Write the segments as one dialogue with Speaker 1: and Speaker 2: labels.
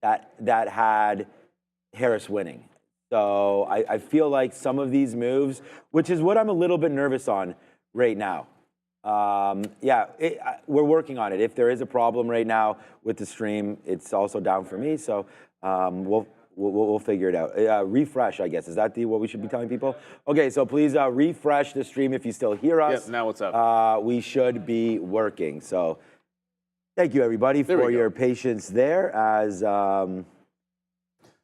Speaker 1: that had Harris winning. So I feel like some of these moves, which is what I'm a little bit nervous on right now. We're working on it. If there is a problem right now with the stream, it's also down for me. So we'll figure it out. Refresh, I guess. Is that what we should be telling people? Okay, so please refresh the stream if you still hear us.
Speaker 2: Yes, now what's up?
Speaker 1: We should be working. So thank you, everybody, for your patience there as...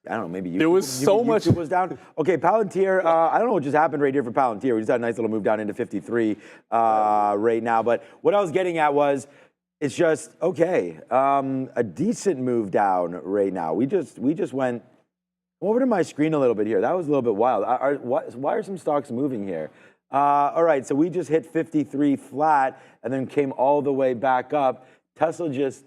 Speaker 1: I don't know, maybe YouTube,
Speaker 2: there was so much
Speaker 1: was down. Okay, Palantir, I don't know what just happened right here for Palantir. We just had a nice little move down into 53 right now. But what I was getting at was, it's just, okay, a decent move down right now. We just went over to my screen a little bit here. That was a little bit wild. Why are some stocks moving here? All right, so we just hit 53 flat and then came all the way back up. Tesla just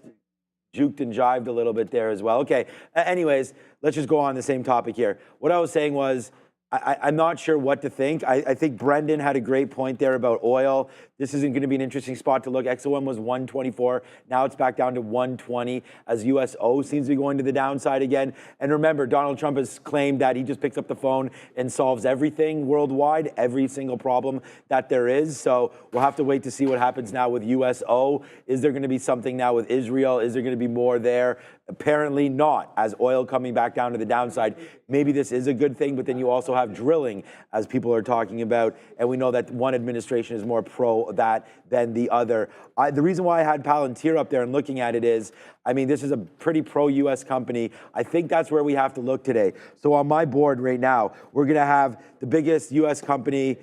Speaker 1: juked and jived a little bit there as well. Okay, anyways, let's just go on the same topic here. What I was saying was, I'm not sure what to think. I think Brendan had a great point there about oil. This isn't going to be an interesting spot to look. XOM was 124. Now it's back down to 120 as USO seems to be going to the downside again. And remember, Donald Trump has claimed that he just picks up the phone and solves everything worldwide, every single problem that there is. So we'll have to wait to see what happens now with USO. Is there going to be something now with Israel? Is there going to be more there? Apparently not, as oil coming back down to the downside. Maybe this is a good thing, but then you also have drilling, as people are talking about, and we know that one administration is more pro that than the other. The reason why I had Palantir up there and looking at it is, I mean, this is a pretty pro-U.S. company. I think that's where we have to look today. So on my board right now, we're going to have the biggest U.S. company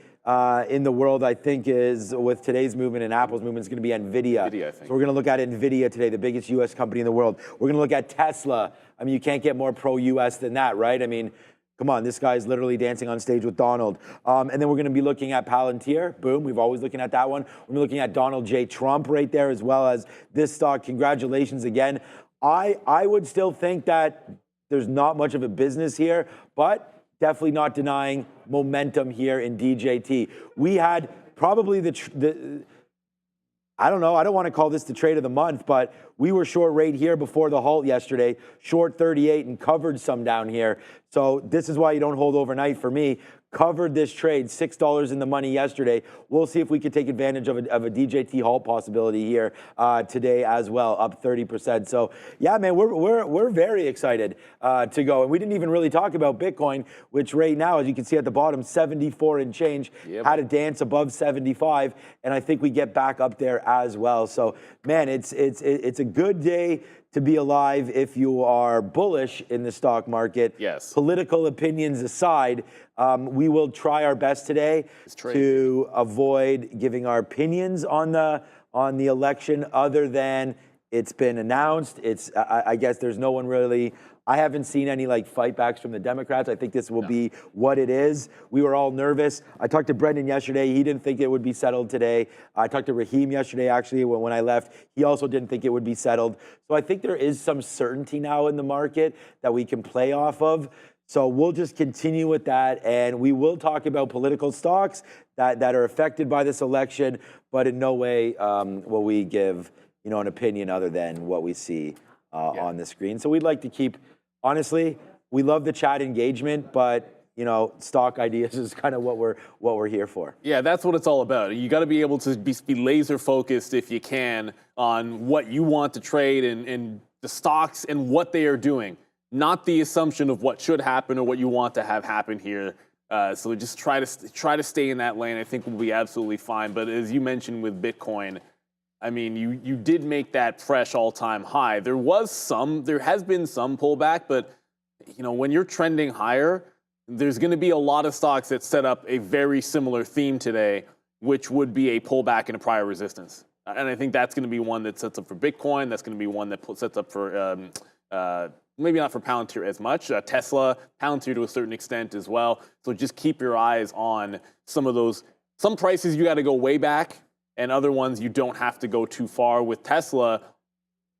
Speaker 1: in the world, I think, is with today's movement and Apple's movement is going to be Nvidia.
Speaker 2: I think.
Speaker 1: So we're going to look at Nvidia today, the biggest U.S. company in the world. We're going to look at Tesla. I mean, you can't get more pro-U.S. than that, right? I mean, come on, this guy's literally dancing on stage with Donald. And then we're going to be looking at Palantir. Boom, we've always looking at that one. We're looking at Donald J. Trump right there, as well as this stock. Congratulations again. I would still think that there's not much of a business here, but definitely not denying momentum here in DJT. We had probably I don't know, I don't want to call this the trade of the month, but we were short right here before the halt yesterday, short 38 and covered some down here. So this is why you don't hold overnight for me. Covered this trade, $6 in the money yesterday. We'll see if we could take advantage of a DJT halt possibility here today as well, up 30%. So yeah, man, we're very excited to go. And we didn't even really talk about Bitcoin, which right now, as you can see at the bottom, 74 and change, had a dance above 75, and I think we get back up there as well. So man, it's a good day to be alive if you are bullish in the stock market.
Speaker 2: Yes.
Speaker 1: Political opinions aside, we will try our best today to avoid giving our opinions on the election, other than it's been announced. I guess there's no one really. I haven't seen any like fightbacks from the Democrats. I think this will be what it is. We were all nervous. I talked to Brendan yesterday. He didn't think it would be settled today. I talked to Raheem yesterday, actually, when I left. He also didn't think it would be settled. So I think there is some certainty now in the market that we can play off of. So we'll just continue with that, and we will talk about political stocks that are affected by this election, but in no way will we give an opinion other than what we see on the screen. So we'd like to keep. Honestly, we love the chat engagement, but stock ideas is kind of what we're here for.
Speaker 2: Yeah, that's what it's all about. You got to be able to be laser focused if you can on what you want to trade and the stocks and what they are doing, not the assumption of what should happen or what you want to have happen here. So just try to stay in that lane. I think we'll be absolutely fine. But as you mentioned with Bitcoin, I mean, you did make that fresh all-time high. There has been some pullback, but when you're trending higher, there's going to be a lot of stocks that set up a very similar theme today, which would be a pullback and a prior resistance. And I think that's going to be one that sets up for Bitcoin. That's going to be one that sets up for maybe not for Palantir as much. Tesla, Palantir to a certain extent as well. So just keep your eyes on some of those. Some prices you got to go way back, and other ones you don't have to go too far. With Tesla,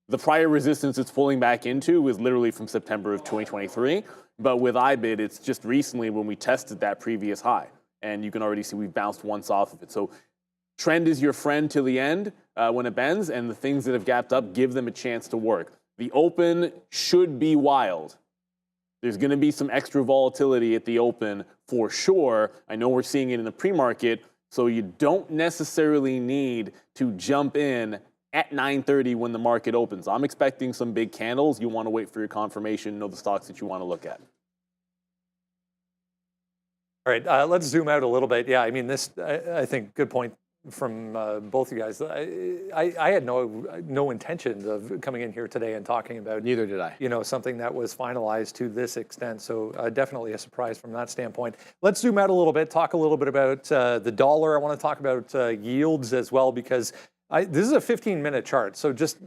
Speaker 2: the prior resistance it's pulling back into was literally from September of 2023. But with IBIT, it's just recently when we tested that previous high. And you can already see we've bounced once off of it. So trend is your friend till the end when it bends, and the things that have gapped up, give them a chance to work. The open should be wild. There's going to be some extra volatility at the open for sure. I know we're seeing it in the pre-market, so you don't necessarily need to jump in at 9:30 when the market opens. I'm expecting some big candles. You want to wait for your confirmation, know the stocks that you want to look at.
Speaker 3: All right, let's zoom out a little bit. Yeah, I mean, this, I think, good point from both you guys. I had no intention of coming in here today and talking about,
Speaker 4: neither did I,
Speaker 3: you know, something that was finalized to this extent. So definitely a surprise from that standpoint. Let's zoom out a little bit, talk a little bit about the dollar. I want to talk about yields as well, because this is a 15-minute chart. So just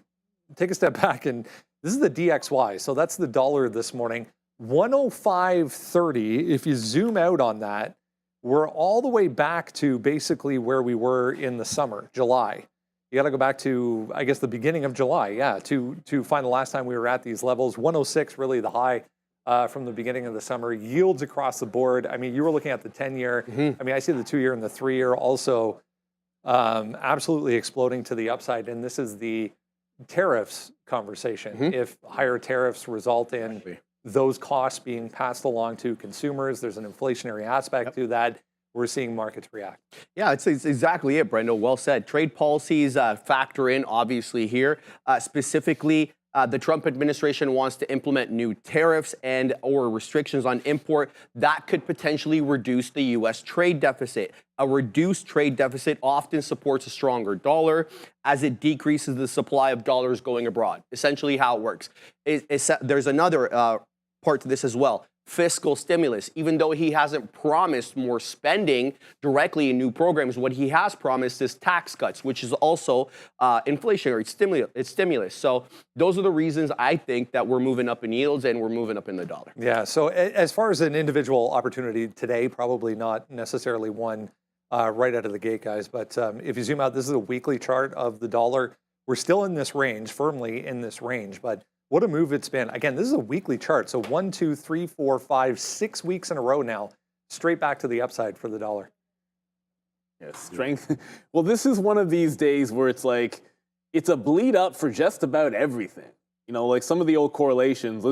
Speaker 3: take a step back, and this is the DXY. So that's the dollar this morning. 105.30. If you zoom out on that, we're all the way back to basically where we were in the summer, July. You got to go back to, I guess, the beginning of July, yeah, to find the last time we were at these levels. 106, really the high from the beginning of the summer. Yields across the board. I mean, you were looking at the 10-year. I mean, I see the 2-year and the 3-year also absolutely exploding to the upside. And this is the tariffs conversation. If higher tariffs result in those costs being passed along to consumers, there's an inflationary aspect to that. We're seeing markets react.
Speaker 4: Yeah, it's exactly it, Brendo. Well said. Trade policies factor in, obviously, here. Specifically, the Trump administration wants to implement new tariffs and or restrictions on import that could potentially reduce the U.S. trade deficit. A reduced trade deficit often supports a stronger dollar as it decreases the supply of dollars going abroad. Essentially how it works. There's another part to this as well. Fiscal stimulus. Even though he hasn't promised more spending directly in new programs, what he has promised is tax cuts, which is also inflationary. It's stimulus. So those are the reasons I think that we're moving up in yields and we're moving up in the dollar.
Speaker 3: Yeah, so as far as an individual opportunity today, probably not necessarily one right out of the gate, guys. But if you zoom out, this is a weekly chart of the dollar. We're still in this range, firmly in this range, but what a move it's been. Again, this is a weekly chart. So 1, 2, 3, 4, 5, 6 weeks in a row now, straight back to the upside for the dollar.
Speaker 2: Yeah, strength. Well, this is one of these days where it's like, it's a bleed up for just about everything. You know, like some of the old correlations,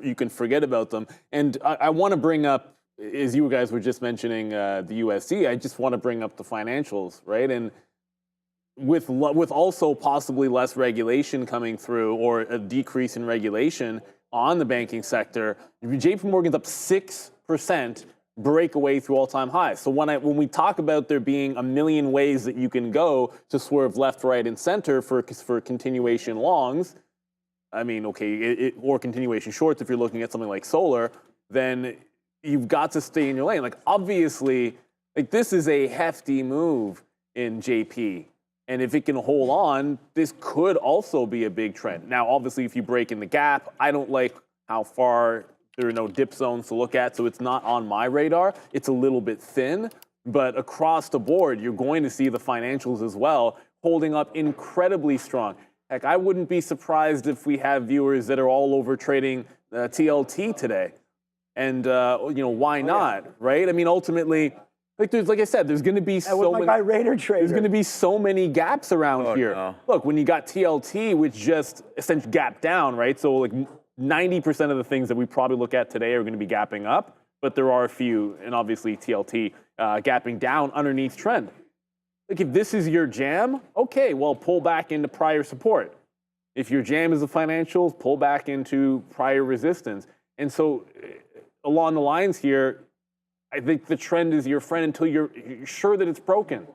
Speaker 2: you can forget about them. And I want to bring up, as you guys were just mentioning the USD, I just want to bring up the financials, right? And with also possibly less regulation coming through or a decrease in regulation on the banking sector, JP Morgan's up 6% breakaway through all-time highs. So when we talk about there being a million ways that you can go to swerve left, right, and center for continuation longs, I mean, okay, or continuation shorts if you're looking at something like solar, then you've got to stay in your lane. Like, obviously, like this is a hefty move in JP. And if it can hold on, this could also be a big trend. Now, obviously, if you break in the gap, I don't like how far there are no dip zones to look at, so it's not on my radar. It's a little bit thin, but across the board, you're going to see the financials as well holding up incredibly strong. Heck, I wouldn't be surprised if we have viewers that are all over trading TLT today. And, why not, right? I mean, ultimately, like I said, there's going to be so many. There's going to be so many gaps around here. No. Look, when you got TLT, which just essentially gapped down, right? So like 90% of the things that we probably look at today are going to be gapping up, but there are a few, and obviously TLT gapping down underneath trend. Like if this is your jam, okay, well, pull back into prior support. If your jam is the financials, pull back into prior resistance. And so along the lines here, I think the trend is your friend until you're sure that it's broken.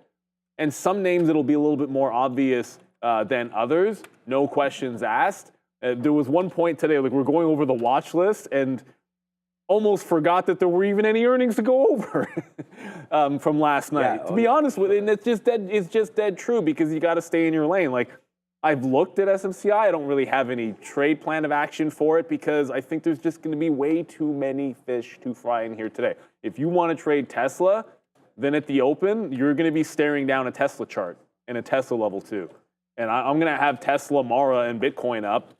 Speaker 2: And some names it'll be a little bit more obvious than others, no questions asked. There was one point today, like we're going over the watch list and almost forgot that there were even any earnings to go over from last night. Yeah, to be honest with you, and it's just dead true because you got to stay in your lane. Like I've looked at SMCI. I don't really have any trade plan of action for it because I think there's just going to be way too many fish to fry in here today. If you want to trade Tesla, then at the open, you're going to be staring down a Tesla chart and a Tesla level too. And I'm going to have Tesla, Mara, and Bitcoin up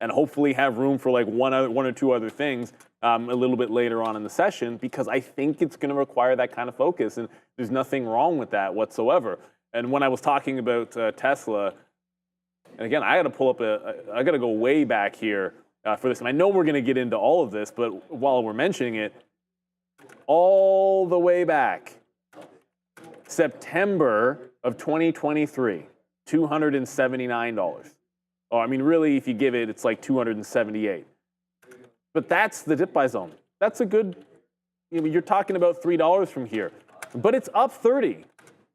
Speaker 2: and hopefully have room for like one or two other things a little bit later on in the session because I think it's going to require that kind of focus. And there's nothing wrong with that whatsoever. And when I was talking about Tesla, And again, I got to pull up I got to go way back here for this. And I know we're going to get into all of this, but while we're mentioning it, all the way back, September of 2023, $279. Oh, I mean, really, if you give it, it's like 278. But that's the dip buy zone. That's a good, you're talking about $3 from here. But it's up 30.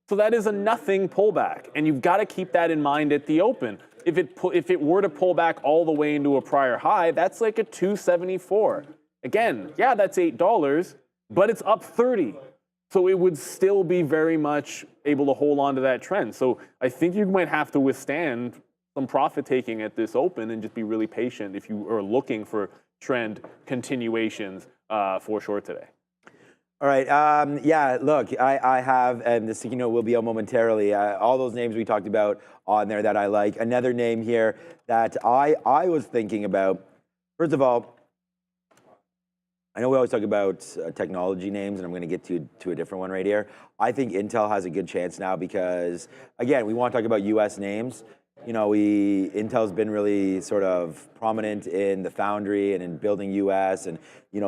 Speaker 2: So that is a nothing pullback. And you've got to keep that in mind at the open. If it were to pull back all the way into a prior high, that's like a 274. Again, yeah, that's $8, but it's up 30. So it would still be very much able to hold on to that trend. So I think you might have to withstand some profit taking at this open and just be really patient if you are looking for trend continuations for short today.
Speaker 1: All right. Yeah, look, I have, and this will be out momentarily, all those names we talked about on there that I like. Another name here that I was thinking about, first of all, I know we always talk about technology names, and I'm going to get to a different one right here. I think Intel has a good chance now because, again, we want to talk about U.S. names. Intel's been really sort of prominent in the foundry and in building U.S. and,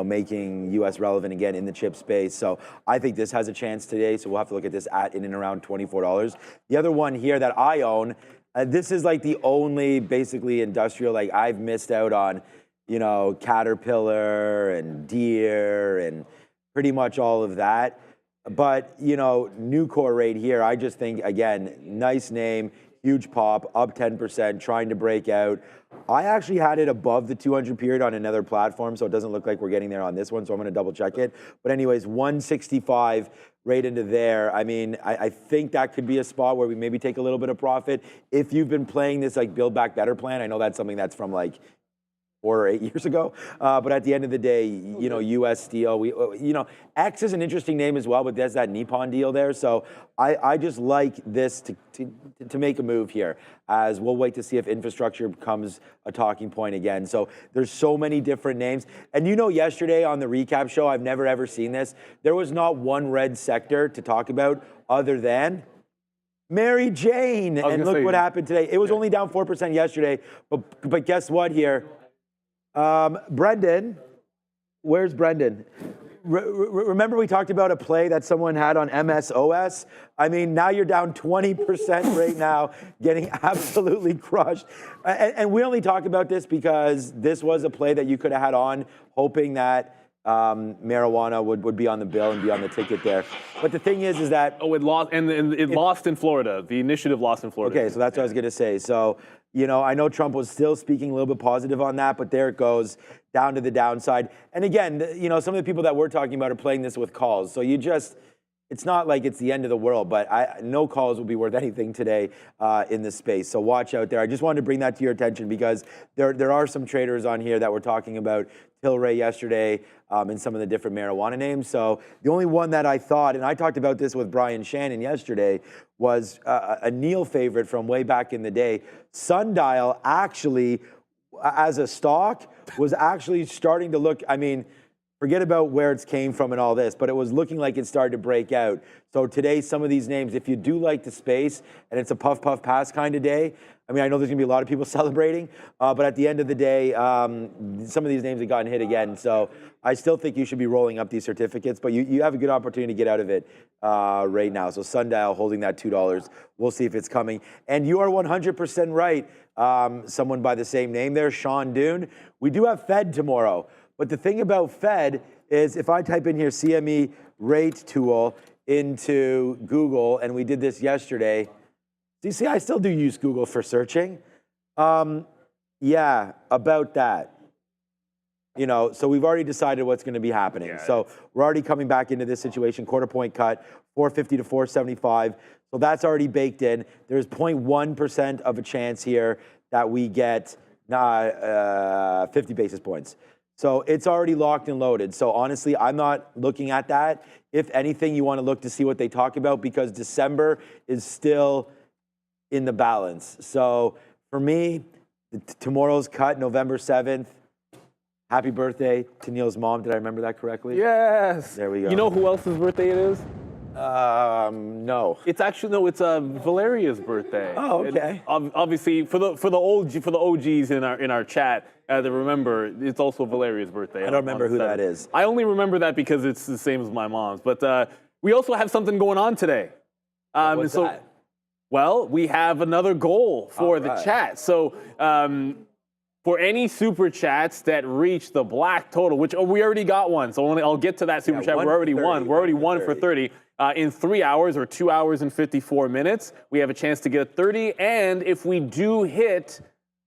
Speaker 1: making U.S. relevant again in the chip space. So I think this has a chance today. So we'll have to look at this at in and around $24. The other one here that I own, this is like the only basically industrial, like I've missed out on, Caterpillar and Deere and pretty much all of that. But, Nucor right here, I just think, again, nice name. Huge pop, up 10%, trying to break out. I actually had it above the 200 period on another platform, so it doesn't look like we're getting there on this one, so I'm going to double check it. But anyways, 165 right into there. I mean, I think that could be a spot where we maybe take a little bit of profit. If you've been playing this like Build Back Better plan, I know that's something that's from like 4 or 8 years ago. But at the end of the day, U.S. Steel, X is an interesting name as well, but there's that Nippon deal there. So I just like this to make a move here, as we'll wait to see if infrastructure becomes a talking point again. So there's so many different names. And yesterday on the recap show, I've never ever seen this. There was not one red sector to talk about other than Mary Jane. And look what happened today. It was only down 4% yesterday, but guess what here? Brendan, where's Brendan? Remember we talked about a play that someone had on MSOS? I mean, now you're down 20% right now, getting absolutely crushed. And we only talk about this because this was a play that you could have had on, hoping that marijuana would be on the bill and be on the ticket there. But the thing is that...
Speaker 2: Oh, it lost, and it lost in Florida. The initiative lost in Florida.
Speaker 1: Okay, so that's what I was going to say. So... I know Trump was still speaking a little bit positive on that, but there it goes, down to the downside. And again, some of the people that we're talking about are playing this with calls. So it's not like it's the end of the world, but no calls will be worth anything today in this space. So watch out there. I just wanted to bring that to your attention because there are some traders on here that were talking about Tilray yesterday and some of the different marijuana names. So the only one that I thought, and I talked about this with Brian Shannon yesterday, was a Neil favorite from way back in the day. Sundial actually, as a stock, was actually starting to look, I mean, forget about where it came from and all this, but it was looking like it started to break out. So today, some of these names, if you do like the space and it's a puff, puff, pass kind of day, I mean, I know there's going to be a lot of people celebrating, but at the end of the day, some of these names have gotten hit again. So I still think you should be rolling up these certificates, but you have a good opportunity to get out of it right now. So Sundial holding that $2. We'll see if it's coming. And you are 100% right. Someone by the same name there, Sean Dune. We do have Fed tomorrow. But the thing about Fed is if I type in here CME rate tool into Google, and we did this yesterday. Do you see I still do use Google for searching? Yeah, about that. So we've already decided what's going to be happening. Yeah, so we're already coming back into this situation, quarter point cut, 450 to 475. So that's already baked in. There's 0.1% of a chance here that we get 50 basis points. So it's already locked and loaded. So honestly, I'm not looking at that. If anything, you want to look to see what they talk about because December is still in the balance. So for me, tomorrow's cut, November 7th. Happy birthday to Neil's mom. Did I remember that correctly?
Speaker 2: Yes.
Speaker 1: There we go.
Speaker 2: You know who else's birthday it is?
Speaker 1: No.
Speaker 2: It's actually no. It's Valeria's birthday.
Speaker 1: Oh, okay.
Speaker 2: Obviously, for the OGs in our chat that remember, it's also Valeria's birthday.
Speaker 1: I don't remember who that is.
Speaker 2: I only remember that because it's the same as my mom's. But we also have something going on today.
Speaker 1: What's that?
Speaker 2: Well, we have another goal for the chat. So for any super chats that reach the black total, which we already got one, so I'll get to that super chat. We're already won. We're already won for 30. In 3 hours or 2 hours and 54 minutes, we have a chance to get 30. And if we do hit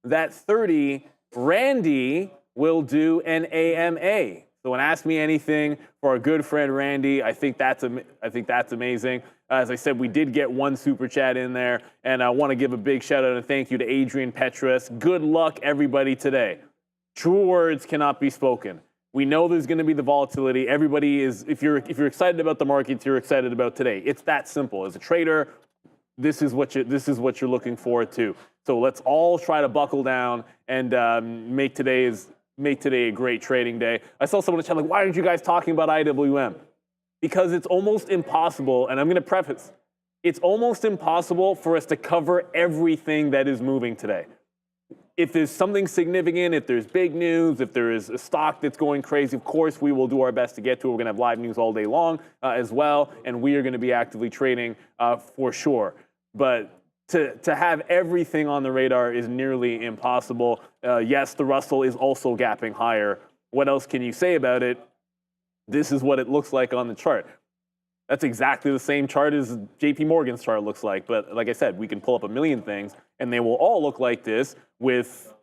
Speaker 2: that 30, Randy will do an AMA. So when Ask Me Anything for our good friend Randy, I think that's amazing. As I said, we did get one super chat in there, and I want to give a big shout out and thank you to Adrian Petrus. Good luck, everybody, today. True words cannot be spoken. We know there's going to be the volatility. Everybody is, if you're excited about the markets, you're excited about today. It's that simple. As a trader, this is what you're looking forward to. So let's all try to buckle down and make today a great trading day. I saw someone in the chat like, why aren't you guys talking about IWM? Because it's almost impossible, and I'm going to preface, it's almost impossible for us to cover everything that is moving today. If there's something significant, if there's big news, if there is a stock that's going crazy, of course, we will do our best to get to it. We're going to have live news all day long as well, and we are going to be actively trading for sure. But to have everything on the radar is nearly impossible. Yes, the Russell is also gapping higher. What else can you say about it? This is what it looks like on the chart. That's exactly the same chart as JP Morgan's chart looks like. But like I said, we can pull up a million things, and they will all look like this with,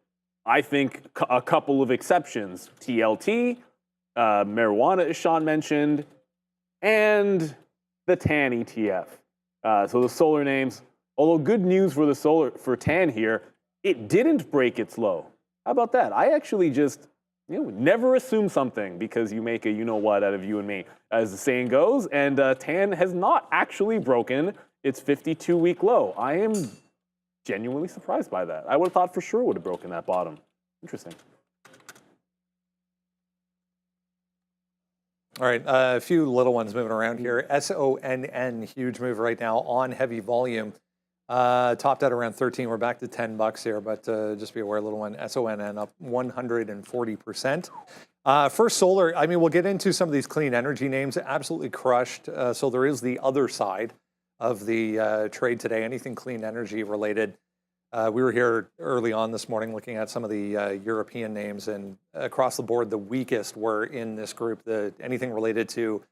Speaker 2: I think, a couple of exceptions. TLT, marijuana, as Sean mentioned, and the TAN ETF. So the solar names, although good news for TAN here, it didn't break its low. How about that? I actually just never assume something because you make a you-know-what out of you and me, as the saying goes. And TAN has not actually broken its 52-week low. I am genuinely surprised by that. I would have thought for sure it would have broken that bottom. Interesting.
Speaker 3: All right, a few little ones moving around here. SONN, huge move right now on heavy volume. Topped at around 13. We're back to $10 here, but just be aware, little one. SONN up 140%. First Solar, I mean, we'll get into some of these clean energy names. Absolutely crushed. So there is the other side of the trade today. Anything clean energy related. We were here early on this morning looking at some of the European names, and across the board, the weakest were in this group. Anything related to,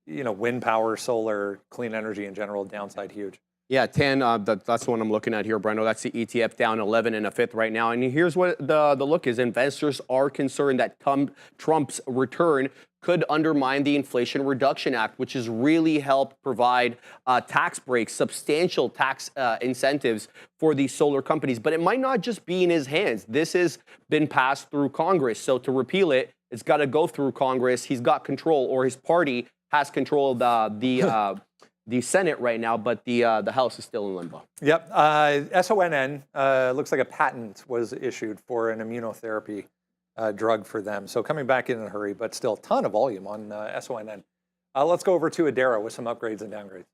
Speaker 3: wind power, solar, clean energy in general, downside huge.
Speaker 4: Yeah, 10, that's the one I'm looking at here, Brendo. That's the ETF down 11 1/5 right now. And here's what the look is. Investors are concerned that Trump's return could undermine the Inflation Reduction Act, which has really helped provide tax breaks, substantial tax incentives for these solar companies. But it might not just be in his hands. This has been passed through Congress. So to repeal it, it's got to go through Congress. He's got control, or his party has control of the Senate right now, but the House is still in limbo.
Speaker 3: Yep. SONN looks like a patent was issued for an immunotherapy drug for them. So coming back in a hurry, but still a ton of volume on SONN. Let's go over to Adara with some upgrades and downgrades.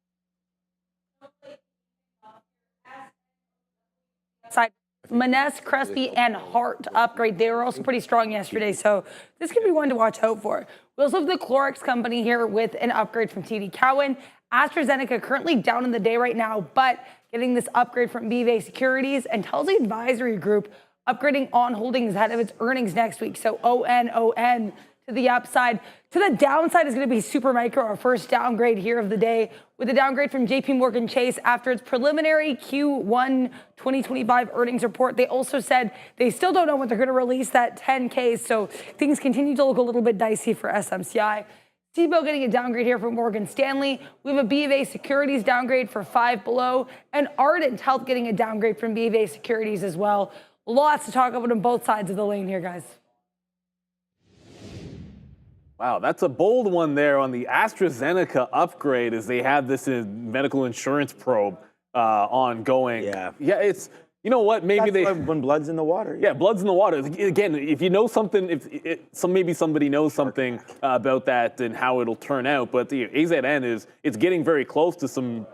Speaker 5: Maness, Crespi, and Hart upgrade. They were also pretty strong yesterday, so this could be one to watch out for. We also have the Clorox company here with an upgrade from TD Cowen. AstraZeneca currently down in the day right now, but getting this upgrade from BofA Securities, and Telsey Advisory Group upgrading on holdings ahead of its earnings next week. So ON to the upside. To the downside is going to be Supermicro, our first downgrade here of the day, with a downgrade from JP Morgan Chase after its preliminary Q1 2025 earnings report. They also said they still don't know when they're going to release that 10K, so things continue to look a little bit dicey for SMCI. Cboe getting a downgrade here from Morgan Stanley. We have a BofA Securities downgrade for 5 below, and Ardent Health getting a downgrade from BofA Securities as well. Lots to talk about on both sides of the lane here, guys.
Speaker 2: Wow, that's a bold one there on the AstraZeneca upgrade, as they have this medical insurance probe ongoing.
Speaker 1: Yeah,
Speaker 2: it's you know what? Maybe
Speaker 1: when blood's in the water.
Speaker 2: Yeah, blood's in the water. Again, if you know something, maybe somebody knows something about that and how it'll turn out. But the AZN it's getting very close to some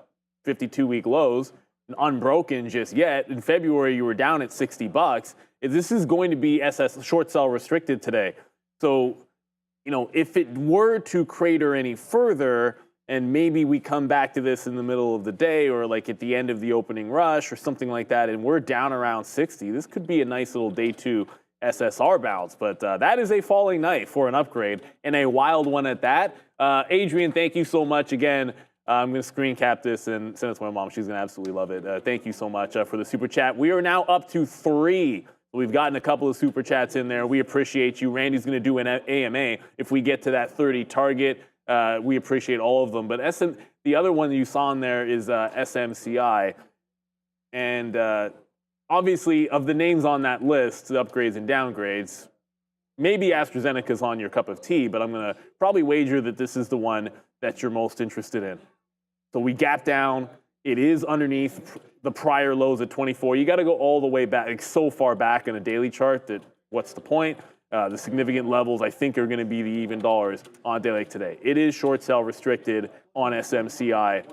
Speaker 2: 52-week lows, unbroken just yet. In February, you were down at $60. This is going to be short sell restricted today. So, if it were to crater any further, and maybe we come back to this in the middle of the day or like at the end of the opening rush or something like that, and we're down around 60, this could be a nice little day 2 SSR bounce. But that is a falling knife for an upgrade, and a wild one at that. Adrian, thank you so much again. I'm going to screen cap this and send it to my mom. She's going to absolutely love it. Thank you so much for the super chat. We are now up to 3. We've gotten a couple of super chats in there. We appreciate you. Randy's going to do an AMA if we get to that 30 target. We appreciate all of them. But the other one you saw in there is SMCI. And obviously, of the names on that list, the upgrades and downgrades, maybe AstraZeneca's on your cup of tea, but I'm going to probably wager that this is the one that you're most interested in. So we gap down. It is underneath the prior lows at 24. You got to go all the way back, like so far back in a daily chart that what's the point? The significant levels, I think, are going to be the even dollars on a day like today. It is short sell restricted on SMCI.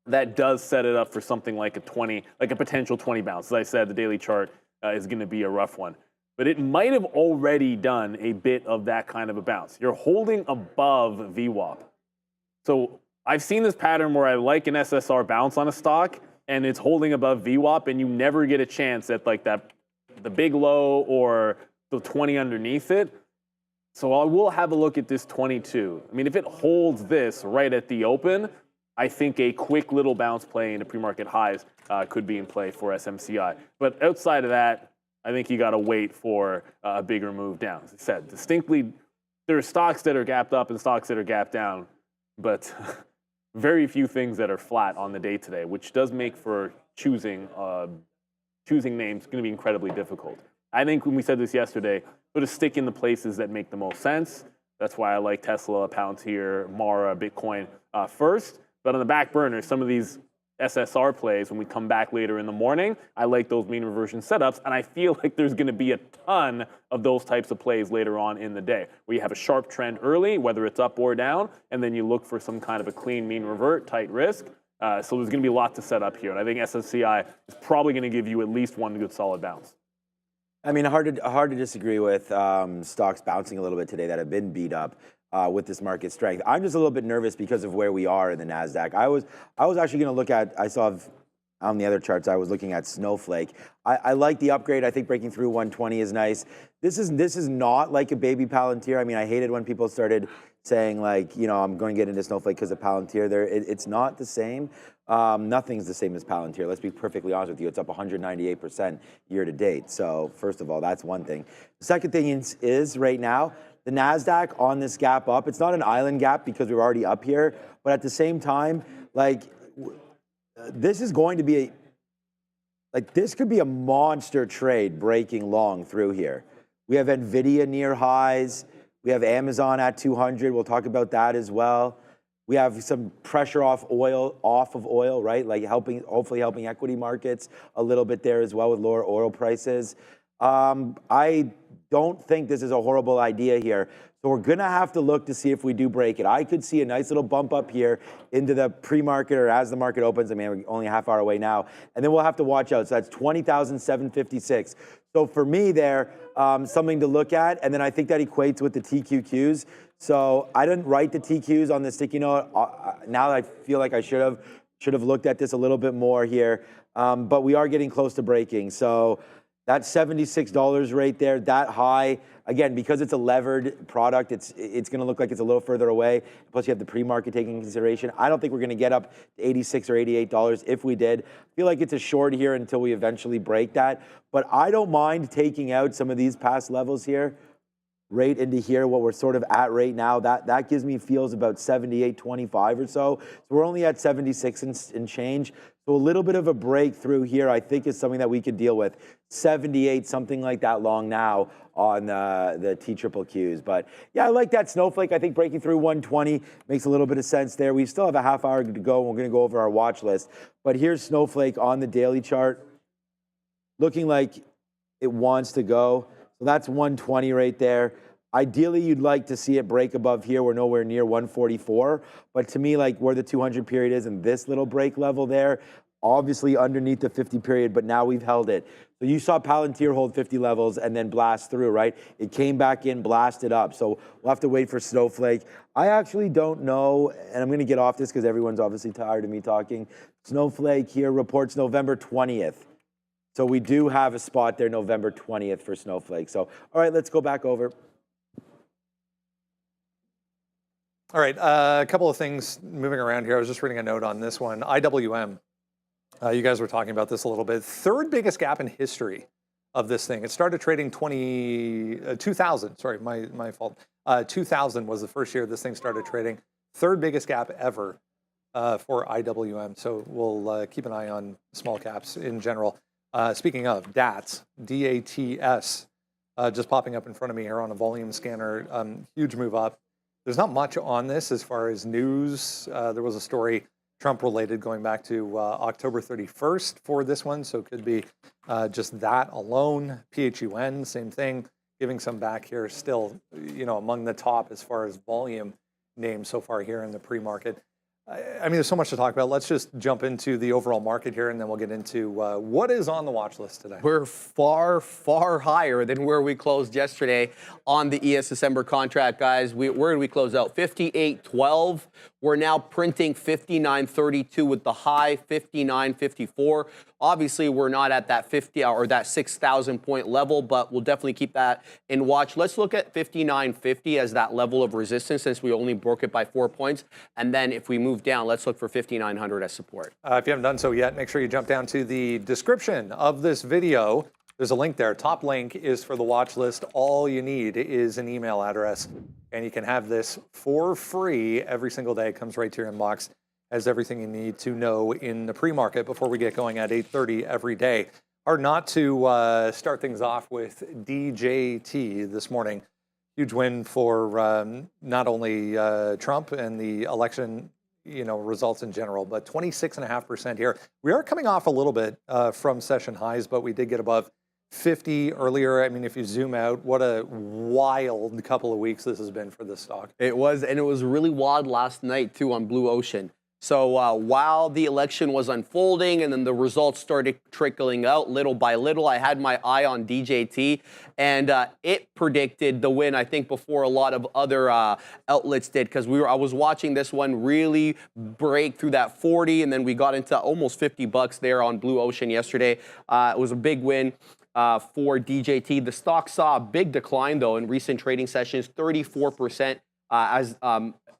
Speaker 2: That does set it up for something like a potential 20 bounce. As I said, the daily chart is going to be a rough one. But it might have already done a bit of that kind of a bounce. You're holding above VWAP. So I've seen this pattern where I like an SSR bounce on a stock, and it's holding above VWAP, and you never get a chance at like the big low or the 20 underneath it. So I will have a look at this 22. I mean, if it holds this right at the open, I think a quick little bounce play into pre-market highs could be in play for SMCI. But outside of that, I think you got to wait for a bigger move down. As I said, distinctly, there are stocks that are gapped up and stocks that are gapped down, but very few things that are flat on the day today, which does make for choosing names going to be incredibly difficult. I think when we said this yesterday, put a stick in the places that make the most sense. That's why I like Tesla, Palantir, Mara, Bitcoin first. But on the back burner, some of these SSR plays, when we come back later in the morning, I like those mean reversion setups, and I feel like there's going to be a ton of those types of plays later on in the day, where you have a sharp trend early, whether it's up or down, and then you look for some kind of a clean mean revert, tight risk. So there's going to be a lot to set up here, and I think SMCI is probably going to give you at least one good solid bounce.
Speaker 1: I mean, hard to disagree with stocks bouncing a little bit today that have been beat up with this market strength. I'm just a little bit nervous because of where we are in the NASDAQ. I was actually going to look at, I saw on the other charts, I was looking at Snowflake. I like the upgrade. I think breaking through 120 is nice. This is not like a baby Palantir. I mean, I hated when people started saying like, I'm going to get into Snowflake because of Palantir. It's not the same. Nothing's the same as Palantir. Let's be perfectly honest with you. It's up 198% year to date. So first of all, that's one thing. The second thing is right now, the NASDAQ on this gap up, it's not an island gap because we're already up here, but at the same time, like this is going to be this could be a monster trade breaking long through here. We have Nvidia near highs. We have Amazon at 200. We'll talk about that as well. We have some pressure off of oil, right? Like hopefully helping equity markets a little bit there as well with lower oil prices. I don't think this is a horrible idea here. So we're going to have to look to see if we do break it. I could see a nice little bump up here into the pre-market or as the market opens. I mean, we're only a half hour away now. And then we'll have to watch out. So that's 20,756. So for me there, something to look at. And then I think that equates with the TQQs. So I didn't write the TQs on the sticky note. Now I feel like I should have looked at this a little bit more here. But we are getting close to breaking. So that's $76 right there, that high. Again, because it's a levered product, it's going to look like it's a little further away. Plus, you have the pre-market taking into consideration. I don't think we're going to get up to $86 or $88. If we did, I feel like it's a short here until we eventually break that. But I don't mind taking out some of these past levels here, right into here, what we're sort of at right now. That gives me feels about 78.25 or so. So we're only at 76 and change. So a little bit of a breakthrough here, I think, is something that we could deal with. 78, something like that long now on the TQQs. But yeah, I like that Snowflake. I think breaking through 120 makes a little bit of sense there. We still have a half hour to go, and we're going to go over our watch list. But here's Snowflake on the daily chart. looking like it wants to go. So that's 120 right there. Ideally, you'd like to see it break above here. We're nowhere near 144. But to me, like where the 200 period is and this little break level there, obviously underneath the 50 period, but now we've held it. So you saw Palantir hold 50 levels and then blast through, right? It came back in, blasted up. So we'll have to wait for Snowflake. I actually don't know, and I'm going to get off this because everyone's obviously tired of me talking. Snowflake here reports November 20th. So we do have a spot there November 20th for Snowflake. So, all right, let's go back over.
Speaker 3: All right, a couple of things moving around here. I was just reading a note on this one. IWM. You guys were talking about this a little bit. Third biggest gap in history of this thing. It started trading 2000. Sorry, my fault. 2000 was the first year this thing started trading. Third biggest gap ever for IWM. So we'll keep an eye on small caps in general. Speaking of DATS, DATS, just popping up in front of me here on a volume scanner. Huge move up. There's not much on this as far as news. There was a story Trump-related going back to October 31st for this one, so it could be just that alone. PHUN, same thing, giving some back here, still, you know, among the top as far as volume names so far here in the pre-market. I mean, there's so much to talk about. Let's just jump into the overall market here, and then we'll get into what is on the watch list today.
Speaker 4: We're far, far higher than where we closed yesterday on the ES December contract, guys. Where did we close out? 58.12. We're now printing 59.32 with the high 59.54. Obviously, we're not at that 50 or that 6,000 point level, but we'll definitely keep that in watch. Let's look at 59.50 as that level of resistance since we only broke it by 4 points. And then if we move down, let's look for 5,900 as support.
Speaker 3: If you haven't done so yet, make sure you jump down to the description of this video. There's a link there. Top link is for the watch list. All you need is an email address, and you can have this for free every single day. It comes right to your inbox. Has everything you need to know in the pre-market before we get going at 8:30 every day. Hard not to start things off with DJT this morning. Huge win for not only Trump and the election, you know, results in general, but 26.5% here. We are coming off a little bit from session highs, but we did get above 50 earlier. I mean, if you zoom out, what a wild couple of weeks this has been for this stock.
Speaker 4: It was, and it was really wild last night too on Blue Ocean. So while the election was unfolding and then the results started trickling out little by little, I had my eye on DJT, and it predicted the win, I think, before a lot of other outlets did, because I was watching this one really break through that 40, and then we got into almost 50 bucks there on Blue Ocean yesterday. It was a big win for DJT. The stock saw a big decline, though, in recent trading sessions, 34% as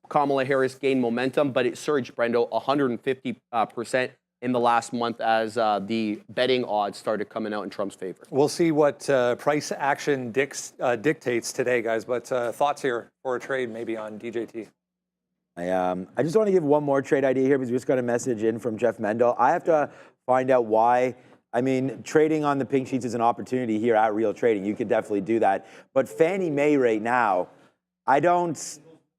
Speaker 4: Kamala Harris gained momentum, but it surged, Brendo, 150% in the last month as the betting odds started coming out in Trump's favor.
Speaker 3: We'll see what price action dictates today, guys, but thoughts here for a trade maybe on DJT?
Speaker 1: I just want to give one more trade idea here because we just got a message in from Jeff Mendel. I have to find out why. I mean, trading on the pink sheets is an opportunity here at Real Trading. You could definitely do that. But Fannie Mae right now,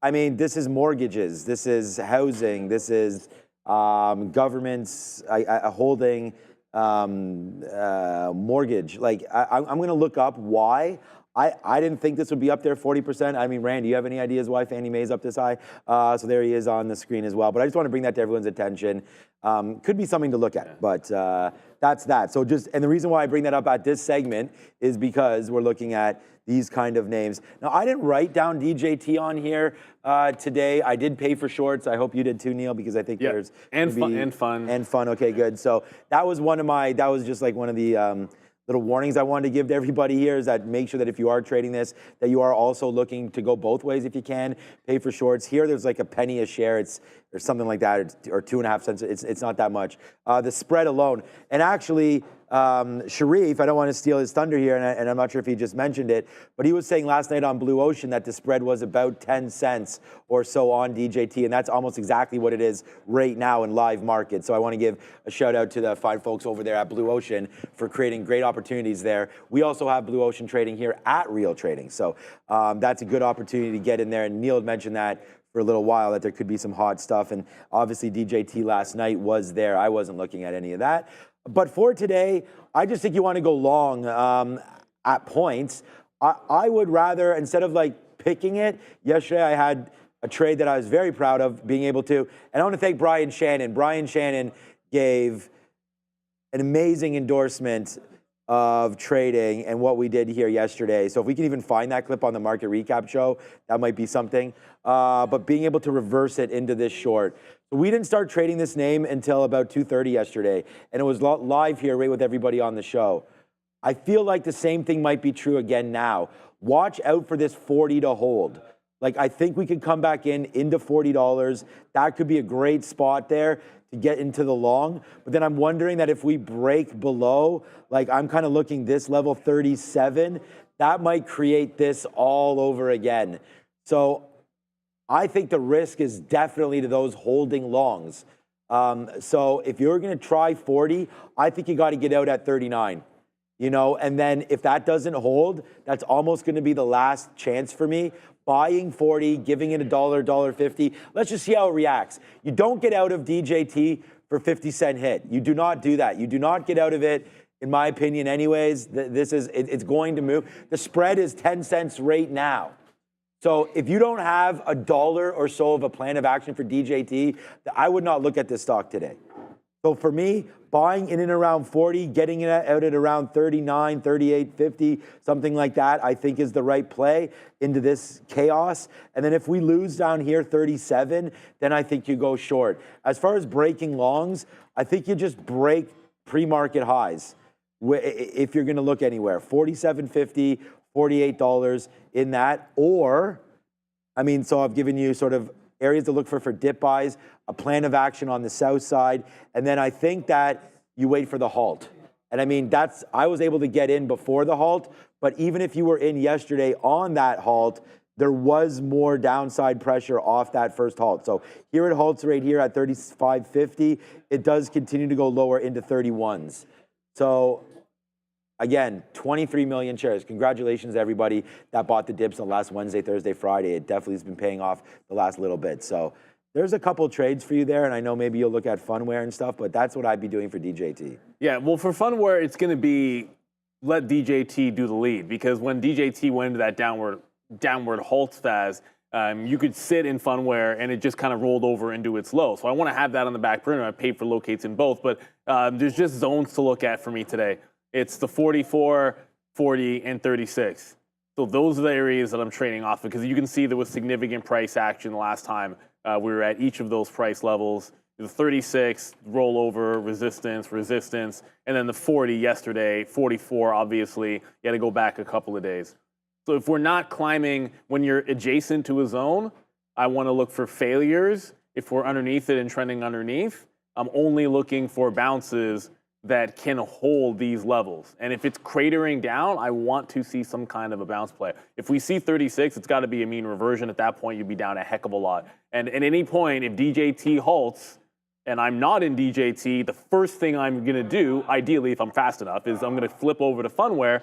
Speaker 1: I mean, this is mortgages, this is housing, this is governments holding mortgage. Like, I'm going to look up why. I didn't think this would be up there 40%. I mean, Rand, do you have any ideas why Fannie Mae's up this high? So there he is on the screen as well. But I just want to bring that to everyone's attention. Could be something to look at, but that's that. So and the reason why I bring that up at this segment is because we're looking at these kind of names. Now, I didn't write down DJT on here today. I did pay for shorts. I hope you did too, Neil, because I think there's fun. Okay, good. So that was that was just like one of the little warnings I wanted to give to everybody here, is that make sure that if you are trading this, that you are also looking to go both ways if you can. Pay for shorts. Here, there's like a penny a share. Or something like that, or 2.5 cents. It's not that much. The spread alone. And actually, Sharif, I don't want to steal his thunder here, and I'm not sure if he just mentioned it, but he was saying last night on Blue Ocean that the spread was about 10 cents or so on DJT, and that's almost exactly what it is right now in live market. So I want to give a shout out to the fine folks over there at Blue Ocean for creating great opportunities there. We also have Blue Ocean trading here at Real Trading. So that's a good opportunity to get in there, and Neil had mentioned that for a little while, that there could be some hot stuff. And obviously DJT last night was there. I wasn't looking at any of that. But for today, I just think you want to go long at points. I would rather, instead of like picking it, yesterday I had a trade that I was very proud of being able to, and I want to thank Brian Shannon. Brian Shannon gave an amazing endorsement of trading and what we did here yesterday. So if we can even find that clip on the market recap show, that might be something. But being able to reverse it into this short. So we didn't start trading this name until about 2:30 yesterday, and it was live here right with everybody on the show. I feel like the same thing might be true again now. Watch out for this 40 to hold. Like, I think we could come back into $40. That could be a great spot there to get into the long. But then I'm wondering that if we break below, like I'm kind of looking this level 37, that might create this all over again. So I think the risk is definitely to those holding longs. So if you're going to try 40, I think you got to get out at 39. You know, and then if that doesn't hold, that's almost going to be the last chance for me. Buying 40, giving it $1, $1.50. Let's just see how it reacts. You don't get out of DJT for 50-cent hit. You do not do that. You do not get out of it, in my opinion, anyways. It's going to move. The spread is 10 cents right now. So if you don't have $1 or so of a plan of action for DJT, I would not look at this stock today. So for me, buying in and around 40, getting it out at around 39, 38, 50, something like that, I think is the right play into this chaos. And then if we lose down here 37, then I think you go short. As far as breaking longs, I think you just break pre-market highs if you're going to look anywhere. $47.50, $48 in that. Or, I mean, so I've given you sort of areas to look for dip buys, a plan of action on the south side, and then I think that you wait for the halt. And I mean, I was able to get in before the halt, but even if you were in yesterday on that halt, there was more downside pressure off that first halt. So here it halts right here at 35.50. It does continue to go lower into 31s. So again, 23 million shares. Congratulations to everybody that bought the dips on last Wednesday, Thursday, Friday. It definitely has been paying off the last little bit. So there's a couple trades for you there, and I know maybe you'll look at Funware and stuff, but that's what I'd be doing for DJT.
Speaker 2: Yeah, well, for Funware, it's going to be let DJT do the lead, because when DJT went into that downward halt phase, you could sit in Funware and it just kind of rolled over into its low. So I want to have that on the back burner. I paid for locates in both, but there's just zones to look at for me today. It's the 44, 40, and 36. So those are the areas that I'm trading off of, because you can see there was significant price action the last time we were at each of those price levels. The 36, rollover, resistance, and then the 40 yesterday, 44, obviously, you got to go back a couple of days. So if we're not climbing when you're adjacent to a zone, I want to look for failures. If we're underneath it and trending underneath, I'm only looking for bounces that can hold these levels. And if it's cratering down, I want to see some kind of a bounce play. If we see 36, it's got to be a mean reversion. At that point, you'd be down a heck of a lot. And at any point, if DJT halts and I'm not in DJT, the first thing I'm going to do, ideally if I'm fast enough, is I'm going to flip over to Funware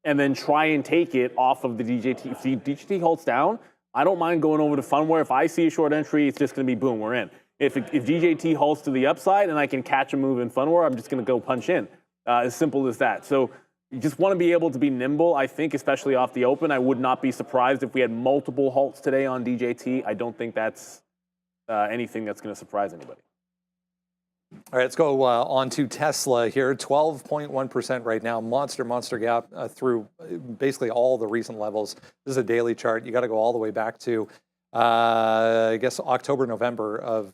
Speaker 2: and then try and take it off of the DJT. If the DJT halts down, I don't mind going over to Funware. If I see a short entry, it's just going to be boom, we're in. If DJT halts to the upside and I can catch a move in Funware, I'm just going to go punch in. As simple as that. So you just want to be able to be nimble, I think, especially off the open. I would not be surprised if we had multiple halts today on DJT. I don't think that's anything that's going to surprise anybody.
Speaker 3: All right, let's go on to Tesla here. 12.1% right now. Monster gap through basically all the recent levels. This is a daily chart. You got to go all the way back to I guess October, November of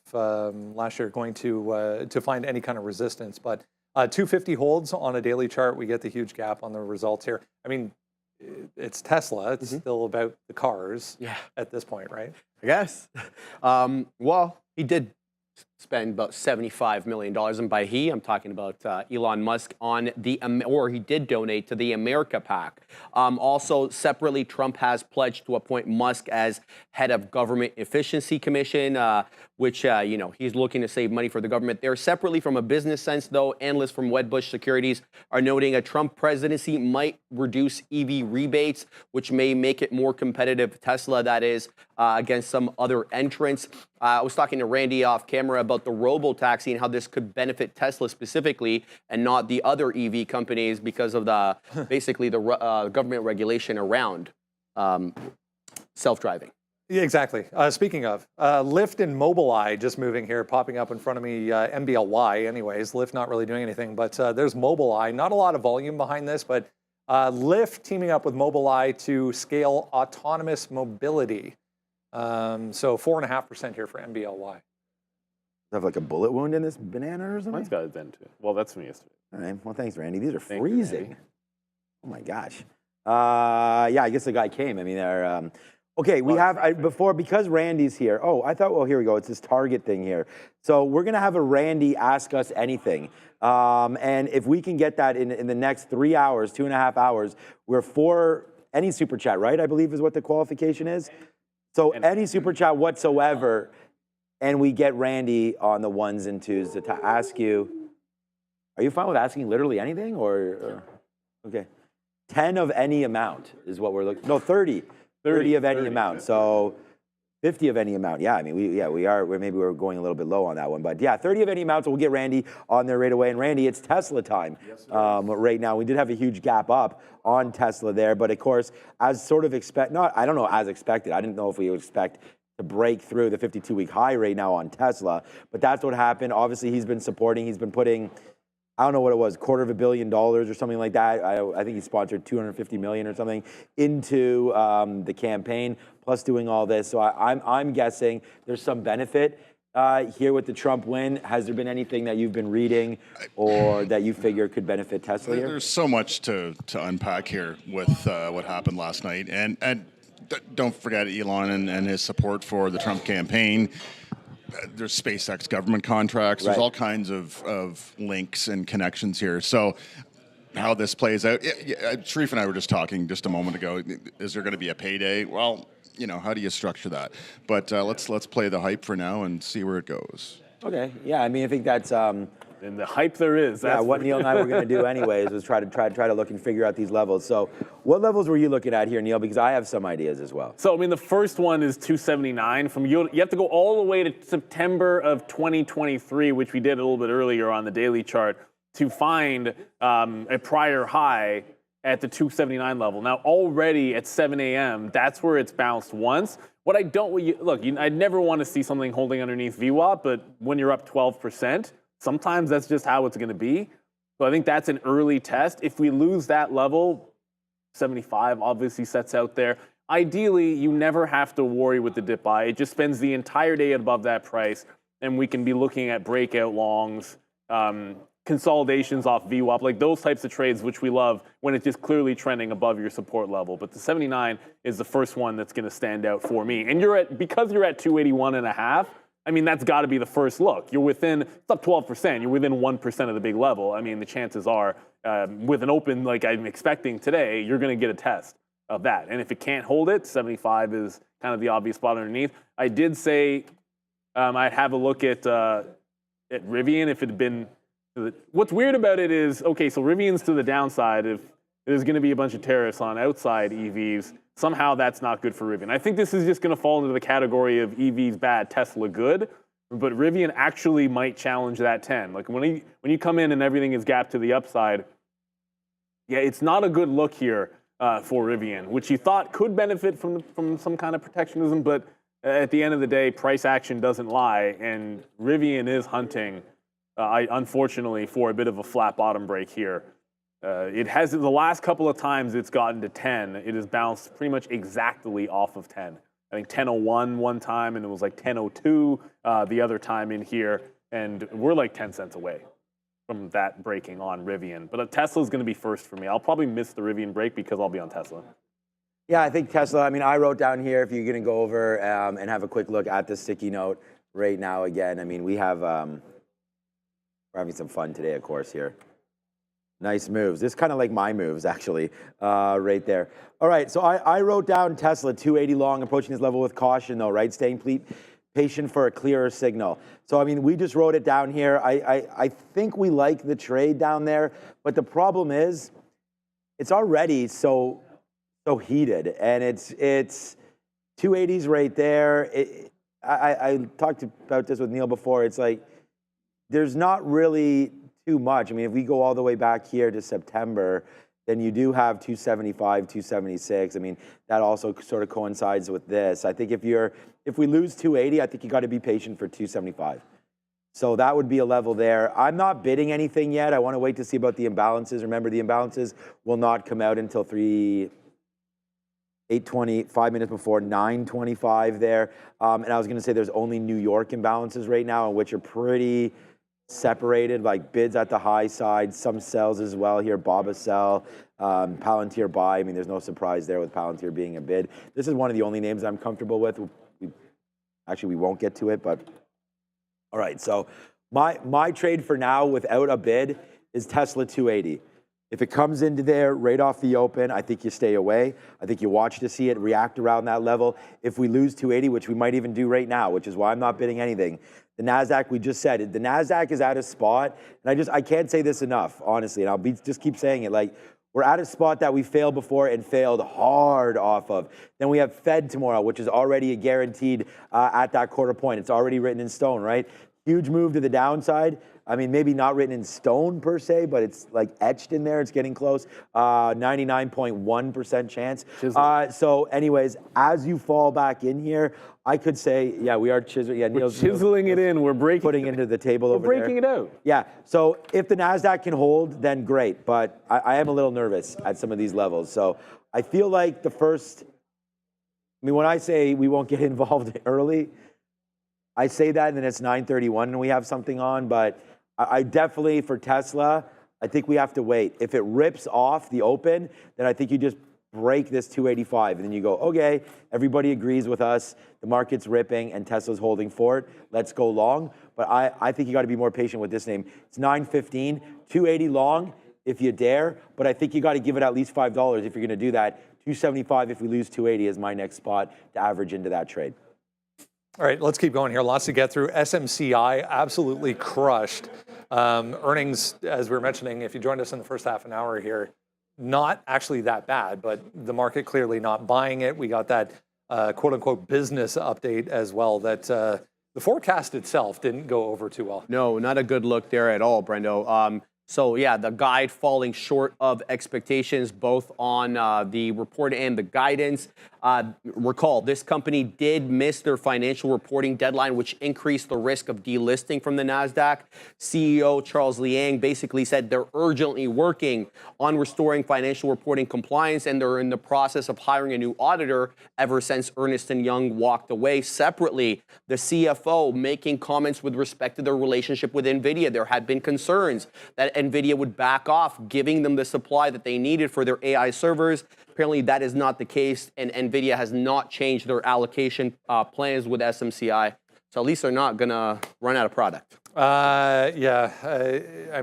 Speaker 3: last year, going to find any kind of resistance. But 250 holds on a daily chart. We get the huge gap on the results here. I mean, it's Tesla. It's still about the cars at this point, right?
Speaker 4: I guess. Well, he did spend about $75 million, and by he, I'm talking about Elon Musk on or he did donate to the America PAC. Also, separately, Trump has pledged to appoint Musk as head of Government Efficiency Commission, which, he's looking to save money for the government there. Separately, from a business sense, though, analysts from Wedbush Securities are noting a Trump presidency might reduce EV rebates, which may make it more competitive, Tesla, that is, against some other entrants. I was talking to Randy off camera about the robo-taxi and how this could benefit Tesla specifically and not the other EV companies because of the basically the government regulation around self-driving.
Speaker 3: Yeah, exactly. Speaking of, Lyft and Mobileye just moving here, popping up in front of me, MBLY anyways. Lyft not really doing anything, but there's Mobileye. Not a lot of volume behind this, but Lyft teaming up with Mobileye to scale autonomous mobility. So 4.5% here for MBLY.
Speaker 1: Have like a bullet wound in this banana or something?
Speaker 2: Mine's got a dent too. Well, that's from yesterday.
Speaker 1: All right. Well, thanks, Randy. These are
Speaker 2: Thank you,
Speaker 1: freezing.
Speaker 2: Randy.
Speaker 1: Oh my gosh. Yeah, I guess the guy came. I mean, they're okay. We have because Randy's here. Oh, I thought. Well, here we go. It's this Target thing here. So we're gonna have a Randy ask us anything, and if we can get that in the next 3 hours, 2.5 hours, we're for any super chat, right? I believe is what the qualification is. So any super chat whatsoever, and we get Randy on the ones and twos to ask you. Are you fine with asking literally anything, or okay? 10 of any amount is what we're looking. No, 30. 30 of any amount. So 50 of any amount. Yeah, I mean, we are. Maybe we're going a little bit low on that one, but yeah, 30 of any amount. So we'll get Randy on there right away. And Randy, it's Tesla time right now. We did have a huge gap up on Tesla there, but of course, as sort of I don't know, as expected. I didn't know if we would expect to break through the 52-week high right now on Tesla, but that's what happened. Obviously, he's been supporting. He's been putting, I don't know what it was, $250 million or something like that. I think he sponsored $250 million or something into the campaign, plus doing all this. So I'm guessing there's some benefit here with the Trump win. Has there been anything that you've been reading or that you figure could benefit Tesla here?
Speaker 6: There's so much to unpack here with what happened last night. And don't forget Elon and his support for the Trump campaign. There's SpaceX government contracts. There's all kinds of links and connections here. So how this plays out, Sharif and I were just talking just a moment ago. Is there going to be a payday? Well, you know, how do you structure that? But let's play the hype for now and see where it goes.
Speaker 1: Okay. Yeah. I mean, I think that's.
Speaker 2: And the hype there is.
Speaker 1: Yeah, what Neil and I were going to do anyways was try to look and figure out these levels. So what levels were you looking at here, Neil? Because I have some ideas as well.
Speaker 2: So, I mean, the first one is 279. You have to go all the way to September of 2023, which we did a little bit earlier on the daily chart, to find a prior high at the 279 level. Now, already at 7 a.m., that's where it's bounced once. What I don't, I'd never want to see something holding underneath VWAP, but when you're up 12%, sometimes that's just how it's going to be. So I think that's an early test. If we lose that level, 75 obviously sets out there. Ideally, you never have to worry with the dip buy. It just spends the entire day above that price, and we can be looking at breakout longs, consolidations off VWAP, like those types of trades, which we love when it's just clearly trending above your support level. But the 79 is the first one that's going to stand out for me. And because you're at 281.5, I mean, that's got to be the first look. You're within, it's up 12%. You're within 1% of the big level. I mean, the chances are, with an open like I'm expecting today, you're going to get a test of that. And if it can't hold it, 75 is kind of the obvious spot underneath. I did say I'd have a look at Rivian if it had been. What's weird about it is, okay, so Rivian's to the downside. If there's going to be a bunch of tariffs on outside EVs, somehow that's not good for Rivian. I think this is just going to fall into the category of EVs bad, Tesla good, but Rivian actually might challenge that 10. Like when you come in and everything is gapped to the upside, yeah, it's not a good look here for Rivian, which you thought could benefit from some kind of protectionism, but at the end of the day, price action doesn't lie, and Rivian is hunting, unfortunately, for a bit of a flat bottom break here. It has, the last couple of times it's gotten to 10, it has bounced pretty much exactly off of 10. I think 10.01 one time, and it was like 10.02 the other time in here, and we're like 10 cents away from that breaking on Rivian. But Tesla's going to be first for me. I'll probably miss the Rivian break because I'll be on Tesla.
Speaker 1: Yeah, I think Tesla, I mean, I wrote down here, if you're going to go over and have a quick look at the sticky note right now again. I mean, we have, we're having some fun today, of course, here. Nice moves. This is kind of like my moves, actually, right there. All right, so I wrote down Tesla, 280 long, approaching this level with caution, though, right? Staying patient for a clearer signal. So, I mean, we just wrote it down here. I think we like the trade down there, but the problem is it's already so heated, and it's 280s right there. I talked about this with Neil before. It's like there's not really too much. I mean, if we go all the way back here to September, then you do have 275, 276. I mean, that also sort of coincides with this. I think if we lose 280, I think you got to be patient for 275. So that would be a level there. I'm not bidding anything yet. I want to wait to see about the imbalances. Remember, the imbalances will not come out until 8:20, 5 minutes before 9:25 there. And I was going to say there's only New York imbalances right now, which are pretty separated, like bids at the high side, some sells as well here, BABA sell, Palantir buy. I mean, there's no surprise there with Palantir being a bid. This is one of the only names I'm comfortable with. Actually, we won't get to it, but all right. So my trade for now without a bid is Tesla 280. If it comes into there right off the open, I think you stay away. I think you watch to see it react around that level. If we lose 280, which we might even do right now, which is why I'm not bidding anything, the NASDAQ, we just said it, the NASDAQ is at a spot, and I can't say this enough, honestly, and I'll just keep saying it, like, we're at a spot that we failed before and failed hard off of. Then we have Fed tomorrow, which is already guaranteed at that quarter point. It's already written in stone, right? Huge move to the downside. I mean, maybe not written in stone per se, but it's like etched in there. It's getting close. 99.1% chance. So anyways, as you fall back in here, I could say, yeah, we are chiseling. Yeah,
Speaker 2: We're chiseling it in. We're breaking
Speaker 1: putting into the table over there.
Speaker 2: We're breaking it out.
Speaker 1: Yeah. So if the NASDAQ can hold, then great. But I am a little nervous at some of these levels. So I feel like when I say we won't get involved early, I say that and then it's 9:31 and we have something on, but I definitely, for Tesla, I think we have to wait. If it rips off the open, then I think you just break this 285 and then you go, okay, everybody agrees with us, the market's ripping and Tesla's holding for it, let's go long. But I think you got to be more patient with this name. It's 9:15, 280 long if you dare, but I think you got to give it at least $5 if you're going to do that. 275 if we lose 280 is my next spot to average into that trade.
Speaker 3: All right, let's keep going here. Lots to get through. SMCI absolutely crushed. Earnings, as we were mentioning, if you joined us in the first half an hour here, not actually that bad, but the market clearly not buying it. We got that quote unquote business update as well that the forecast itself didn't go over too well.
Speaker 4: No, not a good look there at all, Brendo. So yeah, the guide falling short of expectations, both on the report and the guidance. Recall, this company did miss their financial reporting deadline, which increased the risk of delisting from the NASDAQ. CEO Charles Liang basically said they're urgently working on restoring financial reporting compliance, and they're in the process of hiring a new auditor ever since Ernst & Young walked away. Separately, the CFO making comments with respect to their relationship with Nvidia. There had been concerns that Nvidia would back off giving them the supply that they needed for their AI servers. Apparently, that is not the case, and Nvidia has not changed their allocation plans with SMCI. So at least they're not going to run out of product.
Speaker 3: I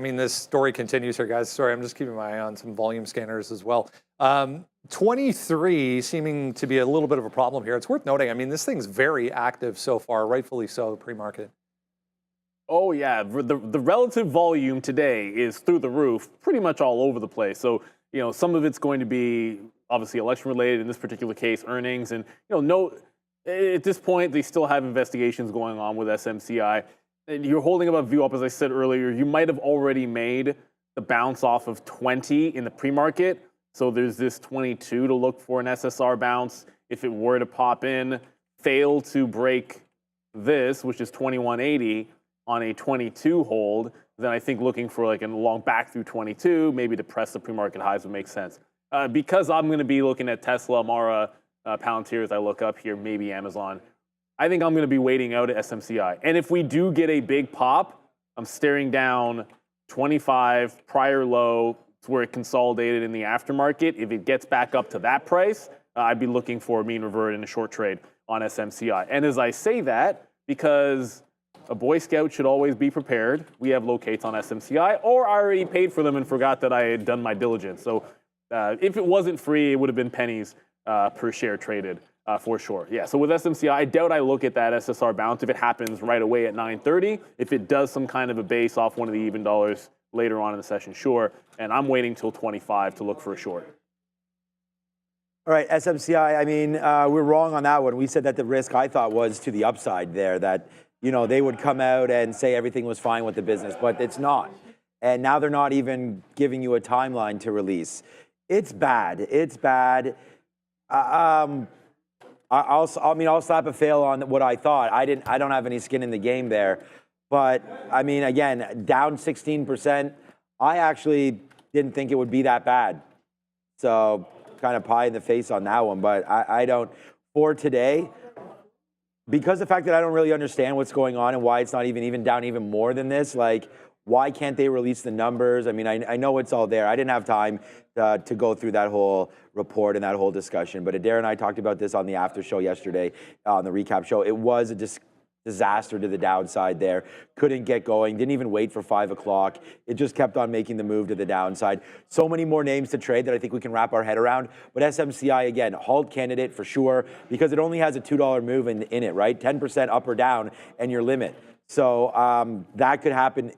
Speaker 3: mean, this story continues here, guys. Sorry, I'm just keeping my eye on some volume scanners as well. 23 seeming to be a little bit of a problem here. It's worth noting, I mean, this thing's very active so far, rightfully so, pre-market.
Speaker 2: Oh, yeah. The relative volume today is through the roof, pretty much all over the place. So, you know, some of it's going to be obviously election related, in this particular case, earnings. And, you know, at this point, they still have investigations going on with SMCI. And you're holding up a view up, as I said earlier. You might have already made the bounce off of 20 in the pre-market. So there's this 22 to look for an SSR bounce. If it were to pop in, fail to break this, which is 2180, on a 22 hold, then I think looking for like a long back through 22, maybe to press the pre-market highs would make sense. Because I'm going to be looking at Tesla, Mara, Palantir as I look up here, maybe Amazon, I think I'm going to be waiting out at SMCI. And if we do get a big pop, I'm staring down 25 prior low to where it consolidated in the aftermarket. If it gets back up to that price, I'd be looking for a mean revert in a short trade on SMCI. And as I say that, because a Boy Scout should always be prepared. We have locates on SMCI, or I already paid for them and forgot that I had done my diligence. So if it wasn't free, it would have been pennies per share traded for sure. Yeah, so with SMCI, I doubt I look at that SSR bounce if it happens right away at 9:30. If it does some kind of a base off one of the even dollars later on in the session, sure. And I'm waiting till 25 to look for a short.
Speaker 1: All right, SMCI, I mean, we're wrong on that one. We said that the risk, I thought, was to the upside there, that, you know, they would come out and say everything was fine with the business, but it's not. And now they're not even giving you a timeline to release. It's bad. It's bad. I'll slap a fail on what I thought. I don't have any skin in the game there. But, I mean, again, down 16%, I actually didn't think it would be that bad. So, kind of pie in the face on that one. But I don't, for today, because the fact that I don't really understand what's going on and why it's not even down even more than this, like, why can't they release the numbers? I mean, I know it's all there. I didn't have time to go through that whole report and that whole discussion. But Adair and I talked about this on the after show yesterday, on the recap show. It was a disaster to the downside there. Couldn't get going. Didn't even wait for 5 o'clock. It just kept on making the move to the downside. So many more names to trade that I think we can wrap our head around. But SMCI, again, halt candidate for sure, because it only has a $2 move in it, right? 10% up or down and your limit. So that could happen,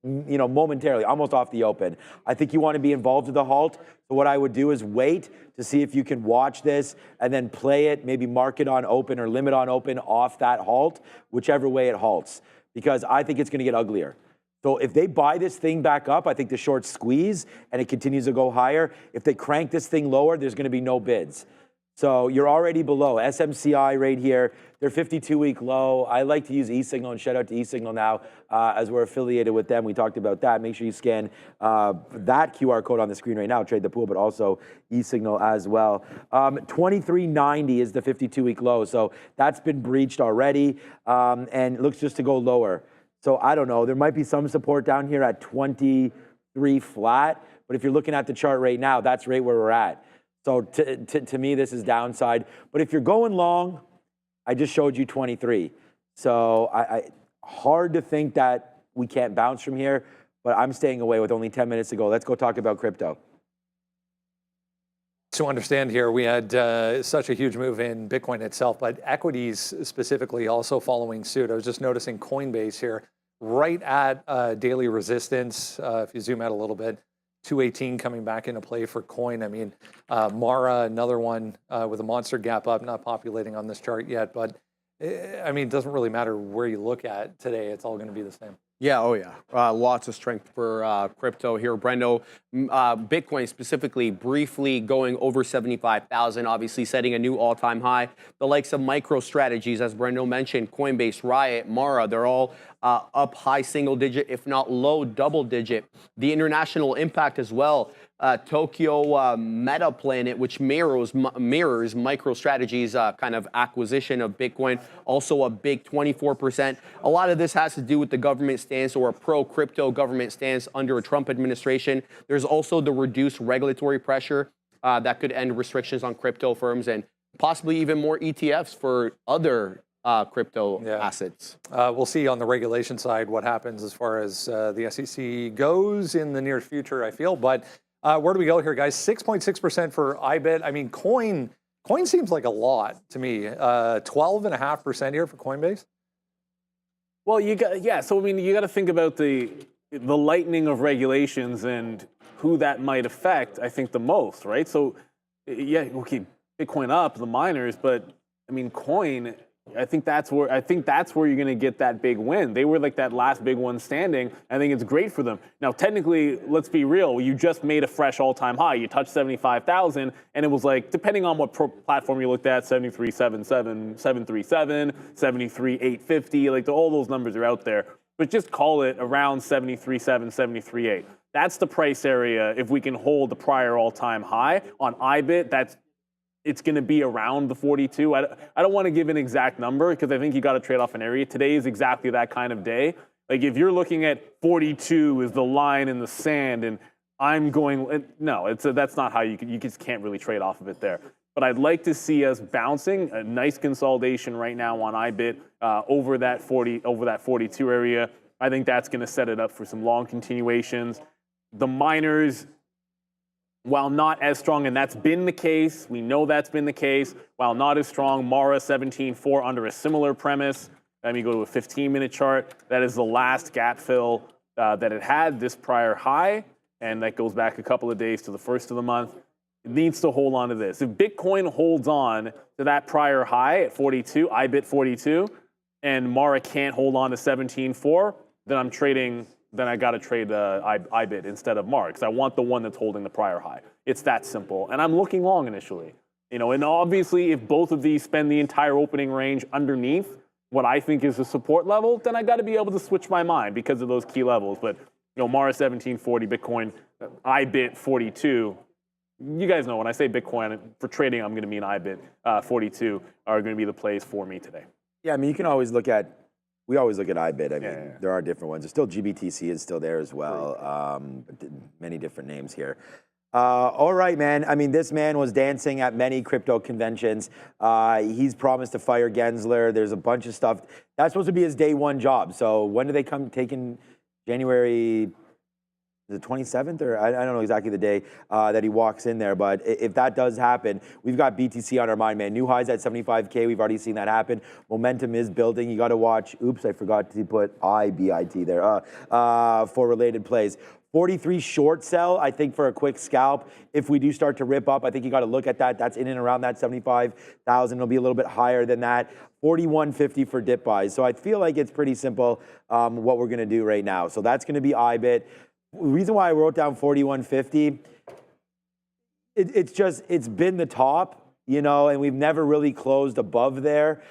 Speaker 1: you know, momentarily, almost off the open. I think you want to be involved with the halt. So what I would do is wait to see if you can watch this and then play it, maybe market on open or limit on open off that halt, whichever way it halts, because I think it's going to get uglier. So if they buy this thing back up, I think the shorts squeeze and it continues to go higher. If they crank this thing lower, there's going to be no bids. So you're already below. SMCI right here, they're 52-week low. I like to use eSignal, and shout out to eSignal now as we're affiliated with them. We talked about that. Make sure you scan that QR code on the screen right now, Trade the Pool, but also eSignal as well. 23.90 is the 52-week low. So that's been breached already and looks just to go lower. So I don't know. There might be some support down here at 23 flat. But if you're looking at the chart right now, that's right where we're at. So to me, this is downside. But if you're going long, I just showed you 23. So hard to think that we can't bounce from here, but I'm staying away with only 10 minutes to go. Let's go talk about crypto.
Speaker 3: To understand here, we had such a huge move in Bitcoin itself, but equities specifically also following suit. I was just noticing Coinbase here, right at daily resistance. If you zoom out a little bit, 218 coming back into play for coin. I mean, Mara, another one with a monster gap up, not populating on this chart yet, but I mean, it doesn't really matter where you look at today. It's all going to be the same.
Speaker 4: Yeah, oh yeah. Lots of strength for crypto here. Brendo, Bitcoin specifically briefly going over 75,000, obviously setting a new all-time high. The likes of MicroStrategies, as Brendo mentioned, Coinbase, Riot, Mara, they're all up high single digit, if not low double digit. The international impact as well. Tokyo Metaplanet, which mirrors MicroStrategies' kind of acquisition of Bitcoin, also a big 24%. A lot of this has to do with the government stance, or a pro-crypto government stance under a Trump administration. There's also the reduced regulatory pressure that could end restrictions on crypto firms, and possibly even more ETFs for other crypto assets.
Speaker 3: We'll see on the regulation side what happens as far as the SEC goes in the near future, I feel. But where do we go here, guys? 6.6% for IBIT. I mean, coin seems like a lot to me. 12.5% here for Coinbase.
Speaker 2: Well, so I mean, you got to think about the lightening of regulations and who that might affect, I think, the most, right? So, yeah, we'll keep Bitcoin up, the miners, but I mean, coin, I think that's where you're going to get that big win. They were like that last big one standing. I think it's great for them. Now, technically, let's be real. You just made a fresh all-time high. You touched 75,000, and it was like, depending on what platform you looked at, 73,737, 73,850. Like all those numbers are out there. But just call it around 73,7, 73,8. That's the price area. If we can hold the prior all-time high on IBIT, it's going to be around the 42. I don't want to give an exact number because I think you got to trade off an area. Today is exactly that kind of day. Like if you're looking at 42 is the line in the sand, and I'm going, no, that's not how you just can't really trade off of it there. But I'd like to see us bouncing a nice consolidation right now on IBIT over that 42 area. I think that's going to set it up for some long continuations. The miners, while not as strong, and that's been the case, we know that's been the case, while not as strong, Mara 17.4 under a similar premise. Let me go to a 15-minute chart. That is the last gap fill that it had, this prior high, and that goes back a couple of days to the first of the month. needs to hold on to this. If Bitcoin holds on to that prior high at 42, IBIT 42, and Mara can't hold on to 17.4, then I'm trading. Then I got to trade IBIT instead of Mara because I want the one that's holding the prior high. It's that simple. And I'm looking long initially. And obviously if both of these spend the entire opening range underneath what I think is a support level, then I got to be able to switch my mind because of those key levels. But Mara 1740, Bitcoin, IBIT 42. You guys know when I say Bitcoin for trading, I'm going to mean IBIT 42 are going to be the plays for me today.
Speaker 1: Yeah, I mean, you can always look at. We always look at IBIT. I mean, there are different ones. There's still GBTC is still there as well. Many different names here. All right, man. I mean, this man was dancing at many crypto conventions. He's promised to fire Gensler. There's a bunch of stuff. That's supposed to be his day one job. So when do they come taking January the 27th? Or I don't know exactly the day that he walks in there. But if that does happen, we've got BTC on our mind, man. New highs at 75K. We've already seen that happen. Momentum is building. You got to watch. Oops, I forgot to put IBIT there for related plays. 43 short sell, I think, for a quick scalp. If we do start to rip up, I think you got to look at that. That's in and around that 75,000. It'll be a little bit higher than that. 41.50 for dip buys. So I feel like it's pretty simple what we're going to do right now. So that's going to be IBIT. The reason why I wrote down 41.50, it's been the top, and we've never really closed above there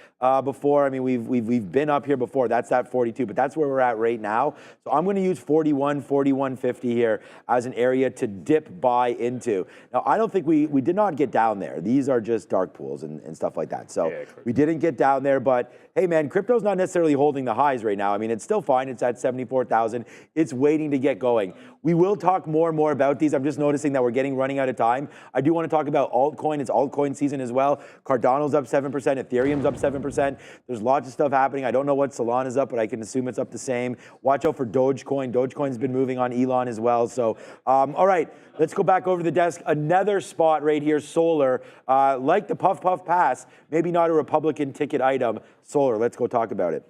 Speaker 1: before. I mean, we've been up here before. That's that 42, but that's where we're at right now. So I'm going to use 41.50 here as an area to dip buy into. Now, I don't think we did not get down there. These are just dark pools and stuff like that. So we didn't get down there, but hey, man, crypto's not necessarily holding the highs right now. I mean, it's still fine. It's at 74,000. It's waiting to get going. We will talk more and more about these. I'm just noticing that we're running out of time. I do want to talk about altcoin. It's altcoin season as well. Cardano's up 7%. Ethereum's up 7%. There's lots of stuff happening. I don't know what Solana's up, but I can assume it's up the same. Watch out for Dogecoin. Dogecoin's been moving on Elon as well. So, all right, let's go back over the desk. Another spot right here, solar. Like the Puff Puff Pass, maybe not a Republican ticket item. Solar, let's go talk about it.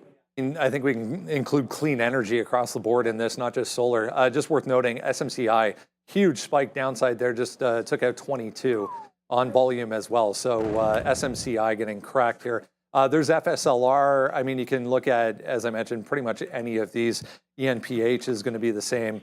Speaker 3: I think we can include clean energy across the board in this, not just solar. Just worth noting, SMCI, huge spike downside there, just took out 22 on volume as well. So SMCI getting cracked here. There's FSLR. I mean, you can look at, as I mentioned, pretty much any of these. ENPH is going to be the same.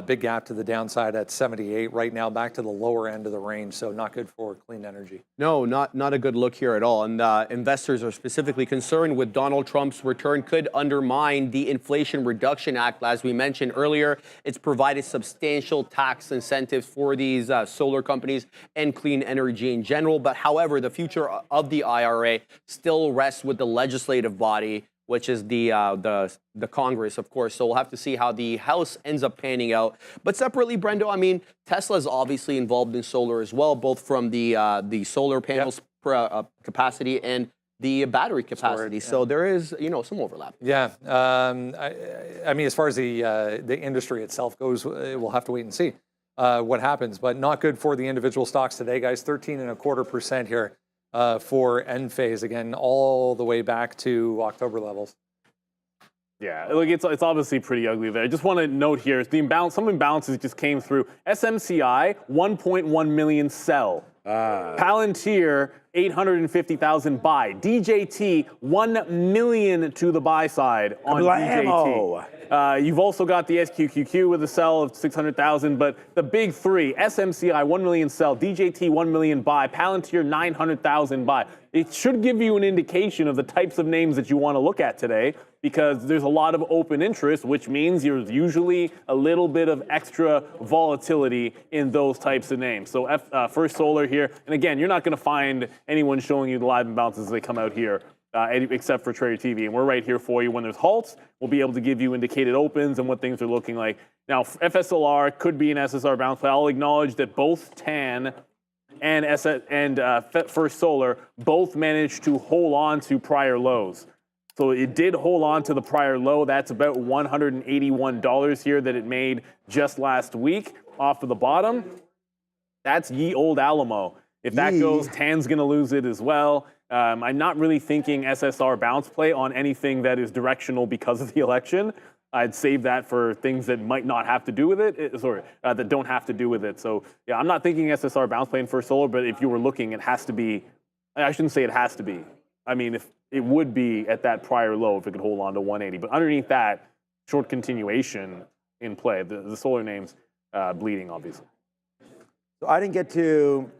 Speaker 3: Big gap to the downside at 78 right now, back to the lower end of the range. So not good for clean energy.
Speaker 4: No, not a good look here at all. And investors are specifically concerned with Donald Trump's return could undermine the Inflation Reduction Act. As we mentioned earlier, it's provided substantial tax incentives for these solar companies and clean energy in general. But however, the future of the IRA still rests with the legislative body, which is the Congress, of course. So we'll have to see how the House ends up panning out. But separately, Brendo, I mean, Tesla is obviously involved in solar as well, both from the solar panels capacity and the battery capacity. So there is, some overlap.
Speaker 3: Yeah. I mean, as far as the industry itself goes, we'll have to wait and see what happens. But not good for the individual stocks today, guys. 13.25% here. For end phase, again, all the way back to October levels.
Speaker 2: Yeah, look, it's obviously pretty ugly there. I just want to note here, some imbalances just came through. SMCI, 1.1 million sell. Palantir, 850,000 buy. DJT, 1 million to the buy side on DJT. You've also got the SQQQ with a sell of 600,000, but the big three, SMCI, 1 million sell, DJT, 1 million buy, Palantir, 900,000 buy. It should give you an indication of the types of names that you want to look at today, because there's a lot of open interest, which means there's usually a little bit of extra volatility in those types of names. So First Solar here, and again, you're not going to find anyone showing you the live imbalances as they come out here, except for Trader TV. And we're right here for you. When there's halts, we'll be able to give you indicated opens and what things are looking like. Now, FSLR could be an SSR bounce play. I'll acknowledge that both TAN and First Solar both managed to hold on to prior lows. So it did hold on to the prior low. That's about $181 here that it made just last week off of the bottom. That's ye old Alamo. If that goes, TAN's going to lose it as well. I'm not really thinking SSR bounce play on anything that is directional because of the election. I'd save that for things that might not have to do with it. That don't have to do with it. So yeah, I'm not thinking SSR bounce plane for solar, but if you were looking, it has to be. I shouldn't say it has to be. I mean, if it would be at that prior low if it could hold on to 180, but underneath that, short continuation in play. The solar names bleeding, obviously.
Speaker 1: So I didn't get to.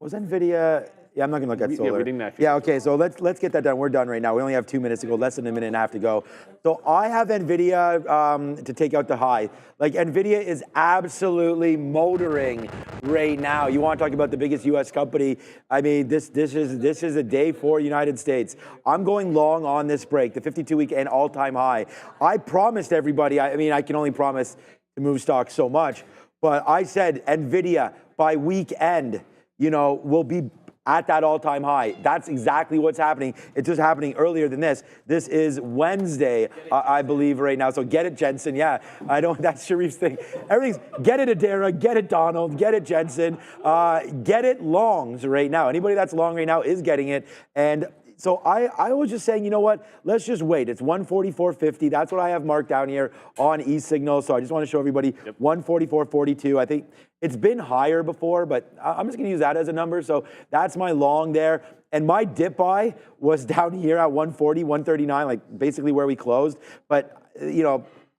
Speaker 1: Was Nvidia? Yeah, I'm not gonna look at solar.
Speaker 2: Yeah, we didn't actually.
Speaker 1: Yeah, okay. So let's get that done. We're done right now. We only have 2 minutes to go. Less than a minute and a half to go. So I have Nvidia to take out the high. Like Nvidia is absolutely motoring right now. You want to talk about the biggest U.S. company? I mean, this is a day for United States. I'm going long on this break, the 52-week and all-time high. I promised everybody. I mean, I can only promise to move stocks so much, but I said Nvidia by week end, will be at that all-time high. That's exactly what's happening. It's just happening earlier than this. This is Wednesday, I believe, right now. So get it, Jensen. Yeah, that's Sharif's thing. Everything's, get it, Adara, get it, Donald, get it, Jensen. Get it longs right now. Anybody that's long right now is getting it. And so I was just saying, you know what? Let's just wait. It's 144.50. That's what I have marked down here on eSignal. So I just want to show everybody 144.42. I think it's been higher before, but I'm just going to use that as a number. So that's my long there. And my dip buy was down here at 140, 139, like basically where we closed. But,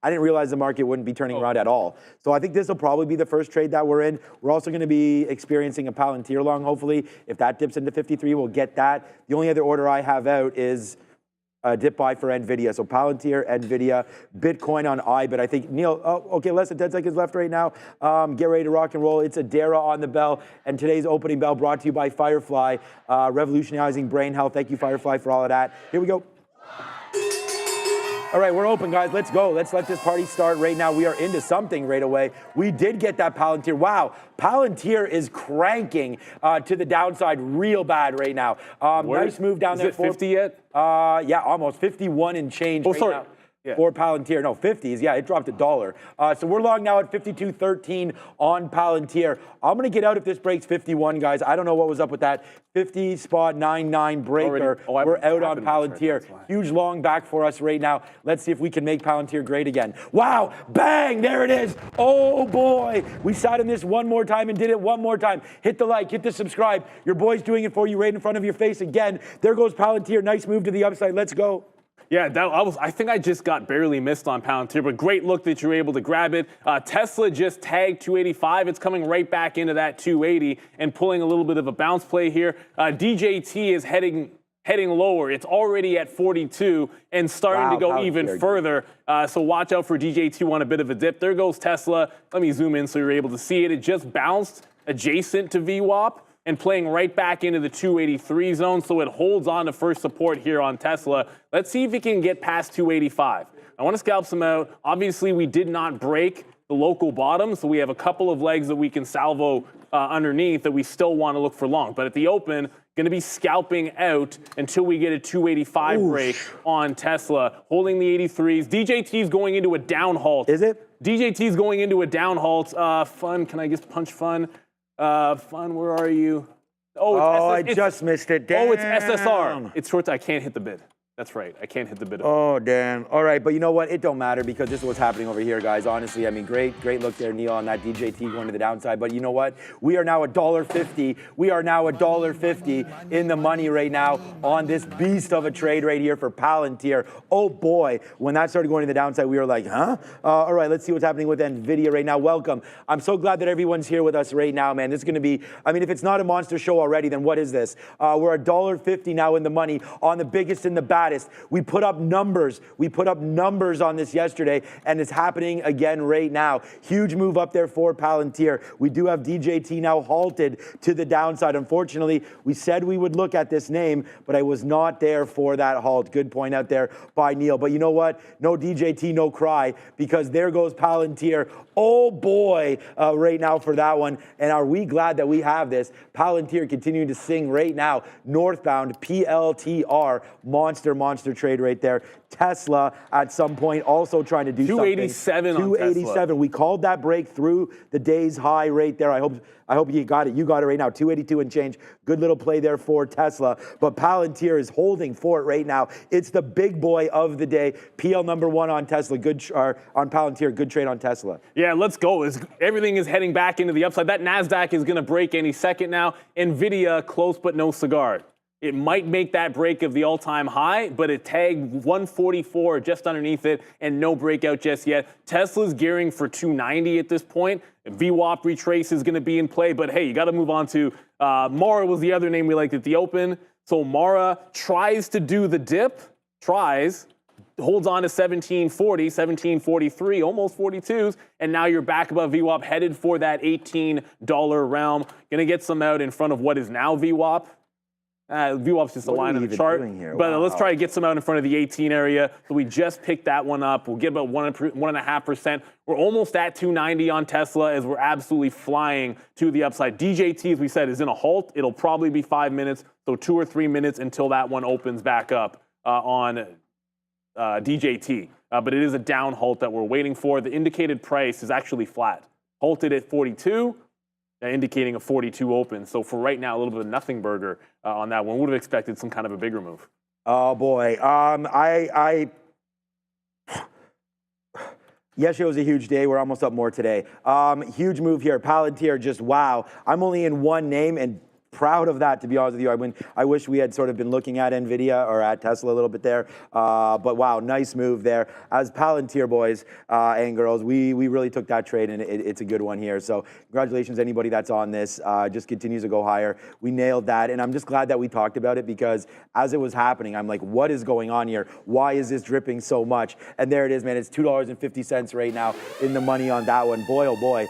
Speaker 1: I didn't realize the market wouldn't be turning around at all. So I think this will probably be the first trade that we're in. We're also going to be experiencing a Palantir long, hopefully. If that dips into 53, we'll get that. The only other order I have out is a dip buy for Nvidia. So Palantir, Nvidia, Bitcoin on IBIT. I think, Neil, okay, less than 10 seconds left right now. Get ready to rock and roll. It's Adara on the bell. And today's opening bell brought to you by Firefly, revolutionizing brain health. Thank you, Firefly, for all of that. Here we go. All right, we're open, guys. Let's go. Let's let this party start right now. We are into something right away. We did get that Palantir. Wow, Palantir is cranking to the downside real bad right now. Nice move down there.
Speaker 2: Is it 50 yet?
Speaker 1: Yeah, almost 51 and change right now.
Speaker 2: Yeah.
Speaker 1: For Palantir. No, 50s. Yeah, it dropped $1. So we're long now at 52.13 on Palantir. I'm going to get out if this breaks 51, guys. I don't know what was up with that 50.99 breaker. We're out on Palantir. Huge long back for us right now. Let's see if we can make Palantir great again. Wow, bang, there it is. Oh boy, we sat in this one more time and did it one more time. Hit the like, hit the subscribe. Your boy's doing it for you right in front of your face again. There goes Palantir. Nice move to the upside. Let's go.
Speaker 2: Yeah, I think I just got barely missed on Palantir, but great look that you're able to grab it. Tesla just tagged 285. It's coming right back into that 280 and pulling a little bit of a bounce play here. DJT is heading lower. It's already at 42 and starting to go even further. So watch out for DJT on a bit of a dip. There goes Tesla. Let me zoom in so you're able to see it. It just bounced adjacent to VWAP and playing right back into the 283 zone, so it holds on to first support here on Tesla. Let's see if it can get past 285. I want to scalp some out. Obviously, we did not break the local bottom, so we have a couple of legs that we can salvo underneath that we still want to look for long. But at the open, going to be scalping out until we get a 285 break on Tesla, holding the 83s. DJT is going into a down halt.
Speaker 1: Is it?
Speaker 2: DJT is going into a down halt. Fun, can I just punch Fun? Fun, where are you?
Speaker 1: I just missed it. Damn.
Speaker 2: Oh, it's SSR. It's short. I can't hit the bid. That's right. I can't hit the bid.
Speaker 1: Oh, damn. All right, but you know what? It don't matter because this is what's happening over here, guys. Honestly, I mean, great look there, Neil, on that DJT going to the downside. But you know what? We are now $1.50. We are now $1.50 in the money right now on this beast of a trade right here for Palantir. Oh, boy. When that started going to the downside, we were like, huh? All right, let's see what's happening with Nvidia right now. Welcome. I'm so glad that everyone's here with us right now, man. This is going to be, I mean, if it's not a monster show already, then what is this? We're $1.50 now in the money on the biggest and the baddest. We put up numbers. We put up numbers on this yesterday, and it's happening again right now. Huge move up there for Palantir. We do have DJT now halted to the downside. Unfortunately, we said we would look at this name, but I was not there for that halt. Good point out there by Neil. But you know what? No DJT, no cry, because there goes Palantir. Oh boy, right now for that one. And are we glad that we have this? Palantir continuing to sing right now. Northbound PLTR, monster monster trade right there. Tesla at some point also trying to do
Speaker 2: 287
Speaker 1: something.
Speaker 2: on Tesla.
Speaker 1: 287. We called that break through the day's high right there. I hope you got it. You got it right now. 282 and change. Good little play there for Tesla. But Palantir is holding for it right now. It's the big boy of the day. PL number 1 on Tesla. On Palantir. Good trade on Tesla.
Speaker 2: Yeah, let's go. Everything is heading back into the upside. That NASDAQ is going to break any second now. Nvidia close but no cigar. It might make that break of the all-time high, but it tagged 144 just underneath it and no breakout just yet. Tesla's gearing for 290 at this point. VWAP retrace is going to be in play, but hey, you got to move on to Mara was the other name we liked at the open. So Mara tries to do the dip, holds on to 1740, 1743, almost 42s, and now you're back above VWAP, headed for that $18 realm. Going to get some out in front of what is now VWAP. VWAP's just a line on the chart, but let's try to get some out in front of the 18 area. So we just picked that one up. We'll get about 1.5%. We're almost at 290 on Tesla as we're absolutely flying to the upside. DJT, as we said, is in a halt. It'll probably be 5 minutes, so 2 or 3 minutes until that one opens back up on DJT. But it is a down halt that we're waiting for. The indicated price is actually flat. Halted at 42. Indicating a 42 open. So for right now, a little bit of nothing burger on that one. Would have expected some kind of a bigger move.
Speaker 1: Oh boy, yesterday was a huge day. We're almost up more today. Huge move here. Palantir, just wow. I'm only in one name and proud of that, to be honest with you. I wish we had sort of been looking at Nvidia or at Tesla a little bit there. But wow, nice move there. As Palantir boys and girls, we really took that trade, and it's a good one here. So congratulations to anybody that's on this. Just continues to go higher. We nailed that, and I'm just glad that we talked about it, because as it was happening, I'm like, what is going on here? Why is this dripping so much? And there it is, man. It's $2.50 right now in the money on that one. Boy, oh boy,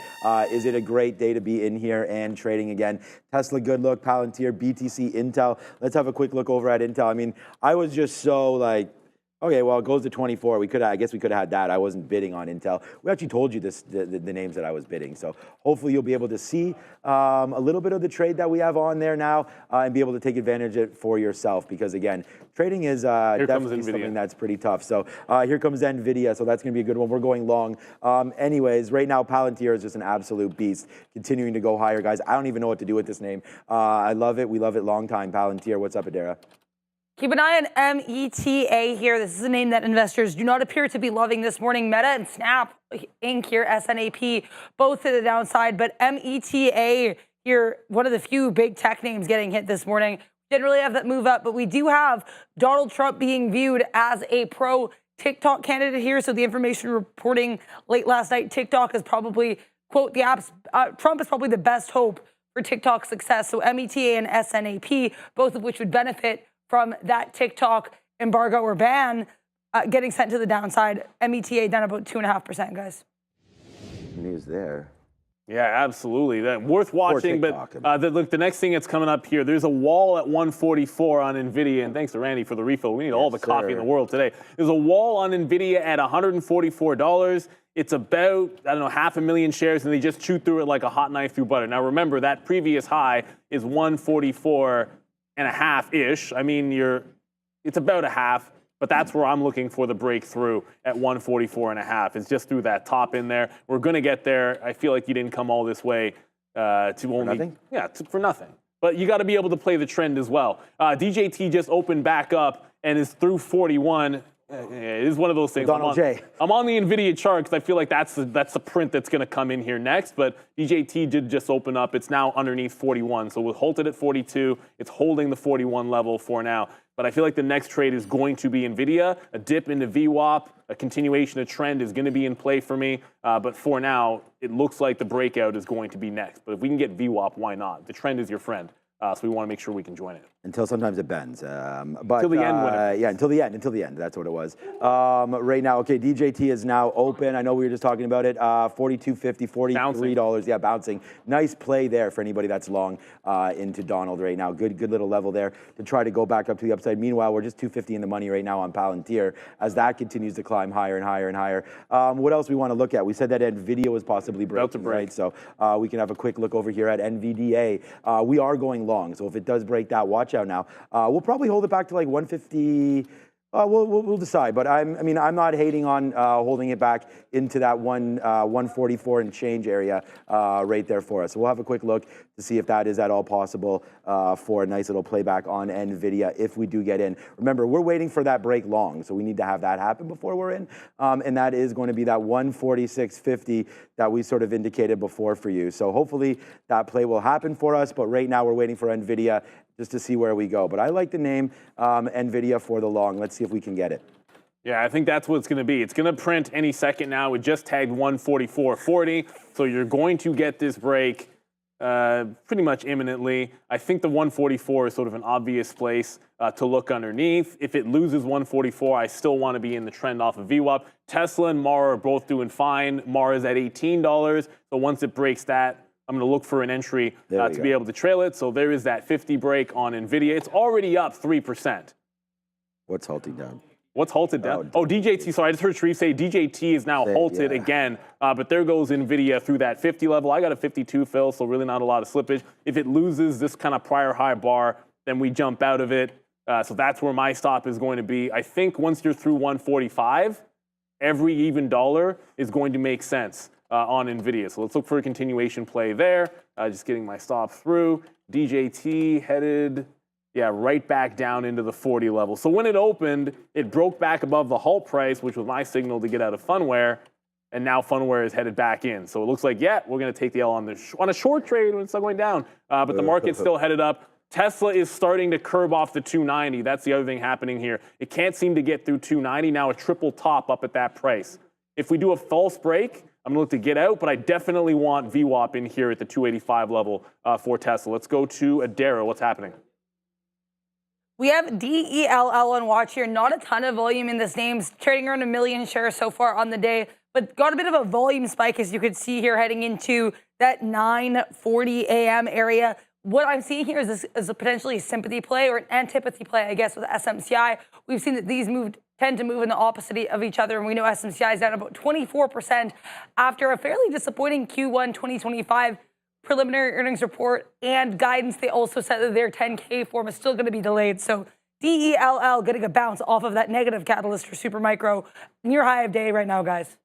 Speaker 1: is it a great day to be in here and trading again. Tesla, good look. Palantir, BTC, Intel. Let's have a quick look over at Intel. I mean, I was just so like, okay, well, it goes to 24. I guess we could have had that. I wasn't bidding on Intel. We actually told you the names that I was bidding. So hopefully you'll be able to see a little bit of the trade that we have on there now and be able to take advantage of it for yourself. Because again, trading is definitely something that's pretty tough. So here comes Nvidia. So that's going to be a good one. We're going long. Anyways, right now, Palantir is just an absolute beast. Continuing to go higher, guys. I don't even know what to do with this name. I love it. We love it. Long time. Palantir. What's up, Adara?
Speaker 5: Keep an eye on META here. This is a name that investors do not appear to be loving this morning. Meta and Snap Inc. here, SNAP, both to the downside. But META here, one of the few big tech names getting hit this morning. Didn't really have that move up, but we do have Donald Trump being viewed as a pro-TikTok candidate here. So the information reporting late last night, TikTok is probably, quote, the apps, Trump is probably the best hope for TikTok success. So META and SNAP, both of which would benefit from that TikTok embargo or ban getting sent to the downside. META down about 2.5%, guys.
Speaker 1: News there.
Speaker 2: Yeah, absolutely. Worth watching. But look, the next thing that's coming up here, there's a wall at 144 on Nvidia. And thanks to Randy for the refill. We need all the coffee in the world today. There's a wall on Nvidia at $144. It's about, I don't know, 500,000 shares, and they just chew through it like a hot knife through butter. Now, remember, that previous high is 144 and a half-ish. I mean, it's about a half, but that's where I'm looking for the breakthrough at 144 and a half. It's just through that top in there. We're going to get there. I feel like you didn't come all this way to only...
Speaker 1: nothing?
Speaker 2: Yeah, for nothing. But you got to be able to play the trend as well. DJT just opened back up and is through 41. It is one of those things.
Speaker 1: Donald J.
Speaker 2: I'm on the Nvidia chart because I feel like that's the print that's going to come in here next. But DJT did just open up. It's now underneath 41. So we'll hold it at 42. It's holding the 41 level for now. But I feel like the next trade is going to be Nvidia. A dip into VWAP, a continuation of trend is going to be in play for me. But for now, it looks like the breakout is going to be next. But if we can get VWAP, why not? The trend is your friend. So we want to make sure we can join it.
Speaker 1: Until sometimes it bends. But
Speaker 2: until the end,
Speaker 1: yeah, until the end. That's what it was. Right now, okay, DJT is now open. I know we were just talking about it. $42.50, $43. Bouncing. Yeah, bouncing. Nice play there for anybody that's long into Donald right now. Good little level there to try to go back up to the upside. Meanwhile, we're just $2.50 in the money right now on Palantir as that continues to climb higher and higher and higher. What else we want to look at? We said that Nvidia was possibly breaking, right? So we can have a quick look over here at NVDA. We are going long, so if it does break that, watch out now. We'll probably hold it back to like 150. We'll decide, but I mean, I'm not hating on holding it back into that 144 and change area right there for us. So we'll have a quick look to see if that is at all possible for a nice little playback on Nvidia if we do get in. Remember, we're waiting for that break long, so we need to have that happen before we're in, and that is going to be that 146.50 that we sort of indicated before for you. So hopefully that play will happen for us, but right now we're waiting for Nvidia just to see where we go. But I like the name Nvidia for the long. Let's see if we can get it.
Speaker 2: Yeah, I think that's what it's going to be. It's going to print any second now. It just tagged 144.40, so you're going to get this break pretty much imminently. I think the 144 is sort of an obvious place to look underneath. If it loses 144, I still want to be in the trend off of VWAP. Tesla and Mara are both doing fine. Mara's at $18, so once it breaks that, I'm going to look for an entry to be able to trail it. So there is that 50 break on Nvidia. It's already up 3%.
Speaker 1: What's halting down?
Speaker 2: What's halted down? Oh, DJT. Sorry, I just heard Sharif say DJT is now halted again. But there goes Nvidia through that 50 level. I got a 52 fill, so really not a lot of slippage. If it loses this kind of prior high bar, then we jump out of it. So that's where my stop is going to be. I think once you're through 145, every even dollar is going to make sense on Nvidia. So let's look for a continuation play there. Just getting my stop through. DJT headed, right back down into the 40 level. So when it opened, it broke back above the halt price, which was my signal to get out of Funware. And now Funware is headed back in. So it looks like, we're going to take the L on a short trade when it's still going down. But the market's still headed up. Tesla is starting to curb off the 290. That's the other thing happening here. It can't seem to get through 290. Now a triple top up at that price. If we do a false break, I'm going to look to get out, but I definitely want VWAP in here at the 285 level for Tesla. Let's go to Adara. What's happening?
Speaker 5: We have DELL on watch here. Not a ton of volume in this name. Trading around 1 million shares so far on the day, but got a bit of a volume spike, as you could see here, heading into that 9:40 a.m. area. What I'm seeing here is a potentially sympathy play or an antipathy play, I guess, with SMCI. We've seen that these tend to move in the opposite of each other, and we know SMCI is down about 24% after a fairly disappointing Q1 2025 preliminary earnings report and guidance. They also said that their 10K form is still going to be delayed. So DELL getting a bounce off of that negative catalyst for Supermicro. Near high of day right now, guys.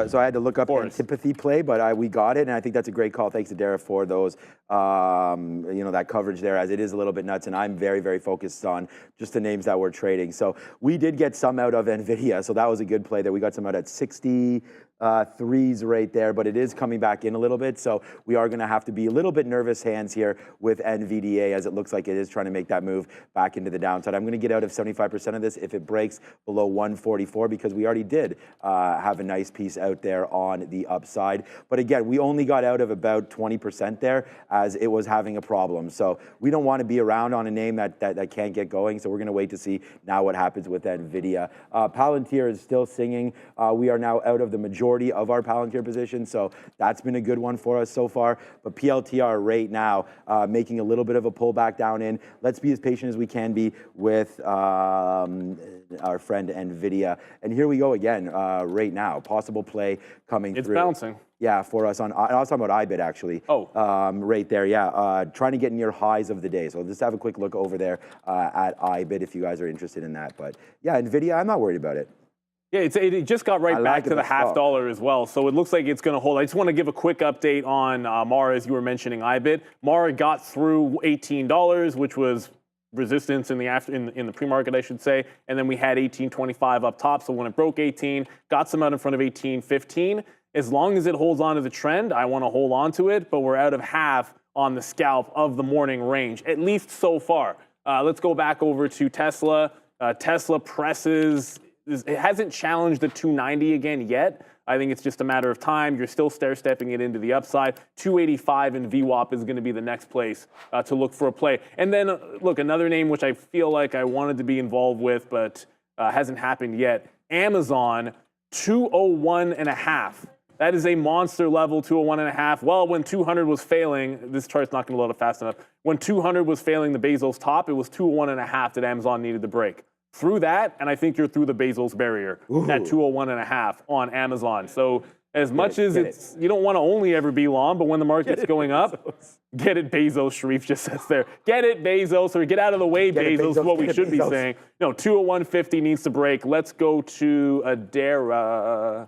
Speaker 1: So I had to look up antipathy play, but we got it, and I think that's a great call. Thanks to Dara for those, that coverage there, as it is a little bit nuts, and I'm very, very focused on just the names that we're trading. So we did get some out of Nvidia, so that was a good play there. We got some out at 63s right there, but it is coming back in a little bit, so we are going to have to be a little bit nervous hands here with NVDA, as it looks like it is trying to make that move back into the downside. I'm going to get out of 75% of this if it breaks below 144, because we already did have a nice piece out there on the upside. But again, we only got out of about 20% there as it was having a problem. So we don't want to be around on a name that can't get going, so we're going to wait to see now what happens with NVIDIA. Palantir is still singing. We are now out of the majority of our Palantir position, so that's been a good one for us so far. But PLTR right now making a little bit of a pullback down in. Let's be as patient as we can be with our friend NVIDIA. And here we go again right now. Possible play coming through.
Speaker 2: It's bouncing. Yeah,
Speaker 1: for us on, I was talking about IBIT actually. Right there, trying to get near highs of the day. So just have a quick look over there at IBIT if you guys are interested in that. But yeah, NVIDIA, I'm not worried about it.
Speaker 2: Yeah, it just got right back to the $0.50 as well. So it looks like it's going to hold. I just want to give a quick update on Mara, as you were mentioning IBIT. Mara got through $18, which was resistance in the pre-market, I should say. And then we had 18.25 up top. So when it broke 18, got some out in front of 18.15. As long as it holds on to the trend, I want to hold on to it, but we're out of half on the scalp of the morning range, at least so far. Let's go back over to Tesla. Tesla presses, it hasn't challenged the 290 again yet. I think it's just a matter of time. You're still stair-stepping it into the upside. 285 and VWAP is going to be the next place to look for a play. And then, look, another name which I feel like I wanted to be involved with, but hasn't happened yet. Amazon, 201.5. That is a monster level, 201.5. Well, when 200 was failing, this chart's not going to load up fast enough. When 200 was failing the Bezos top, it was 201.5 that Amazon needed to break. Through that, and I think you're through the Bezos barrier, at 201.5 on Amazon. So As much as it's, you don't want to only ever be long, but when the market's going up, get it, Bezos. Sharif just says there. Get it, Bezos, or get out of the way, Bezos, is what we should be saying. No, 201.50 needs to break. Let's go to Adara.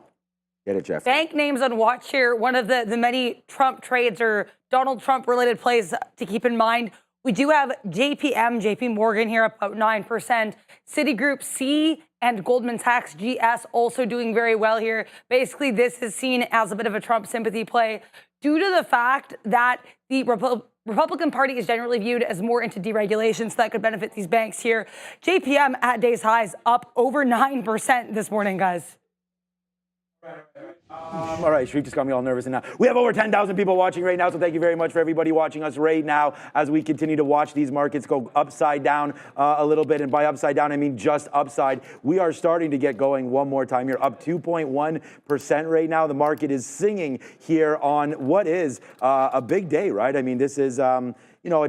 Speaker 1: Get it, Jeff.
Speaker 5: Bank names on watch here. One of the many Trump trades or Donald Trump related plays to keep in mind. We do have JP Morgan here up about 9%. Citigroup C and Goldman Sachs GS also doing very well here. Basically, this is seen as a bit of a Trump sympathy play due to the fact that the Republican Party is generally viewed as more into deregulation, so that could benefit these banks here. JPM at day's highs up over 9% this morning, guys.
Speaker 1: All right, Sharif just got me all nervous. And now we have over 10,000 people watching right now, so thank you very much for everybody watching us right now as we continue to watch these markets go upside down a little bit. And by upside down, I mean just upside. We are starting to get going one more time here, up 2.1% right now. The market is singing here on what is a big day, right? I mean, this is a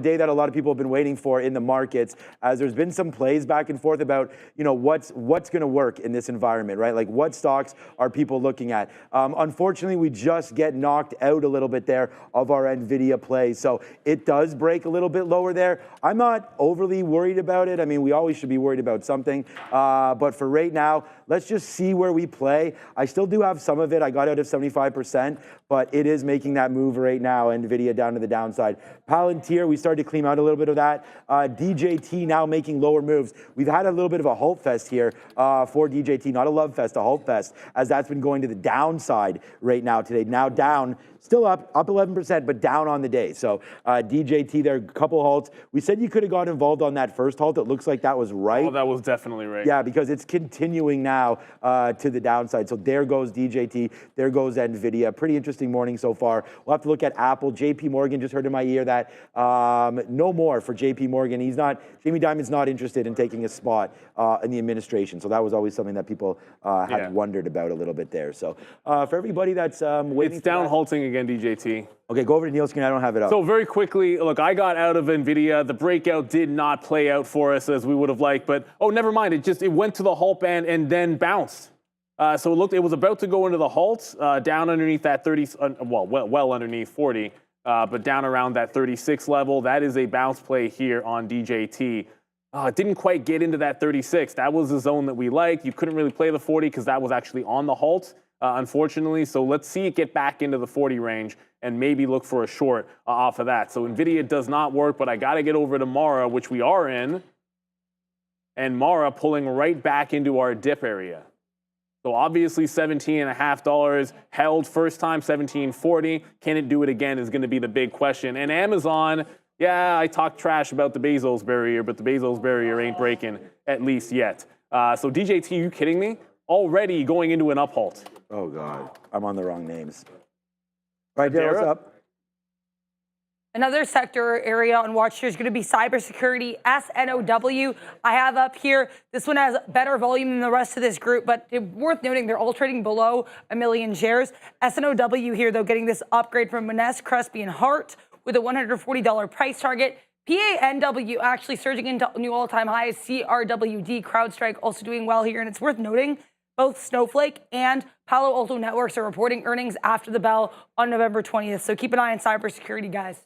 Speaker 1: day that a lot of people have been waiting for in the markets, as there's been some plays back and forth about, what's going to work in this environment, right? Like, what stocks are people looking at? Unfortunately, we just get knocked out a little bit there of our Nvidia play. So it does break a little bit lower there. I'm not overly worried about it. I mean, we always should be worried about something. But for right now, let's just see where we play. I still do have some of it. I got out of 75%, but it is making that move right now. Nvidia down to the downside. Palantir, we started to clean out a little bit of that. DJT now making lower moves. We've had a little bit of a halt fest here for DJT, not a love fest, a halt fest, as that's been going to the downside right now today. Now down, still up 11%, but down on the day. So DJT there, a couple halts. We said you could have got involved on that first halt. It looks like that was right.
Speaker 2: Oh, that was definitely right.
Speaker 1: Yeah, because it's continuing now to the downside. So there goes DJT, there goes Nvidia. Pretty interesting morning so far. We'll have to look at Apple. JP Morgan, just heard in my ear that no more for JP Morgan. Jamie Dimon's not interested in taking a spot in the administration. So that was always something that people had wondered about a little bit there. So for everybody that's waiting,
Speaker 2: it's down halting again, DJT.
Speaker 1: Okay, go over to Neil's screen. I don't have it up.
Speaker 2: So very quickly, look, I got out of Nvidia. The breakout did not play out for us as we would have liked, but never mind. It went to the halt band and then bounced. So it was about to go into the halt, down underneath that 30, well underneath 40, but down around that 36 level. That is a bounce play here on DJT. It didn't quite get into that 36. That was the zone that we liked. You couldn't really play the 40 because that was actually on the halt, unfortunately. So let's see it get back into the 40 range and maybe look for a short off of that. So Nvidia does not work, but I got to get over to Mara, which we are in, and Mara pulling right back into our dip area. So obviously $17.50 held first time, $17.40. Can it do it again is going to be the big question. And Amazon, yeah, I talked trash about the Bezos barrier, but the Bezos barrier ain't breaking, at least yet. So DJT, you kidding me? Already going into an uphalt.
Speaker 1: Oh, God. I'm on the wrong names. All right, Darryl, what's up?
Speaker 5: Another sector area on watch here is going to be cybersecurity, SNOW. I have up here, this one has better volume than the rest of this group, but worth noting, they're all trading below 1 million shares. SNOW here, though, getting this upgrade from Maness, Crespi, and Hart with a $140 price target. PANW actually surging into new all-time highs. CRWD, CrowdStrike also doing well here, and it's worth noting, both Snowflake and Palo Alto Networks are reporting earnings after the bell on November 20th, so keep an eye on cybersecurity, guys.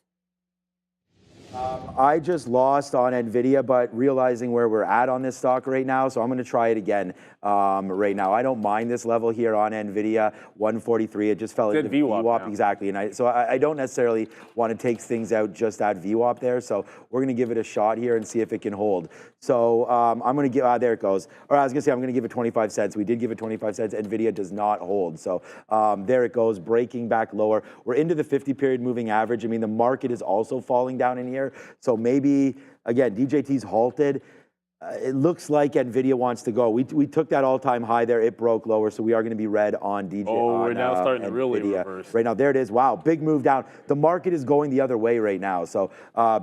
Speaker 1: I just lost on Nvidia, but realizing where we're at on this stock right now, so I'm going to try it again right now. I don't mind this level here on Nvidia, 143. It just fell into VWAP exactly, and I don't necessarily want to take things out just at VWAP there. So we're going to give it a shot here and see if it can hold. So I'm going to give there it goes. Or I was going to say I'm going to give it 25 cents. We did give it 25 cents. Nvidia does not hold. So there it goes, breaking back lower. We're into the 50-period moving average. I mean, the market is also falling down in here. So maybe, again, DJT's halted. It looks like Nvidia wants to go. We took that all-time high there. It broke lower, so we are going to be red on DJ.
Speaker 2: Oh, we're now starting to really
Speaker 1: Nvidia.
Speaker 2: reverse.
Speaker 1: Right now, there it is. Wow, big move down. The market is going the other way right now. So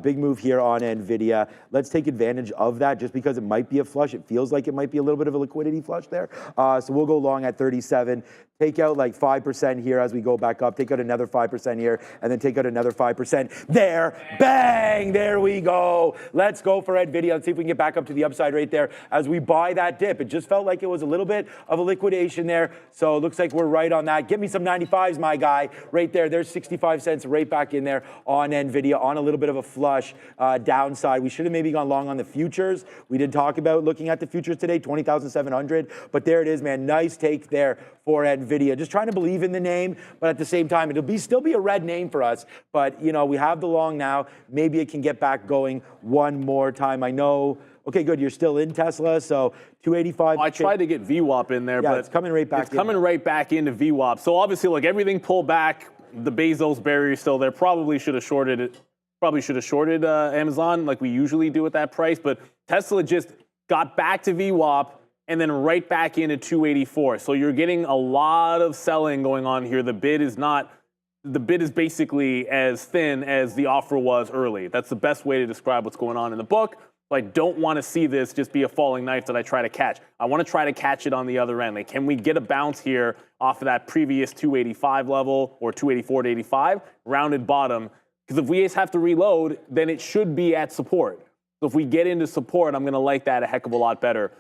Speaker 1: big move here on Nvidia. Let's take advantage of that just because it might be a flush. It feels like it might be a little bit of a liquidity flush there. So we'll go long at 37. Take out like 5% here as we go back up. Take out another 5% here, and then take out another 5%. There, bang, there we go. Let's go for Nvidia. Let's see if we can get back up to the upside. upside right there as we buy that dip. It just felt like it was a little bit of a liquidation there. So it looks like we're right on that. Give me some 95s, my guy, right there. There's 65 cents right back in there on Nvidia on a little bit of a flush downside. We should have maybe gone long on the futures. We did talk about looking at the futures today, 20,700, but there it is, man. Nice take there for Nvidia. Just trying to believe in the name, but at the same time, it'll still be a red name for us. But, you know, we have the long now. Maybe it can get back going one more time. I know. Okay, good. You're still in Tesla, so 285.
Speaker 2: I tried to get VWAP in there,
Speaker 1: yeah,
Speaker 2: but
Speaker 1: it's coming right back.
Speaker 2: It's coming right back into VWAP. So obviously, like everything pulled back. The Bezos barrier is still there. Probably should have shorted it. Probably should have shorted Amazon like we usually do at that price. But Tesla just got back to VWAP and then right back into 284. So you're getting a lot of selling going on here. The bid is basically as thin as the offer was early. That's the best way to describe what's going on in the book. But I don't want to see this just be a falling knife that I try to catch. I want to try to catch it on the other end. Like, can we get a bounce here off of that previous 285 level or 284 to 85, rounded bottom? Because if we just have to reload, then it should be at support. So if we get into support, I'm going to like that a heck of a lot better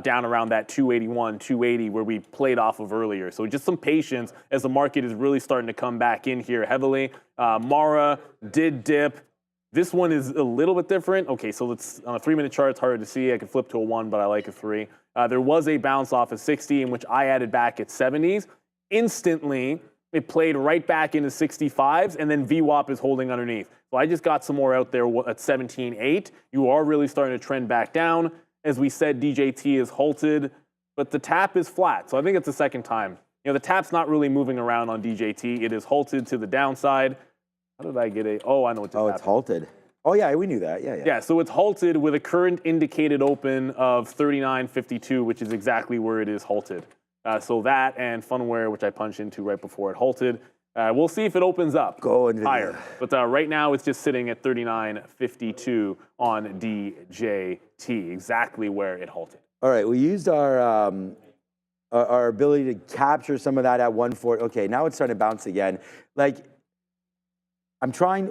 Speaker 2: down around that 281, 280 where we played off of earlier. So just some patience as the market is really starting to come back in here heavily. Mara did dip. This one is a little bit different. Okay, so let's on a 3-minute chart, it's harder to see. I can flip to a 1, but I like a 3. There was a bounce off of 60 in which I added back at 70s. Instantly, it played right back into 65s, and then VWAP is holding underneath. So I just got some more out there at 17.8. You are really starting to trend back down. As we said, DJT is halted, but the tap is flat. So I think it's the second time. You know, the tap's not really moving around on DJT. It is halted to the downside. How did I get a? Oh, I know what just happened.
Speaker 1: It's halted. Oh, yeah, we knew that. Yeah.
Speaker 2: Yeah, so it's halted with a current indicated open of 39.52, which is exactly where it is halted. So that and Funware, which I punched into right before it halted. We'll see if it opens up higher. But right now it's just sitting at 39.52 on DJT, exactly where it halted.
Speaker 1: All right, we used our ability to capture some of that at 140. Okay, now it's starting to bounce again. Like,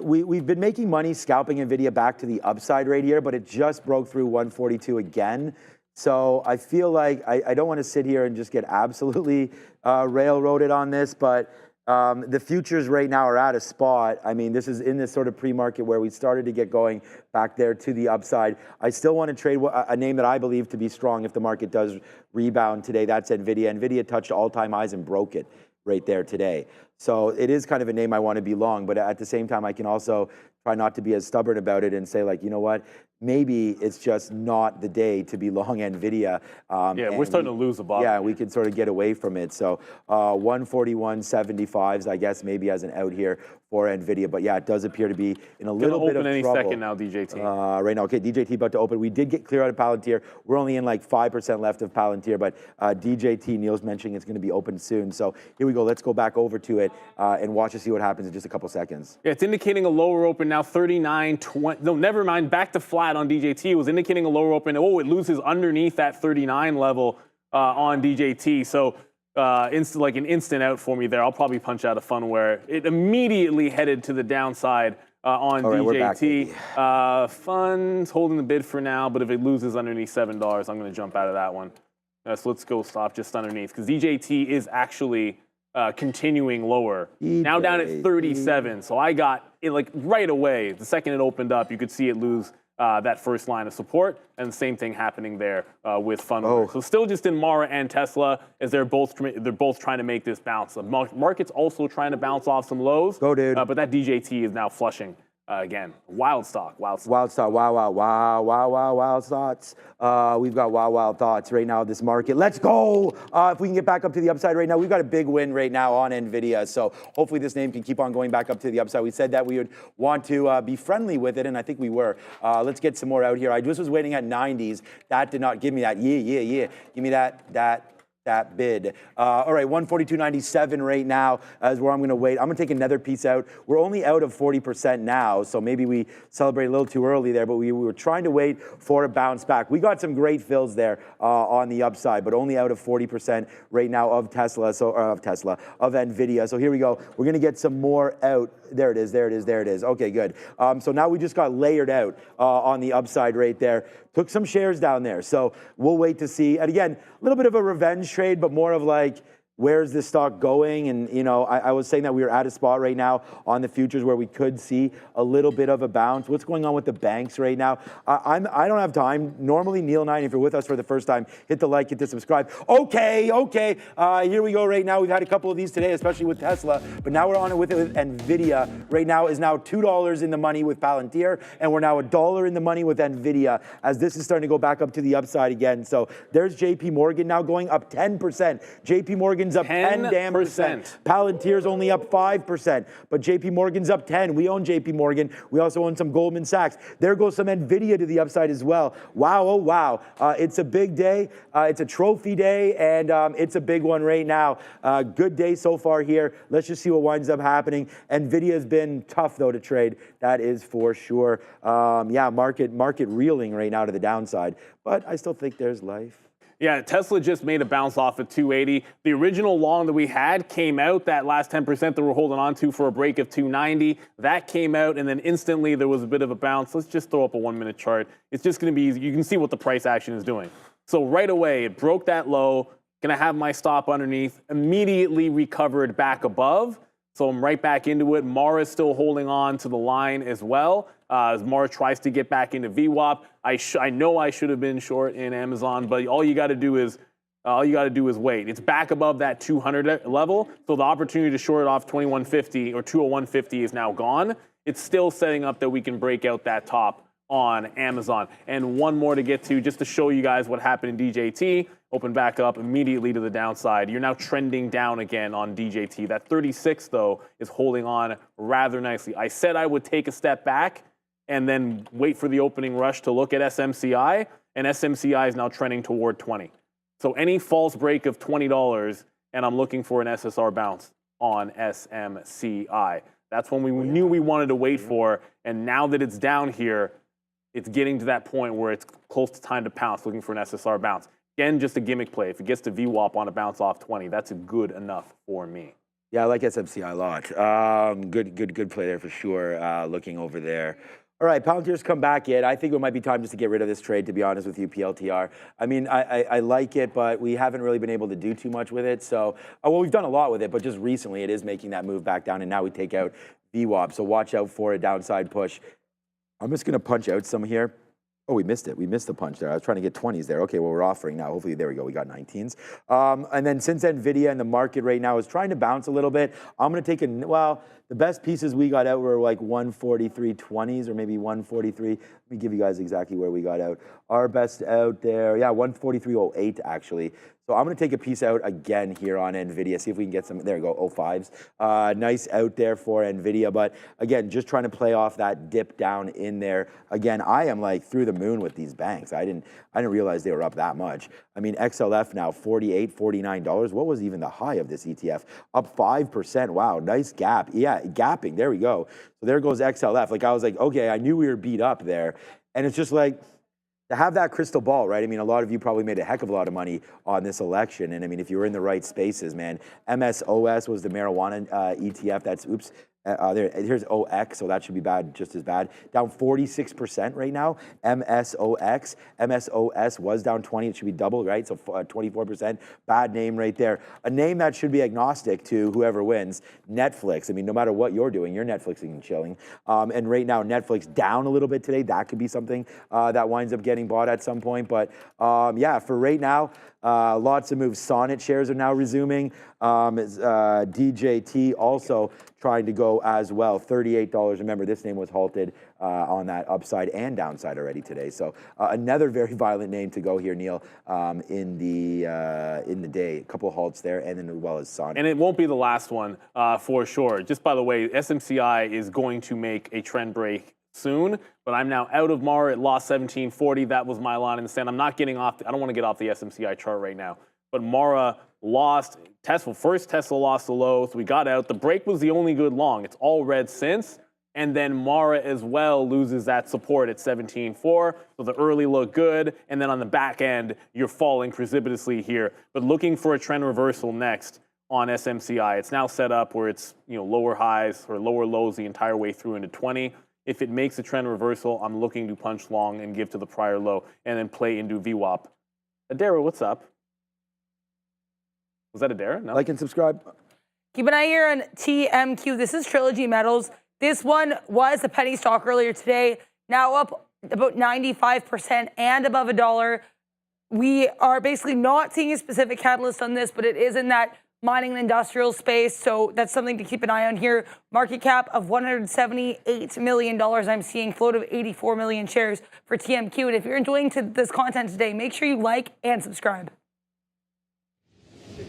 Speaker 1: we've been making money scalping Nvidia back to the upside right here, but it just broke through 142 again. So I feel like I don't want to sit here and just get absolutely railroaded on this, but the futures right now are at a spot. I mean, this is in this sort of pre-market where we started to get going back there to the upside. I still want to trade a name that I believe to be strong if the market does rebound today. That's Nvidia. Nvidia touched all-time highs and broke it right there today. So it is kind of a name I want to be long, but at the same time, I can also try not to be as stubborn about it and say, like, you know what, maybe it's just not the day to be long Nvidia.
Speaker 2: Yeah, we're starting to lose the bottom.
Speaker 1: Yeah, we can sort of get away from it. So 141.75s, I guess, maybe as an out here for Nvidia. But yeah, it does appear to be in a little bit of trouble.
Speaker 2: Open any second now, DJT.
Speaker 1: Right now, okay, DJT about to open. We did get clear out of Palantir. We're only in like 5% left of Palantir, but DJT, Neil's mentioning it's going to be open soon. So here we go. Let's go back over to it and watch and see what happens in just a couple seconds.
Speaker 2: Yeah, it's indicating a lower open now, 39.20. No, never mind. Back to flat on DJT. It was indicating a lower open. Oh, it loses underneath that 39 level on DJT. So like an instant out for me there. I'll probably punch out a Funware. It immediately headed to the downside on DJT. Funds holding the bid for now, but if it loses underneath $7, I'm going to jump out of that one. So let's go stop just underneath, because DJT is actually continuing lower. Now down at 37. So I got it like right away. The second it opened up, you could see it lose that first line of support, and the same thing happening there with Funware. So still just in Mara and Tesla, as they're both trying to make this bounce. The market's also trying to bounce off some lows.
Speaker 1: Go, dude.
Speaker 2: But that DJT is now flushing again. Wild stock.
Speaker 1: Wild stock. Wild thoughts. We've got wild thoughts right now. This market. Let's go. If we can get back up to the upside right now, we've got a big win right now on Nvidia. So hopefully this name can keep on going back up to the upside. We said that we would want to be friendly with it, and I think we were. Let's get some more out here. I just was waiting at 90s. That did not give me that. Yeah. Give me that bid. All right, 142.97 right now is where I'm going to wait. I'm going to take another piece out. We're only out of 40% now, so maybe we celebrate a little too early there, but we were trying to wait for a bounce back. We got some great fills there on the upside, but only out of 40% right now of Nvidia. So here we go. We're going to get some more out. There it is. Okay, good. So now we just got layered out on the upside right there. took some shares down there. So we'll wait to see. And again, a little bit of a revenge trade, but more of like, where's this stock going? And, you know, I was saying that we were at a spot right now on the futures where we could see a little bit of a bounce. What's going on with the banks right now? I don't have time. Normally, Neil and I, if you're with us for the first time, hit the like, hit the subscribe. Okay. Here we go right now. We've had a couple of these today, especially with Tesla, but now we're on it with Nvidia. Right now is now $2 in the money with Palantir, and we're now $1 in the money with Nvidia as this is starting to go back up to the upside again. So there's JP Morgan now going up 10%. JP Morgan's up 10 damn percent. Palantir's only up 5%, but JP Morgan's up 10. We own JP Morgan. We also own some Goldman Sachs. There goes some Nvidia to the upside as well. Wow, oh wow. It's a big day. It's a trophy day, and it's a big one right now. Good day so far here. Let's just see what winds up happening. Nvidia has been tough, though, to trade. That is for sure. Yeah, market reeling right now to the downside, but I still think there's life.
Speaker 2: Yeah, Tesla just made a bounce off at 280. The original long that we had came out, that last 10% that we're holding on to for a break of 290. That came out, and then instantly there was a bit of a bounce. Let's just throw up a 1-minute chart. It's just going to be easy. You can see what the price action is doing. So right away, it broke that low. Going to have my stop underneath. Immediately recovered back above. So I'm right back into it. Mara is still holding on to the line as well. As Mara tries to get back into VWAP. I know I should have been short in Amazon, but all you got to do is wait. It's back above that 200 level, so the opportunity to short it off 2150 or 201.50 is now gone. It's still setting up that we can break out that top on Amazon. And one more to get to, just to show you guys what happened in DJT. Open back up immediately to the downside. You're now trending down again on DJT. That 36, though, is holding on rather nicely. I said I would take a step back and then wait for the opening rush to look at SMCI, and SMCI is now trending toward 20. So any false break of $20, and I'm looking for an SSR bounce on SMCI. That's when we knew we wanted to wait for, and now that it's down here, it's getting to that point where it's close to time to pounce, looking for an SSR bounce. Again, just a gimmick play. If it gets to VWAP on a bounce off 20, that's good enough for me.
Speaker 1: Yeah, I like SMCI a lot. Good play there for sure, looking over there. All right, Palantir's come back in. I think it might be time just to get rid of this trade, to be honest with you, PLTR. I mean, I like it, but we haven't really been able to do too much with it. So, well, we've done a lot with it, but just recently it is making that move back down, and now we take out VWAP. So watch out for a downside push. I'm just going to punch out some here. Oh, we missed it. We missed the punch there. I was trying to get 20s there. Okay, well, we're offering now. Hopefully, there we go. We got 19s. And then since Nvidia and the market right now is trying to bounce a little bit, I'm going to take the best pieces we got out were like 143.20s or maybe 143. Let me give you guys exactly where we got out. Our best out there, yeah, 143.08 actually. So I'm going to take a piece out again here on Nvidia, see if we can get some, there we go, 05s. Nice out there for Nvidia, but again, just trying to play off that dip down in there. Again, I am like through the moon with these banks. I didn't realize they were up that much. I mean, XLF now, $48, $49. What was even the high of this ETF? Up 5%. Wow, nice gap. Yeah, gapping. There we go. So there goes XLF. Like I was like, okay, I knew we were beat up there. And it's just like, to have that crystal ball, right? I mean, a lot of you probably made a heck of a lot of money on this election. And I mean, if you were in the right spaces, man, MSOS was the marijuana ETF. That's, oops, here's OX, so that should be bad, just as bad. Down 46% right now. MSOX, MSOS was down 20. It should be double, right? So 24%. Bad name right there. A name that should be agnostic to whoever wins. Netflix. I mean, no matter what you're doing, you're Netflixing and chilling. And right now, Netflix down a little bit today. That could be something that winds up getting bought at some point. But yeah, for right now, lots of moves. Sonnet shares are now resuming. DJT also trying to go as well. $38. Remember, this name was halted on that upside and downside already today. So another very violent name to go here, Neil, in the day. A couple of halts there, and then as well as Sonnet.
Speaker 2: And it won't be the last one for sure. Just by the way, SMCI is going to make a trend break soon, but I'm now out of Mara. It lost 1740. That was my line in the sand. I'm not getting off. I don't want to get off the SMCI chart right now. But Mara lost. Tesla lost the low, so we got out. The break was the only good long. It's all red since. And then Mara as well loses that support at 17.4. So the early look good. And then on the back end, you're falling precipitously here. But looking for a trend reversal next on SMCI. It's now set up where it's lower highs or lower lows the entire way through into 20. If it makes a trend reversal, I'm looking to punch long and give to the prior low and then play into VWAP. Adara, what's up? Was that Adara? No.
Speaker 1: Like and subscribe.
Speaker 5: Keep an eye here on TMQ. This is Trilogy Metals. This one was a penny stock earlier today, now up about 95% and above $1. We are basically not seeing a specific catalyst on this, but it is in that mining and industrial space, so that's something to keep an eye on here. Market cap of $178 million. I'm seeing float of 84 million shares for TMQ. And if you're enjoying this content today, make sure you like and subscribe.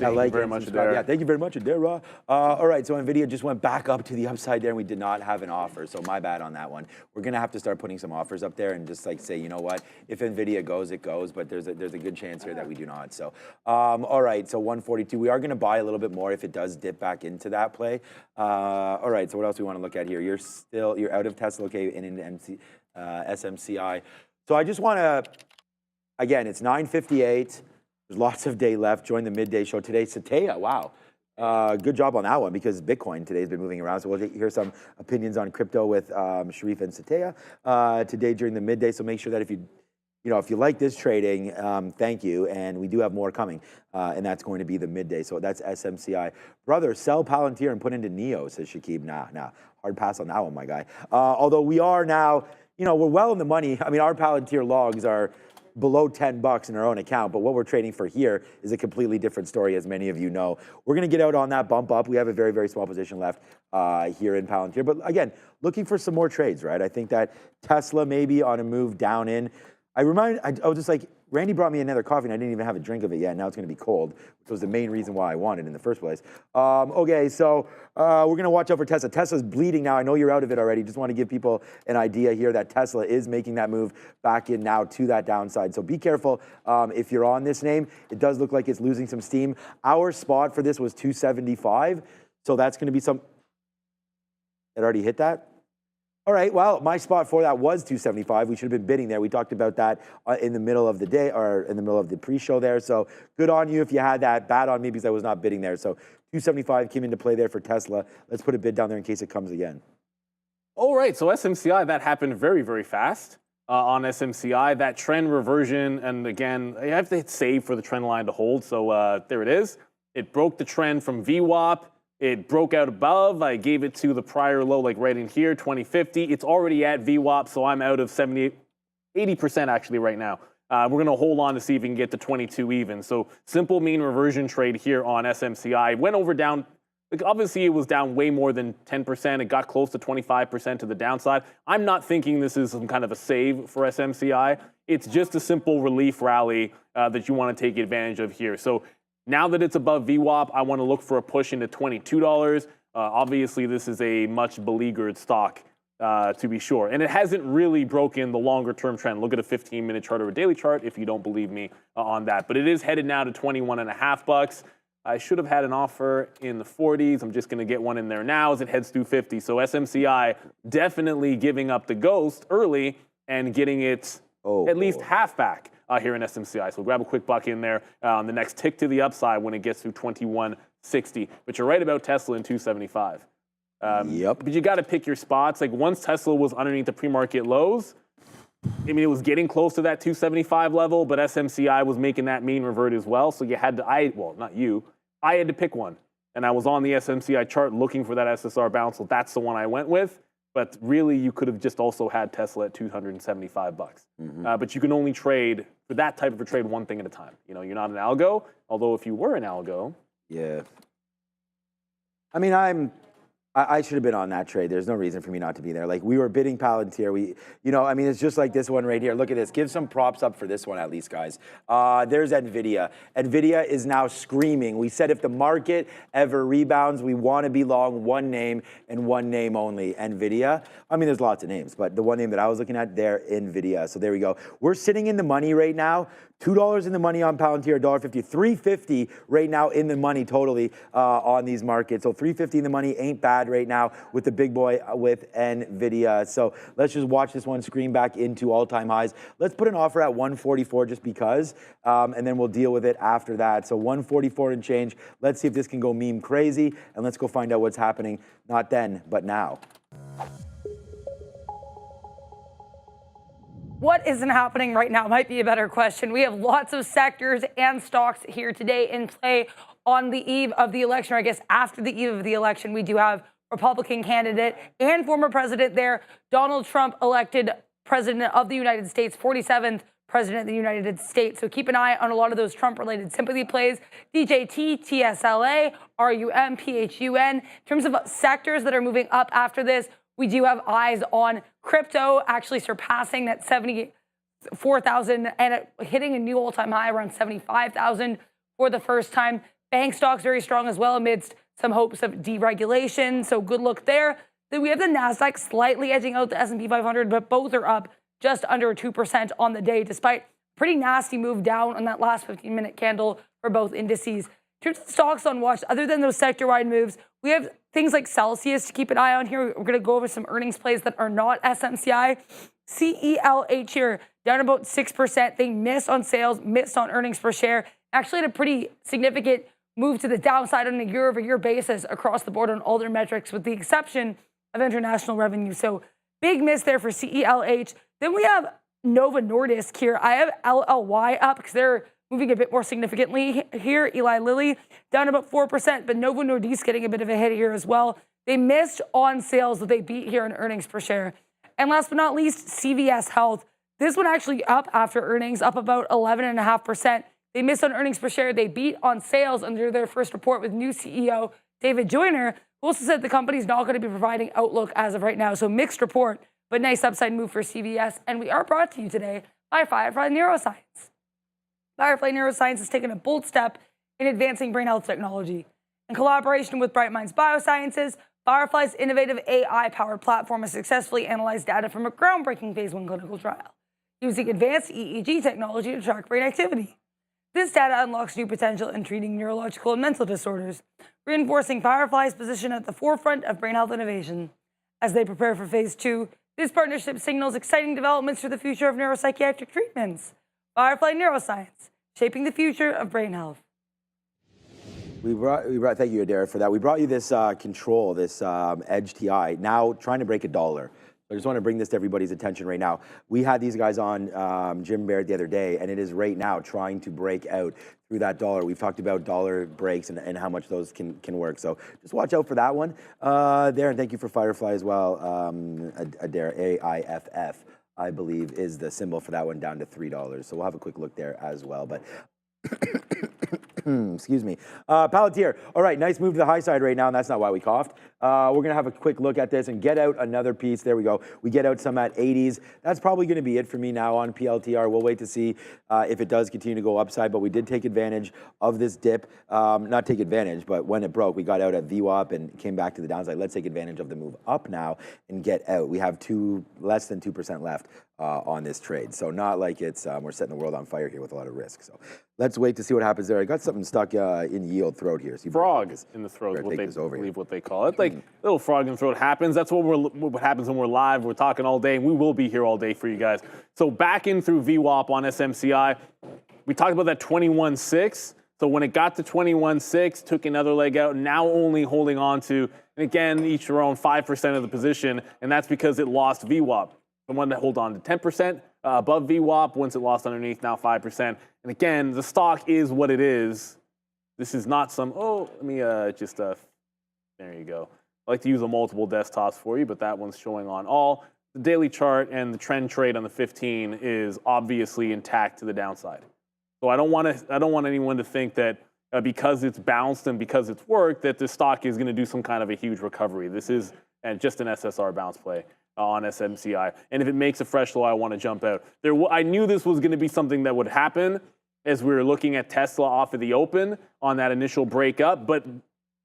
Speaker 1: I like
Speaker 2: very
Speaker 1: it.
Speaker 2: much,
Speaker 1: Subscribe.
Speaker 2: Adara.
Speaker 1: Yeah, thank you very much, Adara. All right, so Nvidia just went back up to the upside there, and we did not have an offer, so my bad on that one. We're gonna have to start putting some offers up there and just like say, you know what, if Nvidia goes, it goes, but there's a good chance here that we do not. So, all right, so 142. We are gonna buy a little bit more if it does dip back into that play. All right, so what else do we want to look at here? You're out of Tesla, okay, and into SMCI. So I just want to, again, it's 9:58. There's lots of day left. Join the midday show today. Satya, wow. Good job on that one because Bitcoin today has been moving around. So we'll hear some opinions on crypto with Sharif and Satya today during the midday. So make sure that if you like this trading, thank you. And we do have more coming. And that's going to be the midday. So that's SMCI. Brother, sell Palantir and put into Neo, says Shakib. Nah. Hard pass on that one, my guy. Although we are now, we're well in the money. I mean, our Palantir logs are below $10 in our own account, but what we're trading for here is a completely different story, as many of you know. We're going to get out on that bump up. We have a very, very small position left here in Palantir, but again, looking for some more trades, right? I think that Tesla maybe on a move down in. I was just like, Randy brought me another coffee and I didn't even have a drink of it yet. Now it's going to be cold, which was the main reason why I wanted it in the first place. Okay, so we're going to watch out for Tesla. Tesla's bleeding now. I know you're out of it already. Just want to give people an idea here that Tesla is making that move back in now to that downside. So be careful if you're on this name. It does look like it's losing some steam. Our spot for this was 275. So that's going to be some. It already hit that? All right, well, my spot for that was 275. We should have been bidding there. We talked about that in the middle of the day or in the middle of the pre-show there. So good on you if you had that. Bad on me because I was not bidding there. So 275 came into play there for Tesla. Let's put a bid down there in case it comes again.
Speaker 2: All right, so SMCI, that happened very, very fast on SMCI. That trend reversion, and again, you have to hit save for the trend line to hold. So there it is. It broke the trend from VWAP. It broke out above. I gave it to the prior low, like right in here, 2050. It's already at VWAP, so I'm out of 80% actually right now. We're going to hold on to see if we can get to 22 even. So simple mean reversion trade here on SMCI. Went over down. Obviously, it was down way more than 10%. It got close to 25% to the downside. I'm not thinking this is some kind of a save for SMCI. It's just a simple relief rally that you want to take advantage of here. So now that it's above VWAP, I want to look for a push into $22. Obviously, this is a much beleaguered stock, to be sure. And it hasn't really broken the longer-term trend. Look at a 15-minute chart or a daily chart if you don't believe me on that. But it is headed now to $21.50. I should have had an offer in the 40s. I'm just going to get one in there now as it heads through 50. So SMCI definitely giving up the ghost early and getting it at least half back here in SMCI. So we'll grab a quick buck in there on the next tick to the upside when it gets through 2160. But you're right about Tesla in 275.
Speaker 1: Yep.
Speaker 2: But you got to pick your spots. Like once Tesla was underneath the pre-market lows, I mean, it was getting close to that 275 level, but SMCI was making that mean revert as well. So you had to, well, not you, I had to pick one. And I was on the SMCI chart looking for that SSR bounce, so that's the one I went with. But really, you could have just also had Tesla at $275. But you can only trade, for that type of a trade, one thing at a time. You're not an algo, although if you were an algo.
Speaker 1: Yeah. I mean, I should have been on that trade. There's no reason for me not to be there. Like, we were bidding Palantir. I mean, it's just like this one right here. Look at this. Give some props up for this one at least, guys. There's Nvidia. Nvidia is now screaming. We said if the market ever rebounds, we want to be long one name and one name only, Nvidia. I mean, there's lots of names, but the one name that I was looking at there, Nvidia. So there we go. We're sitting in the money right now. $2 in the money on Palantir, $1.50, $3.50 right now in the money totally on these markets. So $3.50 in the money ain't bad right now with the big boy with Nvidia. So let's just watch this one screen back into all-time highs. Let's put an offer at 144 just because, and then we'll deal with it after that. So 144 and change. Let's see if this can go meme crazy, and let's go find out what's happening. Not then, but now.
Speaker 5: what isn't happening right now might be a better question. We have lots of sectors and stocks here today in play on the eve of the election, or I guess after the eve of the election. We do have Republican candidate and former president there, Donald Trump, elected president of the United States, 47th president of the United States. So keep an eye on a lot of those Trump-related sympathy plays. DJT, TSLA, RUM, PHUN. In terms of sectors that are moving up after this, we do have eyes on crypto actually surpassing that 74,000 and hitting a new all-time high around 75,000 for the first time. Bank stocks very strong as well amidst some hopes of deregulation. So good look there. Then we have the NASDAQ slightly edging out the S&P 500, but both are up just under 2% on the day, despite pretty nasty move down on that last 15-minute candle for both indices. In terms of stocks on watch, other than those sector-wide moves, we have things like Celsius to keep an eye on here. We're going to go over some earnings plays that are not SMCI. CELH here, down about 6%. They missed on sales, missed on earnings per share. Actually had a pretty significant move to the downside on a year-over-year basis across the board on all their metrics, with the exception of international revenue. So big miss there for CELH. Then we have Novo Nordisk here. I have LLY up because they're moving a bit more significantly here. Eli Lilly down about 4%, but Novo Nordisk getting a bit of a hit here as well. They missed on sales, but they beat here in earnings per share. And last but not least, CVS Health. This one actually up after earnings, up about 11.5%. They missed on earnings per share. They beat on sales under their first report with new CEO David Joyner, who also said the company's not going to be providing outlook as of right now. So mixed report, but nice upside move for CVS. And we are brought to you today by Firefly Neuroscience. Firefly Neuroscience has taken a bold step in advancing brain health technology. In collaboration with Bright Minds Biosciences, Firefly's innovative AI-powered platform has successfully analyzed data from a groundbreaking phase 1 clinical trial, using advanced EEG technology to track brain activity. This data unlocks new potential in treating neurological and mental disorders, reinforcing Firefly's position at the forefront of brain health innovation. As they prepare for phase 2, this partnership signals exciting developments for the future of neuropsychiatric treatments. Firefly Neuroscience, shaping the future of brain health.
Speaker 1: We brought thank you, Adair, for that. We brought you this control, this Edge TI, now trying to break $1. I just want to bring this to everybody's attention right now. We had these guys on Jim Barrett the other day, and it is right now trying to break out through that dollar. We've talked about dollar breaks and how much those can work. So just watch out for that one there. And thank you for Firefly as well. Adair, AIFF, I believe, is the symbol for that one, down to $3. So we'll have a quick look there as well. But excuse me. Palantir. All right, nice move to the high side right now, and that's not why we coughed. We're going to have a quick look at this and get out another piece. There we go. We get out some at 80s. That's probably going to be it for me now on PLTR. We'll wait to see if it does continue to go upside, but we did take advantage of this dip. Not take advantage, but when it broke, we got out at VWAP and came back to the downside. Let's take advantage of the move up now and get out. We have less than 2% left on this trade. So not like it's we're setting the world on fire here with a lot of risk. So let's wait to see what happens there. I got something stuck in yield throat here. So
Speaker 2: frog in the throat, what they call it. Like little frog in the throat happens. That's what happens when we're live. We're talking all day, and we will be here all day for you guys. So back in through VWAP on SMCI, we talked about that 21.6. So when it got to 21.6, took another leg out, now only holding on to, and again, each their own 5% of the position, and that's because it lost VWAP. The one that hold on to 10% above VWAP. Once it lost underneath, now 5%. And again, the stock is what it is. This is not some, let me there you go. I like to use the multiple desktops for you, but that one's showing on all. The daily chart and the trend trade on the 15 is obviously intact to the downside. So I don't want anyone to think that because it's bounced and because it's worked, that the stock is going to do some kind of a huge recovery. This is just an SSR bounce play on SMCI. And if it makes a fresh low, I want to jump out. I knew this was going to be something that would happen as we were looking at Tesla off of the open on that initial breakup, but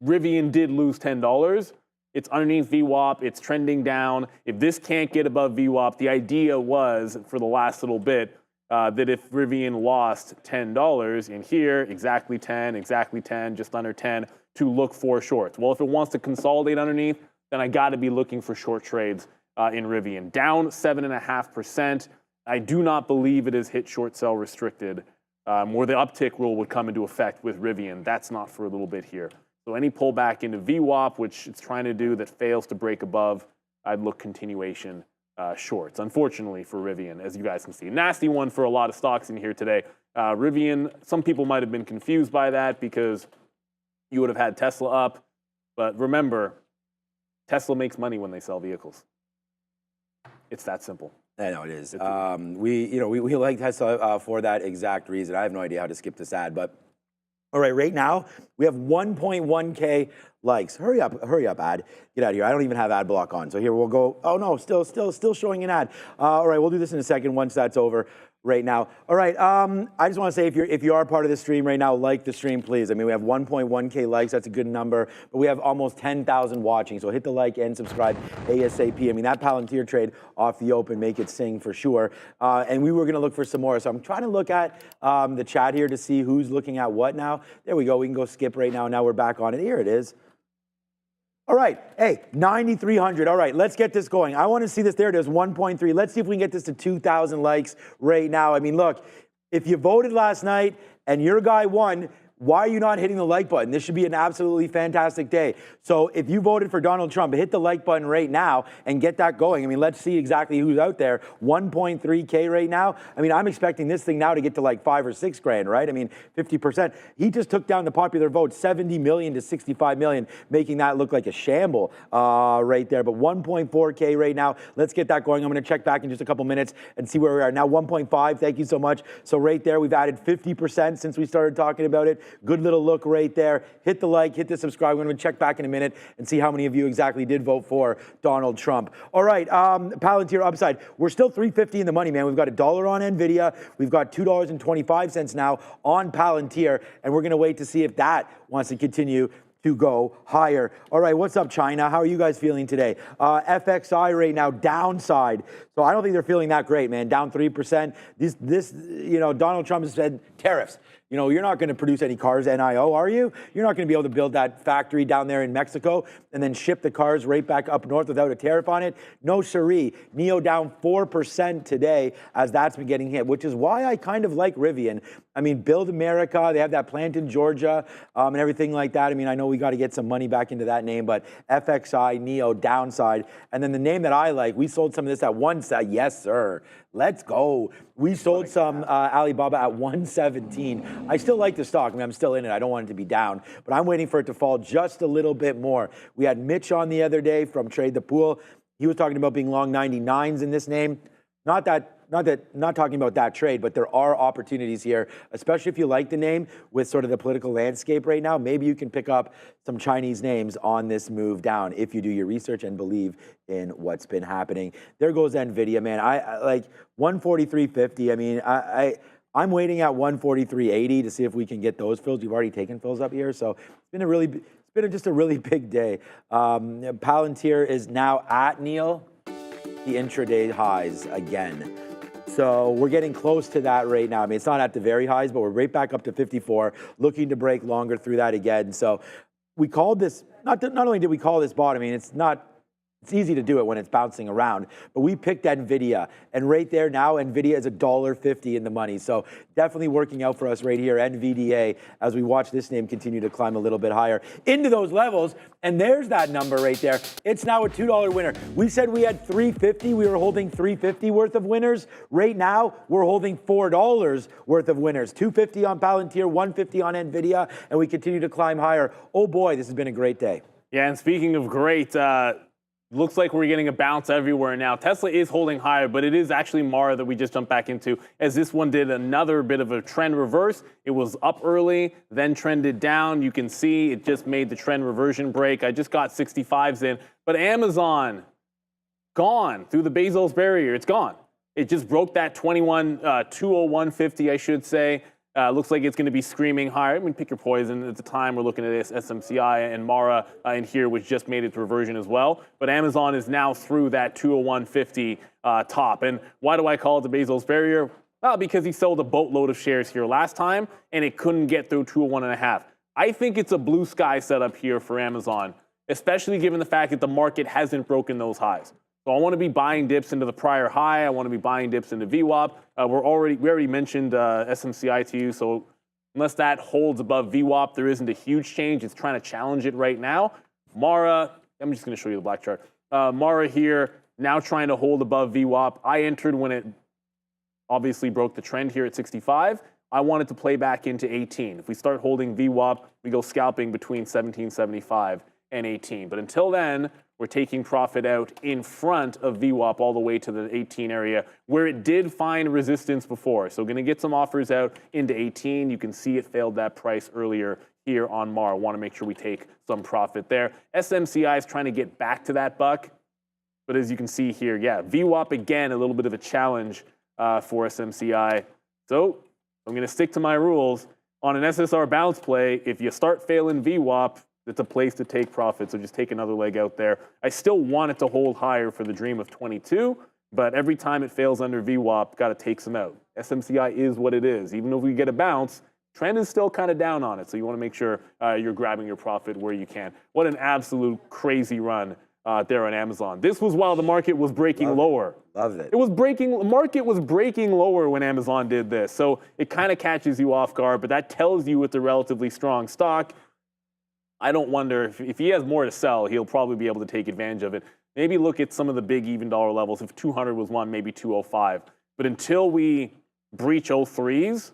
Speaker 2: Rivian did lose $10. It's underneath VWAP. It's trending down. If this can't get above VWAP, the idea was for the last little bit that if Rivian lost $10 in here, exactly 10, just under 10, to look for shorts. Well, if it wants to consolidate underneath, then I got to be looking for short trades in Rivian. Down 7.5%. I do not believe it has hit short sell restricted, where the uptick rule would come into effect with Rivian. That's not for a little bit here. So any pullback into VWAP, which it's trying to do, that fails to break above, I'd look continuation shorts, unfortunately for Rivian, as you guys can see. Nasty one for a lot of stocks in here today. Rivian, some people might have been confused by that because you would have had Tesla up. But remember, Tesla makes money when they sell vehicles. It's that simple.
Speaker 1: I know it is. We like Tesla for that exact reason. I have no idea how to skip this ad, but all right now we have 1.1K likes. Hurry up, ad. Get out of here. I don't even have ad block on. So here we'll go. Oh no, still showing an ad. All right, we'll do this in a second once that's over. Right now. All right, I just want to say if you are part of the stream right now, like the stream, please. I mean, we have 1.1K likes. That's a good number, but we have almost 10,000 watching. So hit the like and subscribe ASAP. I mean, that Palantir trade off the open, make it sing for sure. And we were going to look for some more. So I'm trying to look at the chat here to see who's looking at what now. There we go. We can go skip right now. Now we're back on it. Here it is. All right, hey, 9,300. All right, let's get this going. I want to see this. There it is, 1.3. Let's see if we can get this to 2,000 likes right now. I mean, look, if you voted last night and your guy won, why are you not hitting the like button? This should be an absolutely fantastic day. So if you voted for Donald Trump, hit the like button right now and get that going. I mean, let's see exactly who's out there. 1.3K right now. I mean, I'm expecting this thing now to get to like 5 or 6 grand, right? I mean, 50%. He just took down the popular vote 70 million to 65 million, making that look like a shamble right there. But 1.4K right now. Let's get that going. I'm going to check back in just a couple minutes and see where we are. Now 1.5. Thank you so much. So right there, we've added 50% since we started talking about it. Good little look right there. Hit the like, hit the subscribe. We're going to check back in a minute and see how many of you exactly did vote for Donald Trump. All right, Palantir upside. We're still $3.50 in the money, man. We've got $1 on Nvidia. We've got $2.25 now on Palantir, and we're going to wait to see if that wants to continue to go higher. All right, what's up, China? How are you guys feeling today? FXI right now, downside. So I don't think they're feeling that great, man. Down 3%. Donald Trump has said tariffs. You're not going to produce any cars, NIO, are you? You're not going to be able to build that factory down there in Mexico and then ship the cars right back up north without a tariff on it? No siree. NIO down 4% today as that's been getting hit, which is why I kind of like Rivian. I mean, Build America, they have that plant in Georgia and everything like that. I mean, I know we got to get some money back into that name, but FXI, NIO, downside. And then the name that I like, we sold some of this at 1 cent. Yes, sir. Let's go. We sold some Alibaba at 117. I still like the stock. I mean, I'm still in it. I don't want it to be down, but I'm waiting for it to fall just a little bit more. We had Mitch on the other day from Trade the Pool. He was talking about being long 99s in this name. Not talking about that trade, but there are opportunities here, especially if you like the name with sort of the political landscape right now. Maybe you can pick up some Chinese names on this move down if you do your research and believe in what's been happening. There goes Nvidia, man. I like 143.50. I mean, I'm waiting at 143.80 to see if we can get those fills. We've already taken fills up here, so it's been just a really big day. Palantir is now at Neil, the intraday highs again. So we're getting close to that right now. I mean, it's not at the very highs, but we're right back up to 54, looking to break longer through that again. So we called this, not only did we call this bottom, I mean, it's easy to do it when it's bouncing around, but we picked Nvidia, and right there now, Nvidia is $1.50 in the money. So definitely working out for us right here, NVDA, as we watch this name continue to climb a little bit higher into those levels. And there's that number right there. It's now a $2 winner. We said we had $3.50. We were holding $3.50 worth of winners. Right now, we're holding $4 worth of winners. $2.50 on Palantir, $1.50 on Nvidia, and we continue to climb higher. Oh boy, this has been a great day.
Speaker 2: Yeah, and speaking of great, looks like we're getting a bounce everywhere now. Tesla is holding higher, but it is actually Mara that we just jumped back into, as this one did another bit of a trend reverse. It was up early, then trended down. You can see it just made the trend reversion break. I just got 65s in, but Amazon, gone through the Bezos barrier. It's gone. It just broke that 201.50, I should say. Looks like it's going to be screaming higher. I mean, pick your poison. At the time, we're looking at this SMCI and Mara in here, which just made its reversion as well. But Amazon is now through that 201.50 top. And why do I call it the Bezos barrier? Well, because he sold a boatload of shares here last time, and it couldn't get through 201.5. I think it's a blue sky setup here for Amazon, especially given the fact that the market hasn't broken those highs. So I want to be buying dips into the prior high. I want to be buying dips into VWAP. We already mentioned SMCI to you. So unless that holds above VWAP, there isn't a huge change. It's trying to challenge it right now. Mara, I'm just going to show you the black chart. Mara here, now trying to hold above VWAP. I entered when it obviously broke the trend here at 65. I wanted to play back into 18. If we start holding VWAP, we go scalping between 1775 and 18. But until then, we're taking profit out in front of VWAP all the way to the 18 area where it did find resistance before. So going to get some offers out into 18. You can see it failed that price earlier here on MAR. Want to make sure we take some profit there. SMCI is trying to get back to that buck. But as you can see here, yeah, VWAP again, a little bit of a challenge for SMCI. So I'm going to stick to my rules. On an SSR bounce play, if you start failing VWAP, it's a place to take profit, so just take another leg out there. I still want it to hold higher for the dream of 22, but every time it fails under VWAP, got to take some out. SMCI is what it is. Even if we get a bounce, trend is still kind of down on it, so you want to make sure you're grabbing your profit where you can. What an absolute crazy run there on Amazon. This was while the market was breaking lower.
Speaker 1: Love it.
Speaker 2: It was breaking, the market was breaking lower when Amazon did this, so it kind of catches you off guard, but that tells you it's a relatively strong stock. I don't wonder if he has more to sell, he'll probably be able to take advantage of it. Maybe look at some of the big even dollar levels. If 200 was one, maybe 205. But until we breach 03s,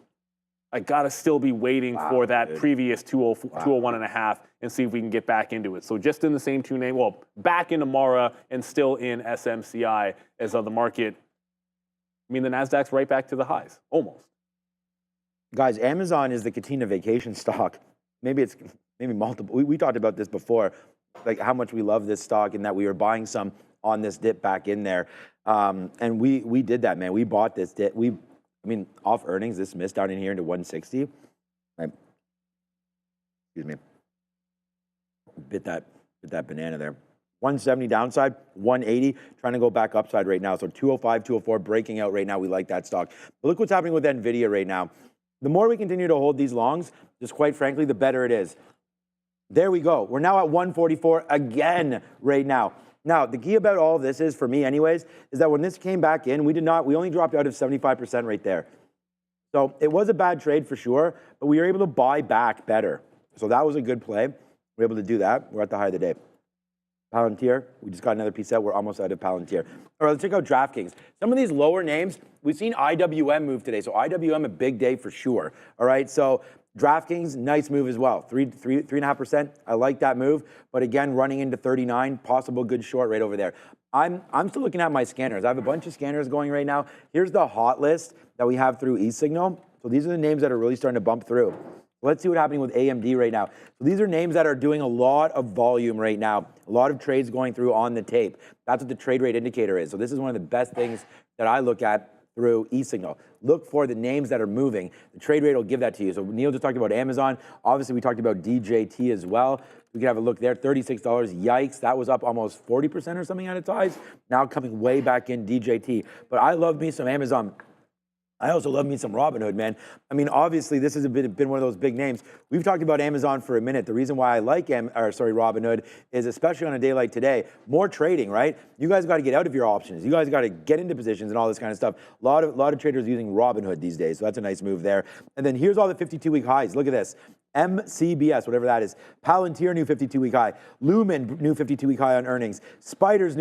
Speaker 2: I gotta still be waiting for that previous 201 and a half and see if we can get back into it. So just in the same two name, well, back into Mara and still in SMCI as the market. I mean, the Nasdaq's right back to the highs, almost.
Speaker 1: Guys, Amazon is the Katina vacation stock. Maybe multiple. We talked about this before, like how much we love this stock and that we were buying some on this dip back in there. And we did that, man. We bought this dip. I mean, off earnings, this missed down in here into 160. Excuse me. Bit that banana there. 170 downside, 180, trying to go back upside right now. So 205, 204 breaking out right now. We like that stock. But look what's happening with Nvidia right now. The more we continue to hold these longs, just quite frankly, the better it is. There we go. We're now at 144 again right now. Now, the key about all of this is, for me anyways, is that when this came back in, we only dropped out of 75% right there. So it was a bad trade for sure, but we were able to buy back better. So that was a good play. We were able to do that. We're at the high of the day. Palantir, we just got another piece out. We're almost out of Palantir. All right, let's check out DraftKings. Some of these lower names, we've seen IWM move today. So IWM, a big day for sure. All right, so DraftKings, nice move as well. 3.5%. I like that move. But again, running into 39, possible good short right over there. I'm still looking at my scanners. I have a bunch of scanners going right now. Here's the hot list that we have through eSignal. So these are the names that are really starting to bump through. Let's see what's happening with AMD right now. So these are names that are doing a lot of volume right now. A lot of trades going through on the tape. That's what the trade rate indicator is. So this is one of the best things that I look at through eSignal. Look for the names that are moving. The trade rate will give that to you. So Neil just talked about Amazon. Obviously, we talked about DJT as well. We can have a look there, $36. Yikes, that was up almost 40% or something at its highs. Now coming way back in DJT. But I love me some Amazon. I also love me some Robinhood, man. I mean, obviously, this has been one of those big names. We've talked about Amazon for a minute. The reason why I like Robinhood is, especially on a day like today, more trading, right? You guys got to get out of your options. You guys got to get into positions and all this kind of stuff. A lot of traders using Robinhood these days, so that's a nice move there. And then here's all the 52-week highs. Look at this. MCBS, whatever that is. Palantir, new 52-week high. Lumen, new 52-week high on earnings. Spiders,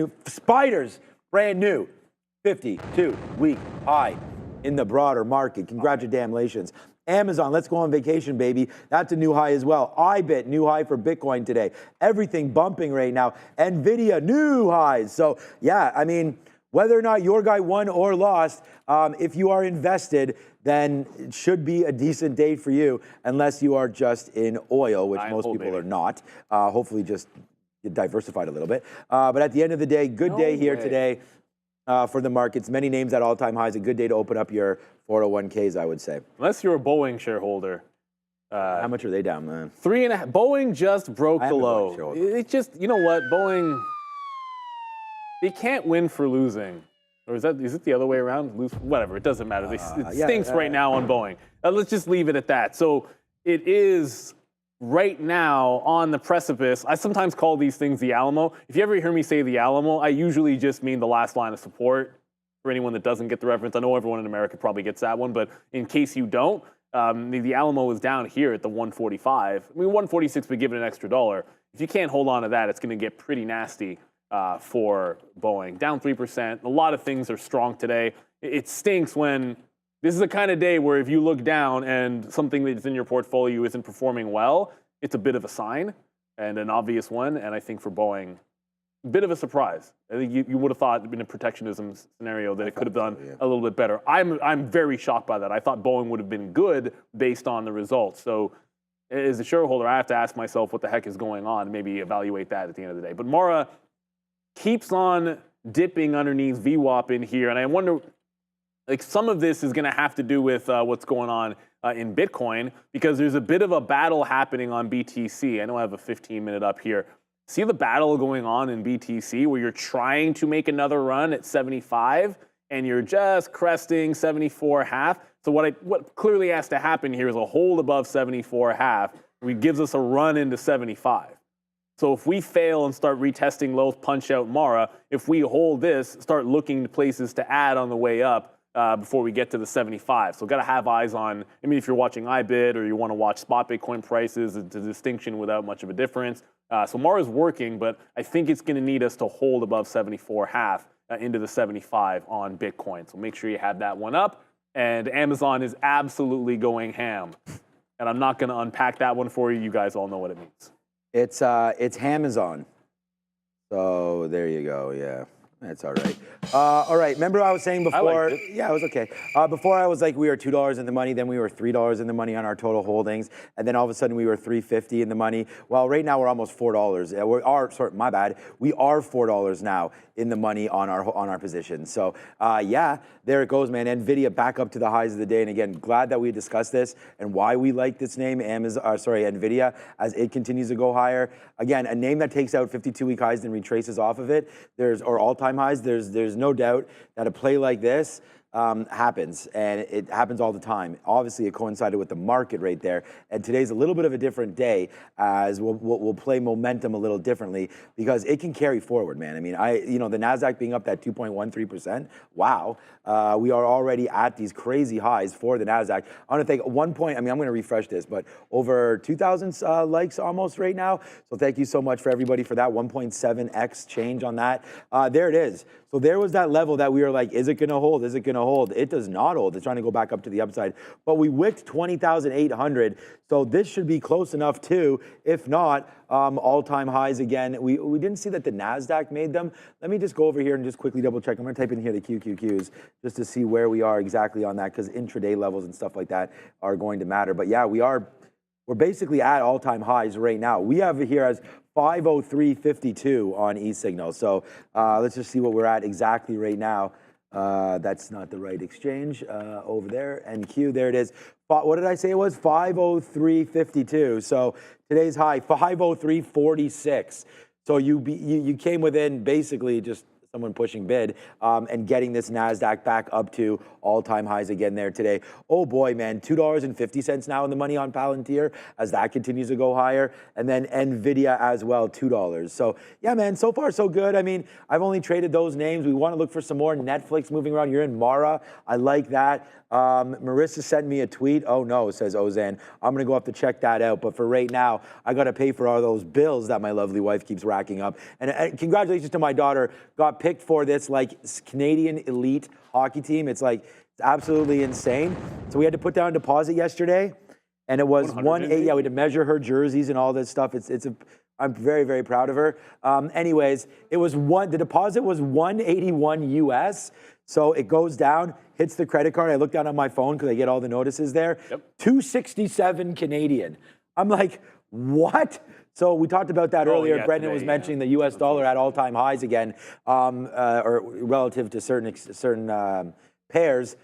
Speaker 1: brand new 52-week high in the broader market. Congratulations. Amazon, let's go on vacation, baby. That's a new high as well. IBIT, new high for Bitcoin today. Everything bumping right now. Nvidia, new highs. So, yeah, I mean, whether or not your guy won or lost, if you are invested, then it should be a decent day for you, unless you are just in oil, which most people are not. Hopefully just get diversified a little bit. But at the end of the day, good day here today. For the markets, many names at all-time highs. A good day to open up your 401ks, I would say.
Speaker 2: Unless you're a Boeing shareholder.
Speaker 1: How much are they down, man?
Speaker 2: 3.5. Boeing just broke the low. It's just, you know what, Boeing, they can't win for losing. Or is it the other way around? Lose, whatever, it doesn't matter. It stinks right now on Boeing. Let's just leave it at that. So it is right now on the precipice. I sometimes call these things the Alamo. If you ever hear me say the Alamo, I usually just mean the last line of support. For anyone that doesn't get the reference, I know everyone in America probably gets that one, but in case you don't, the Alamo is down here at the 145. I mean, 146 would give it an extra $1. If you can't hold on to that, it's going to get pretty nasty for Boeing. Down 3%. A lot of things are strong today. It stinks when this is the kind of day where if you look down and something that's in your portfolio isn't performing well, it's a bit of a sign and an obvious one. And I think for Boeing, a bit of a surprise. I think you would have thought in a protectionism scenario that it could have done a little bit better. I'm very shocked by that. I thought Boeing would have been good based on the results. So as a shareholder, I have to ask myself what the heck is going on, maybe evaluate that at the end of the day. But Mara keeps on dipping underneath VWAP in here, and I wonder, like, some of this is going to have to do with what's going on in Bitcoin, because there's a bit of a battle happening on BTC. I know I have a 15-minute up here. See the battle going on in BTC where you're trying to make another run at 75 and you're just cresting 74.5. So what clearly has to happen here is a hold above 74.5, which gives us a run into 75. So if we fail and start retesting lows, punch out Mara, if we hold this, start looking to places to add on the way up before we get to the 75. So got to have eyes on, I mean, if you're watching iBid or you want to watch spot Bitcoin prices, it's a distinction without much of a difference. So Mara's working, but I think it's going to need us to hold above 74.5 into the 75 on Bitcoin. So make sure you have that one up. And Amazon is absolutely going ham. And I'm not going to unpack that one for you. You guys all know what it means.
Speaker 1: It's Hamazon. So there you go. Yeah, that's all right. All right. Remember I was saying before? Yeah, it was okay. Before I was like we were $2 in the money, then we were $3 in the money on our total holdings, and then all of a sudden we were $3.50 in the money. Well, right now we're almost $4. My bad. We are $4 now in the money on our positions. So yeah, there it goes, man. Nvidia back up to the highs of the day, and again, glad that we discussed this and why we like this name, Nvidia, as it continues to go higher. Again, a name that takes out 52-week highs and retraces off of it. Or all-time highs. There's no doubt that a play like this happens, and it happens all the time. Obviously, it coincided with the market right there, and today's a little bit of a different day, as we'll play momentum a little differently because it can carry forward, man. I mean, the Nasdaq being up that 2.13%. Wow, we are already at these crazy highs for the Nasdaq. I want to take 1 point. I mean, I'm going to refresh this, but over 2,000 likes almost right now. So thank you so much for everybody for that 1.7x change on that. There it is. So there was that level that we were like, is it going to hold? Is it going to hold? It does not hold. It's trying to go back up to the upside. But we wicked 20,800. So this should be close enough too. If not, all-time highs again. We didn't see that the Nasdaq made them. Let me just go over here and just quickly double check. I'm going to type in here the QQQs just to see where we are exactly on that, because intraday levels and stuff like that are going to matter. But yeah, we're basically at all-time highs right now. We have it here as 503.52 on eSignal. So let's just see what we're at exactly right now. That's not the right exchange over there. NQ, there it is. What did I say it was? 503.52. So today's high, 503.46. So you came within basically just someone pushing bid and getting this Nasdaq back up to all-time highs again there today. Oh boy, man, $2.50 now in the money on Palantir as that continues to go higher, and then Nvidia as well, $2. So yeah, man, so far so good. I mean, I've only traded those names. We want to look for some more Netflix moving around. You're in Mara. I like that. Marissa sent me a tweet. Oh no, says Ozan. I'm gonna go have to check that out. But for right now, I gotta pay for all those bills that my lovely wife keeps racking up. And congratulations to my daughter. Got picked for this like Canadian elite hockey team. It's absolutely insane. So we had to put down a deposit yesterday, and it was 180. Yeah, we had to measure her jerseys and all this stuff. I'm very, very proud of her. Anyways, the deposit was $181 US. So it goes down, hits the credit card. I look down on my phone because I get all the notices there. Yep. 267 Canadian. I'm like, what? So we talked about that earlier. Yeah, Brendan was mentioning the US dollar at all-time highs again, or relative to certain pairs.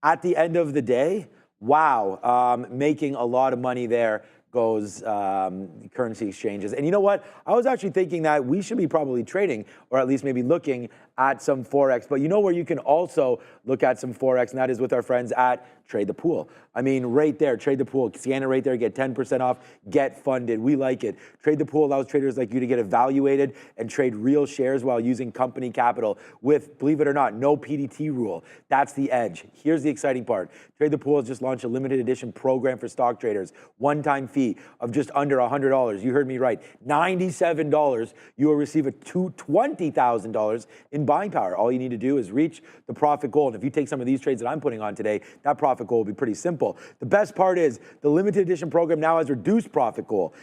Speaker 1: At the end of the day, wow, making a lot of money there goes currency exchanges. And you know what? I was actually thinking that we should be probably trading, or at least maybe looking at some Forex. But you know where you can also look at some Forex, and that is with our friends at trade the pool. I mean, right there, trade the pool. Scan it right there, get 10% off, get funded. We like it. Trade the pool allows traders like you to get evaluated and trade real shares while using company capital with, believe it or not, no PDT rule. That's the edge. Here's the exciting part. Trade the Pool has just launched a limited edition program for stock traders. One-time fee of just under $100. You heard me right. $97. You will receive a $20,000 in buying power. All you need to do is reach the profit goal. And if you take some of these trades that I'm putting on today, that profit goal will be pretty simple. The best part is the limited edition program now has reduced profit goal.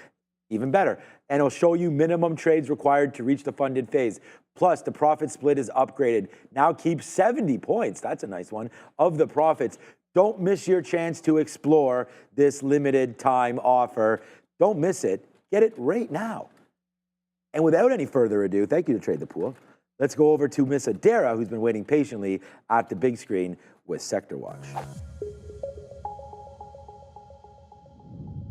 Speaker 1: Even better. And it'll show you minimum trades required to reach the funded phase. Plus, the profit split is upgraded. Now keep 70 points, that's a nice one, of the profits. Don't miss your chance to explore this limited time offer. Don't miss it. Get it right now. And without any further ado, thank you to Trade the Pool. Let's go over to Miss Adara, who's been waiting patiently at the big screen with Sector Watch.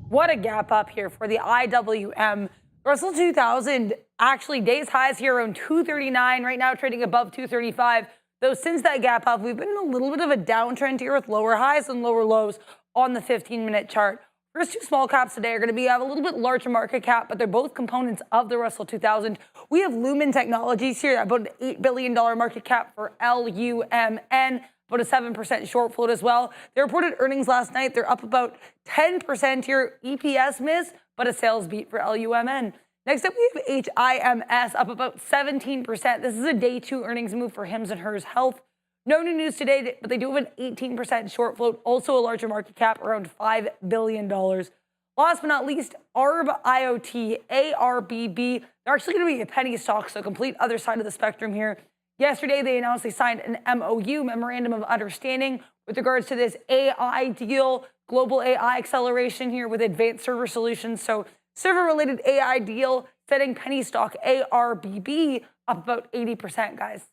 Speaker 5: What a gap up here for the IWM. Russell 2000 actually days highs here around 239, right now trading above 235. Though since that gap up, we've been in a little bit of a downtrend here with lower highs and lower lows on the 15-minute chart. First two small caps today are going to be have a little bit larger market cap, but they're both components of the Russell 2000. We have Lumen Technologies here, about an $8 billion market cap for LUMN. About a 7% short float as well. They reported earnings last night. They're up about 10% here. EPS miss, but a sales beat for LUMN. Next up, we have HIMS up about 17%. This is a day two earnings move for Hims and Hers Health. No new news today, but they do have an 18% short float, also a larger market cap, around $5 billion. Last but not least, ARB IoT, ARBB. They're actually going to be a penny stock, so complete other side of the spectrum here. Yesterday, they announced they signed an MOU, Memorandum of Understanding, with regards to this AI deal, global AI acceleration here with Advanced Server Solutions. So server-related AI deal, setting penny stock ARBB up about 80%, guys.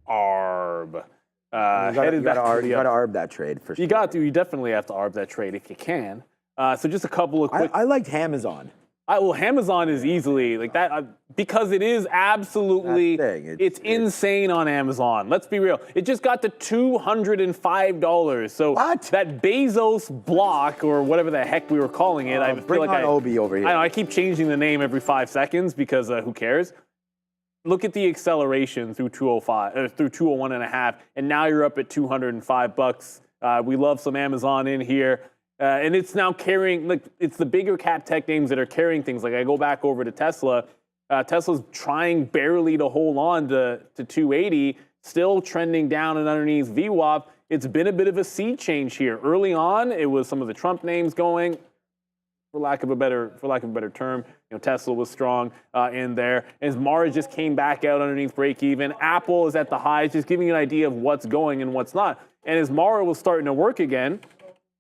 Speaker 2: ARB.
Speaker 1: You gotta ARB that trade for sure.
Speaker 2: You got to. You definitely have to ARB that trade if you can. So just a couple of quick.
Speaker 1: I liked Amazon.
Speaker 2: Well, Amazon is easily like that because it is absolutely, it's insane on Amazon. Let's be real. It just got to $205. So
Speaker 1: what?
Speaker 2: That Bezos block or whatever the heck we were calling it, I feel like
Speaker 1: Obi over here.
Speaker 2: I keep changing the name every 5 seconds because who cares? Look at the acceleration through 205, through 201.5, and now you're up at $205. We love some Amazon in here. And it's now carrying, like, it's the bigger cap tech names that are carrying things. Like, I go back over to Tesla. Tesla's trying barely to hold on to 280, still trending down and underneath VWAP. It's been a bit of a sea change here. Early on, it was some of the Trump names going, for lack of a better term. You know, Tesla was strong in there. As Mara just came back out underneath break even. Apple is at the highs, just giving you an idea of what's going and what's not. And as Mara was starting to work again,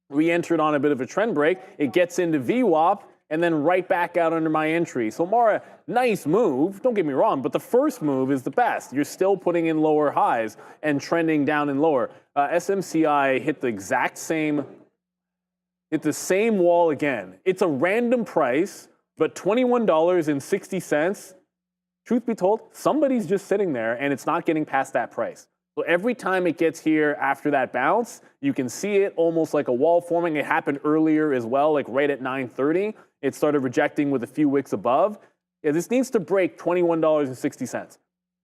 Speaker 2: we entered on a bit of a trend break. It gets into VWAP and then right back out under my entry. So Mara, nice move, don't get me wrong, but the first move is the best. You're still putting in lower highs and trending down and lower. SMCI hit the same wall again. It's a random price, but $21.60, truth be told, somebody's just sitting there and it's not getting past that price. So every time it gets here after that bounce, you can see it almost like a wall forming. It happened earlier as well, like right at 9:30. It started rejecting with a few wicks above. Yeah, this needs to break $21.60.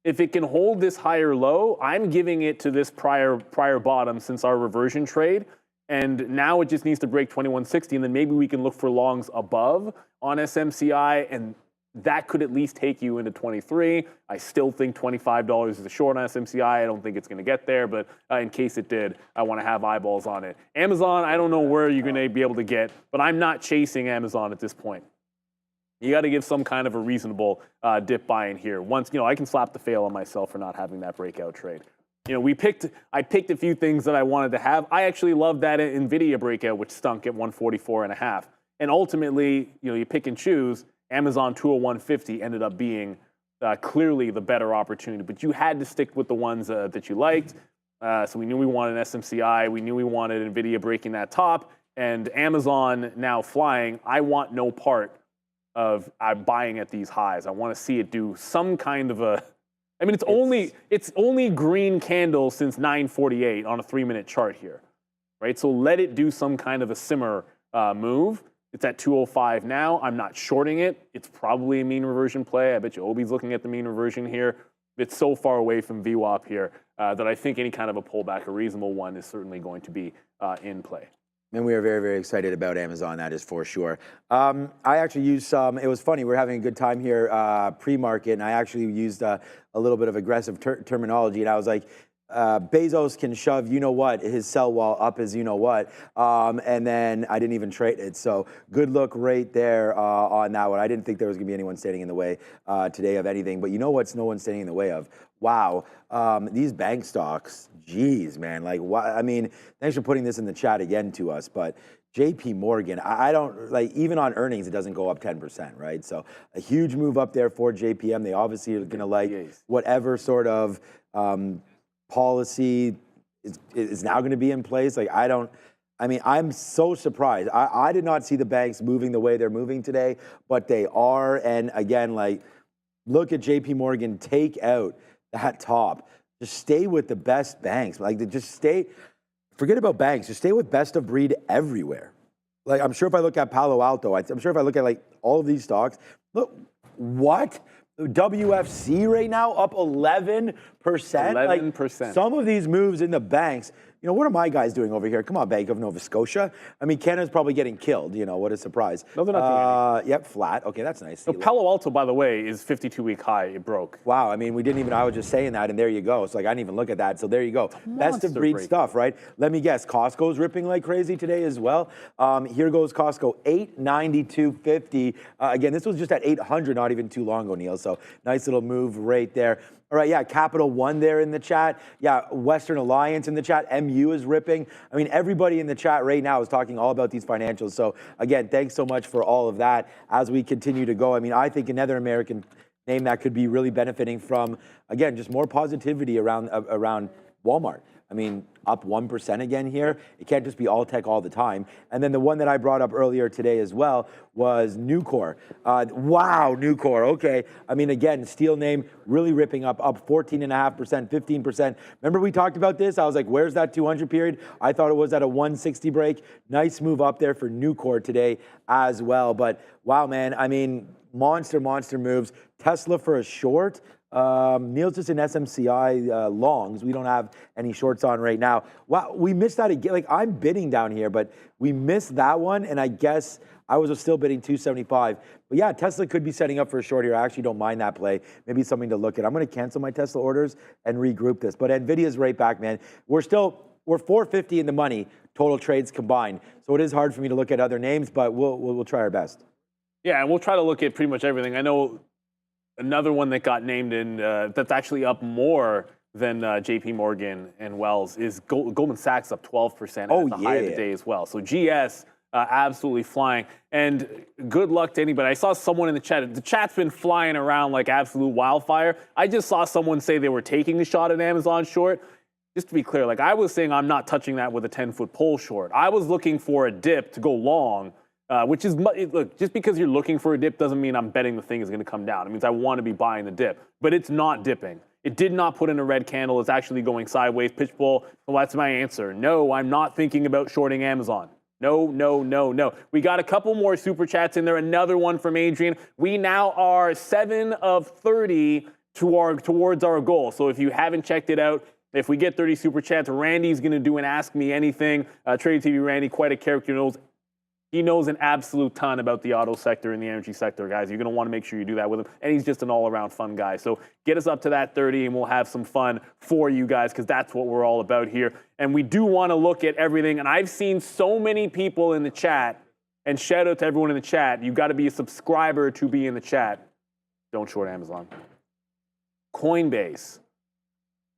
Speaker 2: If it can hold this higher low, I'm giving it to this prior bottom since our reversion trade. And now it just needs to break 21.60, and then maybe we can look for longs above on SMCI, and that could at least take you into 23. I still think $25 is a short on SMCI. I don't think it's going to get there, but in case it did, I want to have eyeballs on it. Amazon, I don't know where you're going to be able to get, but I'm not chasing Amazon at this point. You got to give some kind of a reasonable dip buy in here. Once, I can slap the fail on myself for not having that breakout trade. I picked a few things that I wanted to have. I actually love that Nvidia breakout, which stunk at 144.5. And ultimately, you pick and choose. Amazon 201.50 ended up being clearly the better opportunity, but you had to stick with the ones that you liked. So we knew we wanted SMCI. We knew we wanted Nvidia breaking that top, and Amazon now flying. I want no part of buying at these highs. I want to see it do some kind of a I mean, it's only green candle since 9:48 on a 3-minute chart here, right? So let it do some kind of a simmer move. It's at 205 now. I'm not shorting it. It's probably a mean reversion play. I bet you Obi's looking at the mean reversion here. It's so far away from VWAP here that I think any kind of a pullback, a reasonable one, is certainly going to be in play.
Speaker 1: And we are very, very excited about Amazon, that is for sure. I actually used some, it was funny, we're having a good time here pre-market, and I actually used a little bit of aggressive terminology, and I was like, Bezos can shove you-know-what, his sell wall up as you-know-what, and then I didn't even trade it. So good look right there on that one. I didn't think there was going to be anyone standing in the way today of anything, but you know what's no one standing in the way of? Wow, these bank stocks, geez, man. Like, I mean, thanks for putting this in the chat again to us, but JP Morgan, I don't, like, even on earnings, it doesn't go up 10%, right? So a huge move up there for JPM. They obviously are going to like whatever sort of policy is now going to be in place. Like, I'm so surprised. I did not see the banks moving the way they're moving today, but they are. And again, like, look at JP Morgan take out that top. Just stay with the best banks. Like, just stay, forget about banks. Just stay with best of breed everywhere. Like, I'm sure if I look at Palo Alto, I'm sure if I look at like all of these stocks, look, what? WFC right now up 11%.
Speaker 2: 11%.
Speaker 1: Like, some of these moves in the banks, you know, what are my guys doing over here? Come on, Bank of Nova Scotia. I mean, Canada's probably getting killed. You know, what a surprise.
Speaker 2: No, they're not doing
Speaker 1: Yep, flat. Okay, that's nice.
Speaker 2: So Palo Alto, by the way, is 52-week high. It broke.
Speaker 1: Wow, I mean, we didn't even, I was just saying that, and there you go. So, like, I didn't even look at that. So there you go. Best of breed stuff, right? Let me guess, Costco's ripping like crazy today as well. Here goes Costco, $892.50. Again, this was just at 800 not even too long ago, Neil. So nice little move right there. All right, yeah, Capital One there in the chat. Yeah, Western Alliance in the chat. MU is ripping. I mean, everybody in the chat right now is talking all about these financials. So again, thanks so much for all of that as we continue to go. I mean, I think another American name that could be really benefiting from, again, just more positivity around Walmart. I mean, up 1% again here. It can't just be all tech all the time. And then the one that I brought up earlier today as well was Nucor. Wow, Nucor. Okay. I mean, again, steel name really ripping up 14.5%, 15%. Remember we talked about this? I was like, where's that 200 period? I thought it was at a 160 break. Nice move up there for Nucor today as well. But wow, man. I mean, monster moves. Tesla for a short. Neil's just in SMCI longs. We don't have any shorts on right now. Wow, we missed that again. Like, I'm bidding down here, but we missed that one, and I guess I was still bidding 275. But yeah, Tesla could be setting up for a short here. I actually don't mind that play. Maybe something to look at. I'm going to cancel my Tesla orders and regroup this. But Nvidia's right back, man. We're 450 in the money, total trades combined. So it is hard for me to look at other names, but we'll try our best.
Speaker 2: Yeah, and we'll try to look at pretty much everything. I know another one that got named in that's actually up more than JP Morgan and Wells is Goldman Sachs up 12% at the high of the day as well. So GS absolutely flying. And good luck to anybody. I saw someone in the chat. The chat's been flying around like absolute wildfire. I just saw someone say they were taking a shot at Amazon short. Just to be clear, like, I was saying I'm not touching that with a 10-foot pole short. I was looking for a dip to go long. Which is, look, just because you're looking for a dip doesn't mean I'm betting the thing is going to come down. It means I want to be buying the dip. But it's not dipping. It did not put in a red candle. It's actually going sideways. Pitch bull. Well, that's my answer. No, I'm not thinking about shorting Amazon. No. We got a couple more super chats in there. Another one from Adrian. We now are 7 of 30 towards our goal. So if you haven't checked it out, if we get 30 super chats, Randy's going to do an Ask Me Anything. Trader TV Randy, quite a character, he knows an absolute ton about the auto sector and the energy sector, guys. You're going to want to make sure you do that with him. And he's just an all-around fun guy. So get us up to that 30, and we'll have some fun for you guys, because that's what we're all about here. And we do want to look at everything. And I've seen so many people in the chat, and shout out to everyone in the chat. You've got to be a subscriber to be in the chat. Don't short Amazon. Coinbase.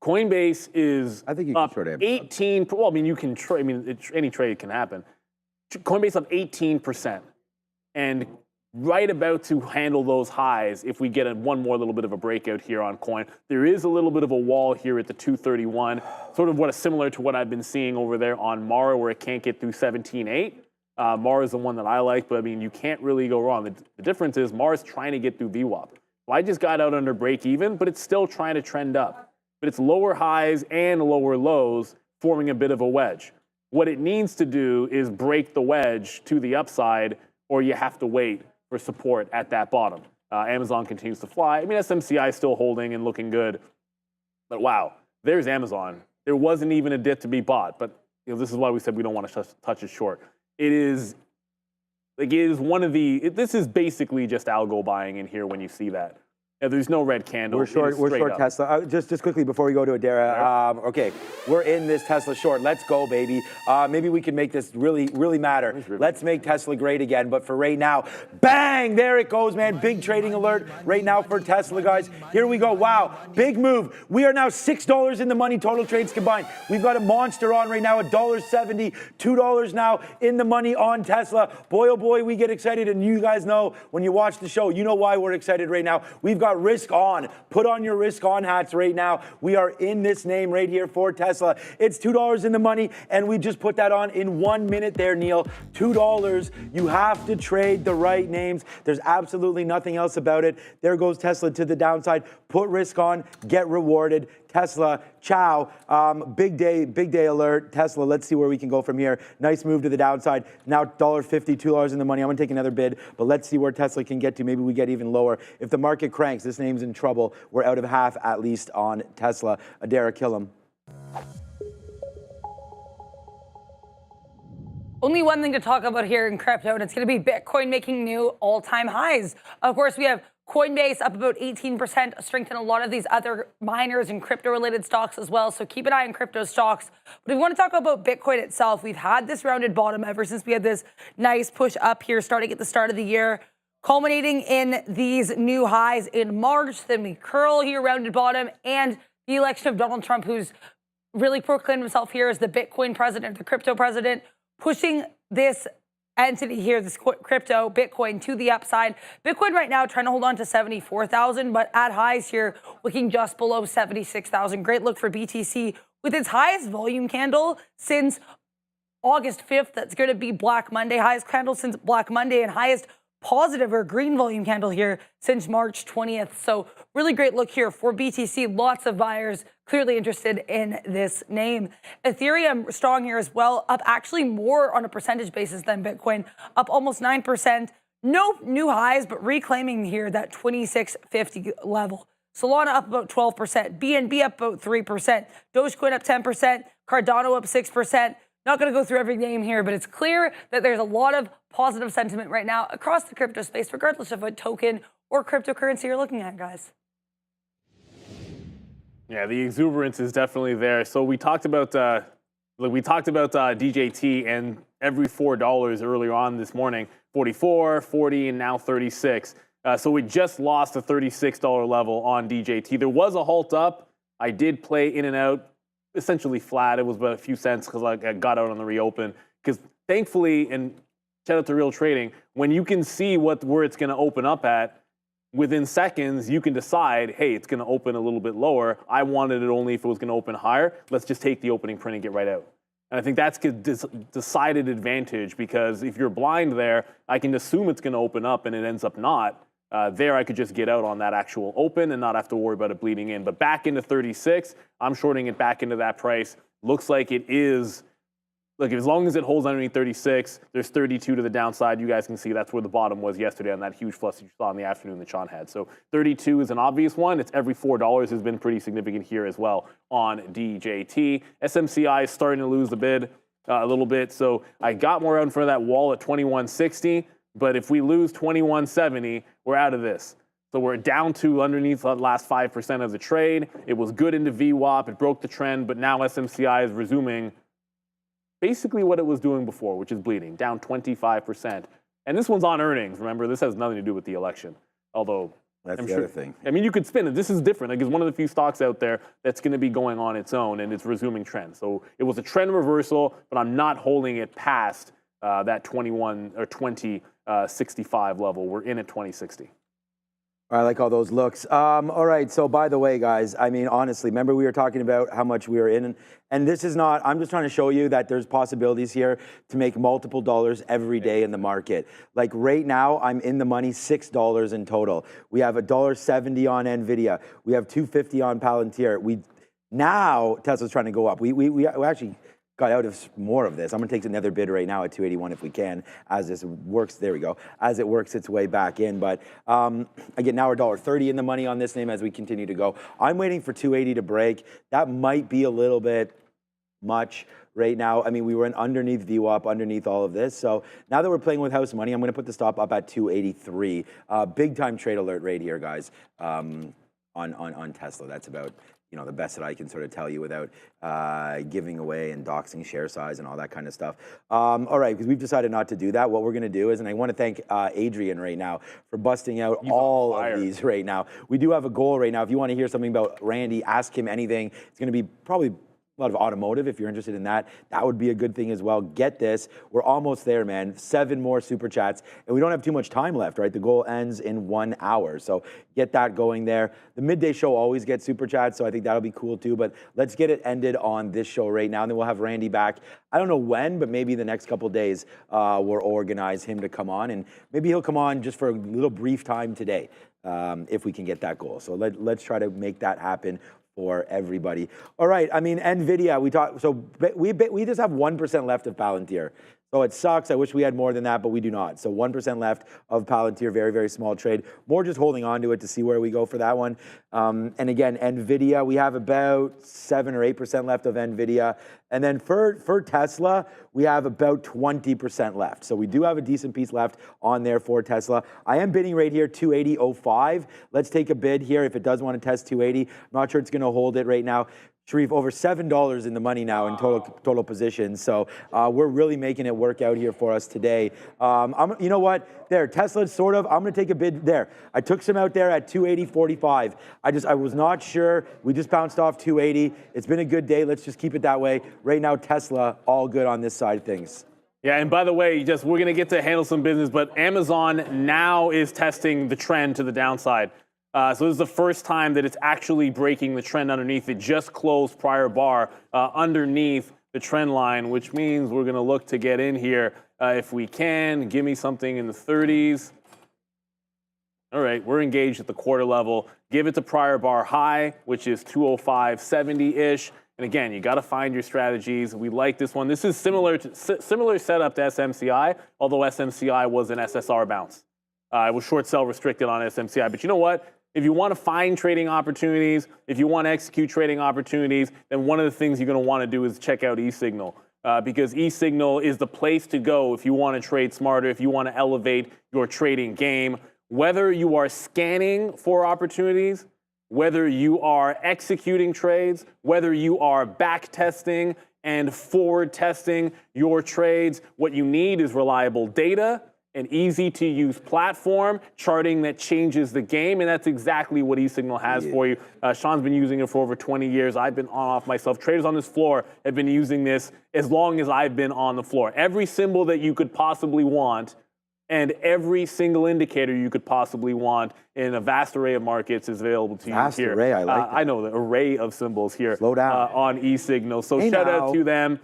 Speaker 2: Coinbase is
Speaker 1: I think you
Speaker 2: up
Speaker 1: can short Amazon.
Speaker 2: 18. Well, I mean, you can trade. I mean, any trade can happen. Coinbase up 18%, and right about to handle those highs if we get one more little bit of a breakout here on coin. There is a little bit of a wall here at the 231, sort of similar to what I've been seeing over there on Mara, where it can't get through 17.8. Mara is the one that I like, but I mean, you can't really go wrong. The difference is Mara's trying to get through VWAP. So I just got out under break even, but it's still trying to trend up. But it's lower highs and lower lows forming a bit of a wedge. What it needs to do is break the wedge to the upside, or you have to wait for support at that bottom. Amazon continues to fly. I mean, SMCI is still holding and looking good. But wow, there's Amazon. There wasn't even a dip to be bought. But this is why we said we don't want to touch it short. It is one of the. This is basically just algo buying in here when you see that. Yeah, there's no red candle.
Speaker 1: We're short Tesla. Just quickly before we go to Adara. Okay, we're in this Tesla short. Let's go, baby. Maybe we can make this really matter. Let's make Tesla great again. But for right now, bang! There it goes, man. Big trading alert right now for Tesla, guys. Here we go. Wow, big move. We are now $6 in the money, total trades combined. We've got a monster on right now, $1.70, $2 now in the money on Tesla. Boy, oh boy, we get excited. And you guys know when you watch the show, you know why we're excited right now. We've got risk on. Put on your risk on hats right now. We are in this name right here for Tesla. It's $2 in the money, and we just put that on in 1 minute there, Neil. $2. You have to trade the right names. There's absolutely nothing else about it. There goes Tesla to the downside. Put risk on, get rewarded. Tesla, ciao. Big day alert. Tesla, let's see where we can go from here. Nice move to the downside. Now $1.50, $2 in the money. I'm going to take another bid, but let's see where Tesla can get to. Maybe we get even lower. If the market cranks, this name's in trouble. We're out of half at least on Tesla. Adara, kill him.
Speaker 5: Only one thing to talk about here in crypto, and it's going to be Bitcoin making new all-time highs. Of course, we have Coinbase up about 18%, strength in a lot of these other miners and crypto-related stocks as well. So keep an eye on crypto stocks. But if we want to talk about Bitcoin itself, we've had this rounded bottom ever since we had this nice push up here starting at the start of the year, culminating in these new highs in March. Then we curl here, rounded bottom, and the election of Donald Trump, who's really proclaimed himself here as the Bitcoin president, the crypto president, pushing this entity here, this crypto, Bitcoin, to the upside. Bitcoin right now trying to hold on to 74,000, but at highs here, looking just below 76,000. Great look for BTC with its highest volume candle since August 5th. That's going to be Black Monday. Highest candle since Black Monday and highest positive or green volume candle here since March 20th. So really great look here for BTC. Lots of buyers clearly interested in this name. Ethereum strong here as well, up actually more on a percentage basis than Bitcoin, up almost 9%. No new highs, but reclaiming here that 2650 level. Solana up about 12%, BNB up about 3%, Dogecoin up 10%, Cardano up 6%. Not going to go through every name here, but it's clear that there's a lot of positive sentiment right now across the crypto space, regardless of what token or cryptocurrency you're looking at, guys.
Speaker 2: Yeah, the exuberance is definitely there. So we talked about DJT and every $4 earlier on this morning, 44, 40, and now 36. So we just lost a $36 level on DJT. There was a halt up. I did play in and out, essentially flat. It was about a few cents because I got out on the reopen. Because thankfully, and shout out to Real Trading, when you can see where it's going to open up at, within seconds, you can decide, hey, it's going to open a little bit lower. I wanted it only if it was going to open higher. Let's just take the opening print and get right out. And I think that's a decided advantage because if you're blind there, I can assume it's going to open up and it ends up not. There, I could just get out on that actual open and not have to worry about it bleeding in. But back into 36, I'm shorting it back into that price. Looks like it is. Look, as long as it holds underneath 36, there's 32 to the downside. You guys can see that's where the bottom was yesterday on that huge flush you saw in the afternoon that Sean had. So 32 is an obvious one. It's every $4 has been pretty significant here as well on DJT. SMCI is starting to lose the bid a little bit. So I got more out in front of that wall at 2160. But if we lose 2170, we're out of this. So we're down to underneath the last 5% of the trade. It was good into VWAP. It broke the trend, but now SMCI is resuming basically what it was doing before, which is bleeding, down 25%. And this one's on earnings. Remember, this has nothing to do with the election. Although,
Speaker 1: that's
Speaker 2: I'm
Speaker 1: the
Speaker 2: sure,
Speaker 1: other thing.
Speaker 2: I mean, you could spin it. This is different. Like, it's one of the few stocks out there that's going to be going on its own, and it's resuming trend. So it was a trend reversal, but I'm not holding it past that 21 or 2065 level. We're in at 2060.
Speaker 1: I like all those looks. All right, so by the way, guys, I mean, honestly, remember we were talking about how much we were in, and this is not, I'm just trying to show you that there's possibilities here to make multiple dollars every day in the market. Like right now, I'm in the money $6 in total. We have $1.70 on Nvidia. We have $2.50 on Palantir. Now Tesla's trying to go up. We actually got out of more of this. I'm going to take another bid right now at 281 if we can, as this works. There we go. As it works its way back in. But again, now we're $1.30 in the money on this name as we continue to go. I'm waiting for 280 to break. That might be a little bit much right now. I mean, we were in underneath VWAP, underneath all of this. So now that we're playing with house money, I'm going to put the stop up at 283. Big time trade alert right here, guys, on Tesla. That's about, you know, the best that I can sort of tell you without giving away and doxing share size and all that kind of stuff. All right, because we've decided not to do that. What we're going to do is, and I want to thank Adrian right now for busting out all of these right now. We do have a goal right now. If you want to hear something about Randy, ask him anything. It's going to be probably a lot of automotive. If you're interested in that, that would be a good thing as well. Get this. We're almost there, man. 7 more super chats. And we don't have too much time left, right? The goal ends in 1 hour. So get that going there. The midday show always gets super chats, so I think that'll be cool too. But let's get it ended on this show right now. And then we'll have Randy back. I don't know when, but maybe the next couple of days we'll organize him to come on. And maybe he'll come on just for a little brief time today if we can get that goal. So let's try to make that happen for everybody. All right, I mean, Nvidia, we just have 1% left of Palantir. So it sucks. I wish we had more than that, but we do not. So 1% left of Palantir, very, very small trade. More just holding on to it to see where we go for that one. And again, Nvidia, we have about 7 or 8% left of Nvidia. And then for Tesla, we have about 20% left. So we do have a decent piece left on there for Tesla. I am bidding right here, 280.05. Let's take a bid here if it does want to test 280. I'm not sure it's going to hold it right now. Sharif, over $7 in the money now in total positions. So we're really making it work out here for us today. You know what? There, Tesla sort of. I'm going to take a bid there. I took some out there at 280.45. I was not sure. We just bounced off 280. It's been a good day. Let's just keep it that way. Right now, Tesla, all good on this side of things.
Speaker 2: Yeah, and by the way, we're going to get to handle some business, but Amazon now is testing the trend to the downside. So this is the first time that it's actually breaking the trend underneath. It just closed prior bar underneath the trend line, which means we're going to look to get in here if we can. Give me something in the 30s. All right, we're engaged at the quarter level. Give it to prior bar high, which is 205.70-ish. And again, you got to find your strategies. We like this one. This is similar setup to SMCI, although SMCI was an SSR bounce. It was short sell restricted on SMCI. But you know what? If you want to find trading opportunities, if you want to execute trading opportunities, then one of the things you're going to want to do is check out eSignal. Because eSignal is the place to go if you want to trade smarter, if you want to elevate your trading game. Whether you are scanning for opportunities, whether you are executing trades, whether you are back testing and forward testing your trades, what you need is reliable data, an easy-to-use platform, charting that changes the game, and that's exactly what eSignal has for you. Sean's been using it for over 20 years. I've been on-off myself. Traders on this floor have been using this as long as I've been on the floor. Every symbol that you could possibly want and every single indicator you could possibly want in a vast array of markets is available to you
Speaker 1: vast
Speaker 2: here.
Speaker 1: Array, I like that.
Speaker 2: I know, the array of symbols here.
Speaker 1: Slow down.
Speaker 2: On eSignal. So
Speaker 1: hey
Speaker 2: shout
Speaker 1: now.
Speaker 2: out to them.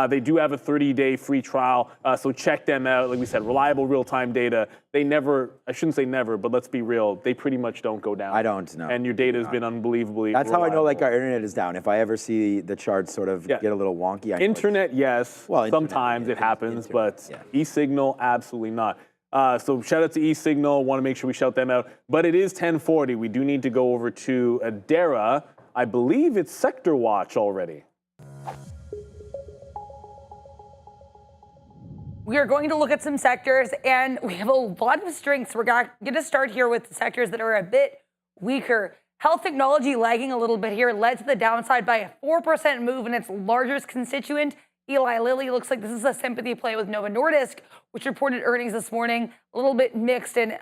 Speaker 2: They do have a 30-day free trial, so check them out. Like we said, reliable real-time data. They never, I shouldn't say never, but let's be real, they pretty much don't go down.
Speaker 1: I don't know.
Speaker 2: And your data has been unbelievably
Speaker 1: That's
Speaker 2: reliable.
Speaker 1: how I know like our internet is down. If I ever see the charts sort of get a little wonky. I know
Speaker 2: internet, yes.
Speaker 1: Well,
Speaker 2: sometimes it happens, but eSignal, absolutely not. So shout out to eSignal. Want to make sure we shout them out. But it is 10:40. We do need to go over to Adara. I believe it's Sector Watch already.
Speaker 5: We are going to look at some sectors, and we have a lot of strengths. We're going to start here with sectors that are a bit weaker. Health technology lagging a little bit here, led to the downside by a 4% move in its largest constituent. Eli Lilly looks like this is a sympathy play with Novo Nordisk, which reported earnings this morning, a little bit mixed, and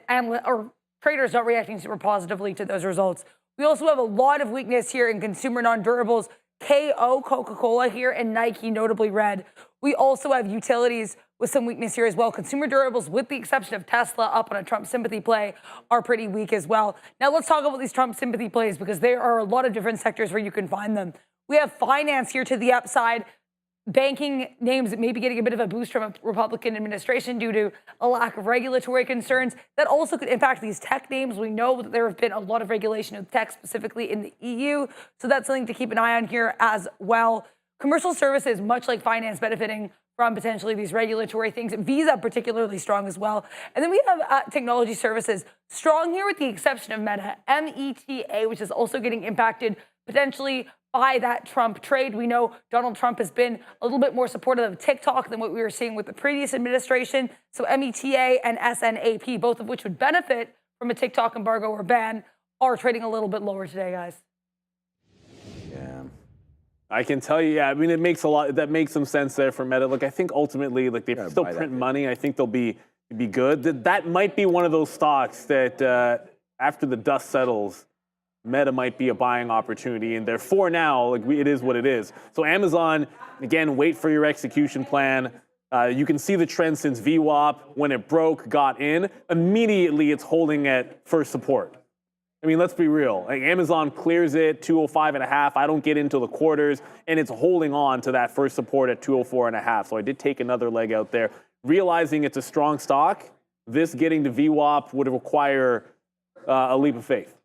Speaker 5: traders not reacting super positively to those results. We also have a lot of weakness here in consumer non-durables. KO, Coca-Cola here, and Nike notably red. We also have utilities with some weakness here as well. Consumer durables, with the exception of Tesla, up on a Trump sympathy play, are pretty weak as well. Now let's talk about these Trump sympathy plays, because there are a lot of different sectors where you can find them. We have finance here to the upside. Banking names that may be getting a bit of a boost from a Republican administration due to a lack of regulatory concerns. That also could impact these tech names. We know that there have been a lot of regulation of tech, specifically in the EU. So that's something to keep an eye on here as well. Commercial services, much like finance, benefiting from potentially these regulatory things. Visa particularly strong as well. And then we have technology services strong here with the exception of Meta. META, which is also getting impacted potentially by that Trump trade. We know Donald Trump has been a little bit more supportive of TikTok than what we were seeing with the previous administration. So META and SNAP, both of which would benefit from a TikTok embargo or ban, are trading a little bit lower today, guys.
Speaker 1: Yeah.
Speaker 2: I can tell you, yeah, I mean, that makes some sense there for Meta. Look, I think ultimately, like, they still print money. I think they'll be good. That might be one of those stocks that after the dust settles, Meta might be a buying opportunity, and therefore now, like, it is what it is. So Amazon, again, wait for your execution plan. You can see the trend since VWAP. When it broke, got in. Immediately, it's holding at first support. I mean, let's be real. Like, Amazon clears it, 205.5. I don't get into the quarters, and it's holding on to that first support at 204.5. So I did take another leg out there. Realizing it's a strong stock, this getting to VWAP would require a leap of faith.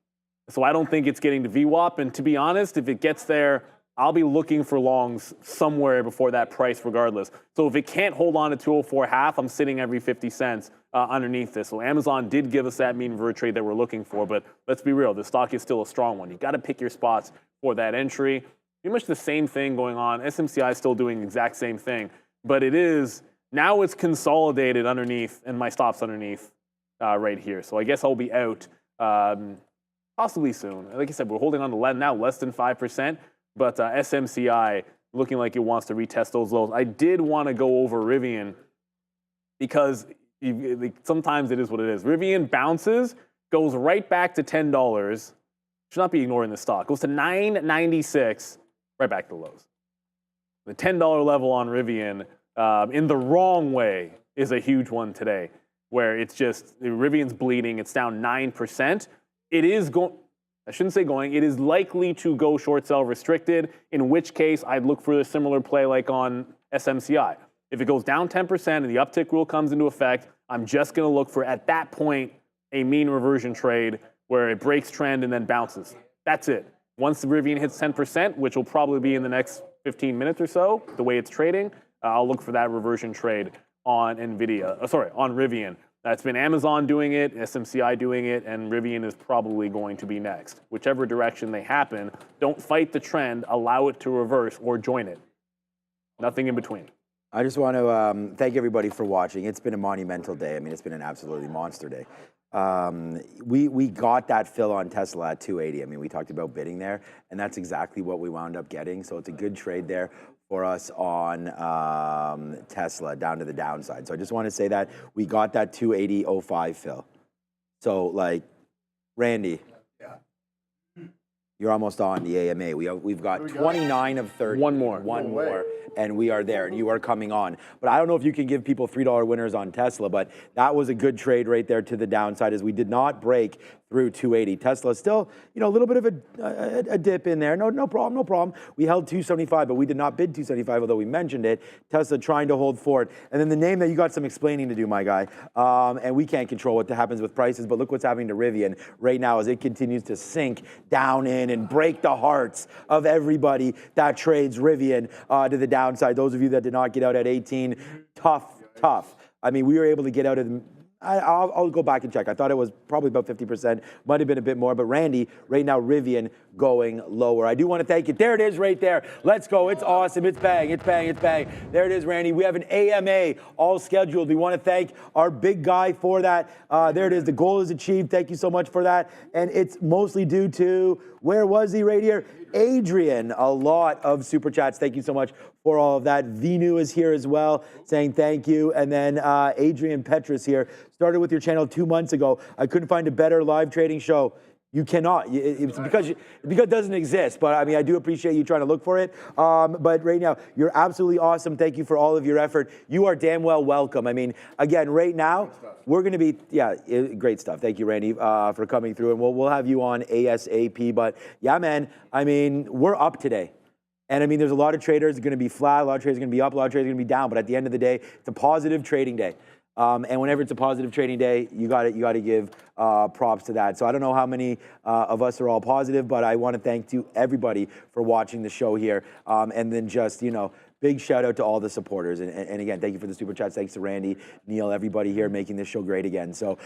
Speaker 2: So I don't think it's getting to VWAP. And to be honest, if it gets there, I'll be looking for longs somewhere before that price regardless. So if it can't hold on to 204.5, I'm sitting every 50 cents underneath this. So Amazon did give us that mean revert trade that we're looking for. But let's be real, the stock is still a strong one. You got to pick your spots for that entry. Pretty much the same thing going on. SMCI is still doing the exact same thing. But now it's consolidated underneath, and my stop's underneath right here. So I guess I'll be out possibly soon. Like I said, we're holding on to now less than 5%, but SMCI looking like it wants to retest those lows. I did want to go over Rivian because sometimes it is what it is. Rivian bounces, goes right back to $10. Should not be ignoring the stock. Goes to $9.96, right back to lows. The $10 level on Rivian in the wrong way is a huge one today, where it's just Rivian's bleeding. It's down 9%. It is it is likely to go short sell restricted, in which case I'd look for a similar play like on SMCI. If it goes down 10% and the uptick rule comes into effect, I'm just going to look for, at that point, a mean reversion trade where it breaks trend and then bounces. That's it. Once the Rivian hits 10%, which will probably be in the next 15 minutes or so, the way it's trading, I'll look for that reversion trade on on Rivian. It's been Amazon doing it, SMCI doing it, and Rivian is probably going to be next. Whichever direction they happen, don't fight the trend, allow it to reverse or join it. Nothing in between.
Speaker 1: I just want to thank everybody for watching. It's been a monumental day. I mean, it's been an absolutely monster day. We got that fill on Tesla at 280. I mean, we talked about bidding there, and that's exactly what we wound up getting. So it's a good trade there for us on Tesla down to the downside. So I just want to say that we got that 280.05 fill. So, like, Randy, you're almost on the AMA. We've got 29 of 30.
Speaker 2: One more.
Speaker 1: One more, and we are there, and you are coming on. But I don't know if you can give people $3 winners on Tesla, but that was a good trade right there to the downside, as we did not break through 280. Tesla still, a little bit of a dip in there. No problem. We held 275, but we did not bid 275, although we mentioned it. Tesla trying to hold forward. And then the name that you got some explaining to do, my guy. And we can't control what happens with prices, but look what's happening to Rivian right now as it continues to sink down in and break the hearts of everybody that trades Rivian to the downside. Those of you that did not get out at 18, tough. I mean, we were able to get out of I'll go back and check. I thought it was probably about 50%. Might have been a bit more. But Randy, right now, Rivian going lower. I do want to thank you. There it is right there. Let's go. It's awesome. It's bang. There it is, Randy. We have an AMA all scheduled. We want to thank our big guy for that. There it is. The goal is achieved. Thank you so much for that. And it's mostly due to, where was he right here? Adrian, a lot of super chats. Thank you so much for all of that. Vinu is here as well, saying thank you. And then Adrian Petrus here. Started with your channel 2 months ago. I couldn't find a better live trading show. You cannot. It's because it doesn't exist. But I mean, I do appreciate you trying to look for it. But right now, you're absolutely awesome. Thank you for all of your effort. You are damn well welcome. I mean, again, right now, we're going to be, great stuff. Thank you, Randy, for coming through. And we'll have you on ASAP. But yeah, man, I mean, we're up today. And I mean, there's a lot of traders going to be flat, a lot of traders are going to be up, a lot of traders are going to be down. But at the end of the day, it's a positive trading day. And whenever it's a positive trading day, you got to give props to that. So I don't know how many of us are all positive, but I want to thank to everybody for watching the show here. And then just, big shout out to all the supporters. And again, thank you for the super chats. Thanks to Randy, Neil, everybody here making this show great again. So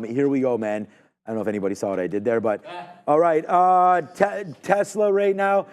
Speaker 1: here we go, man. I don't know if anybody saw what I did there, but all right. Tesla right now.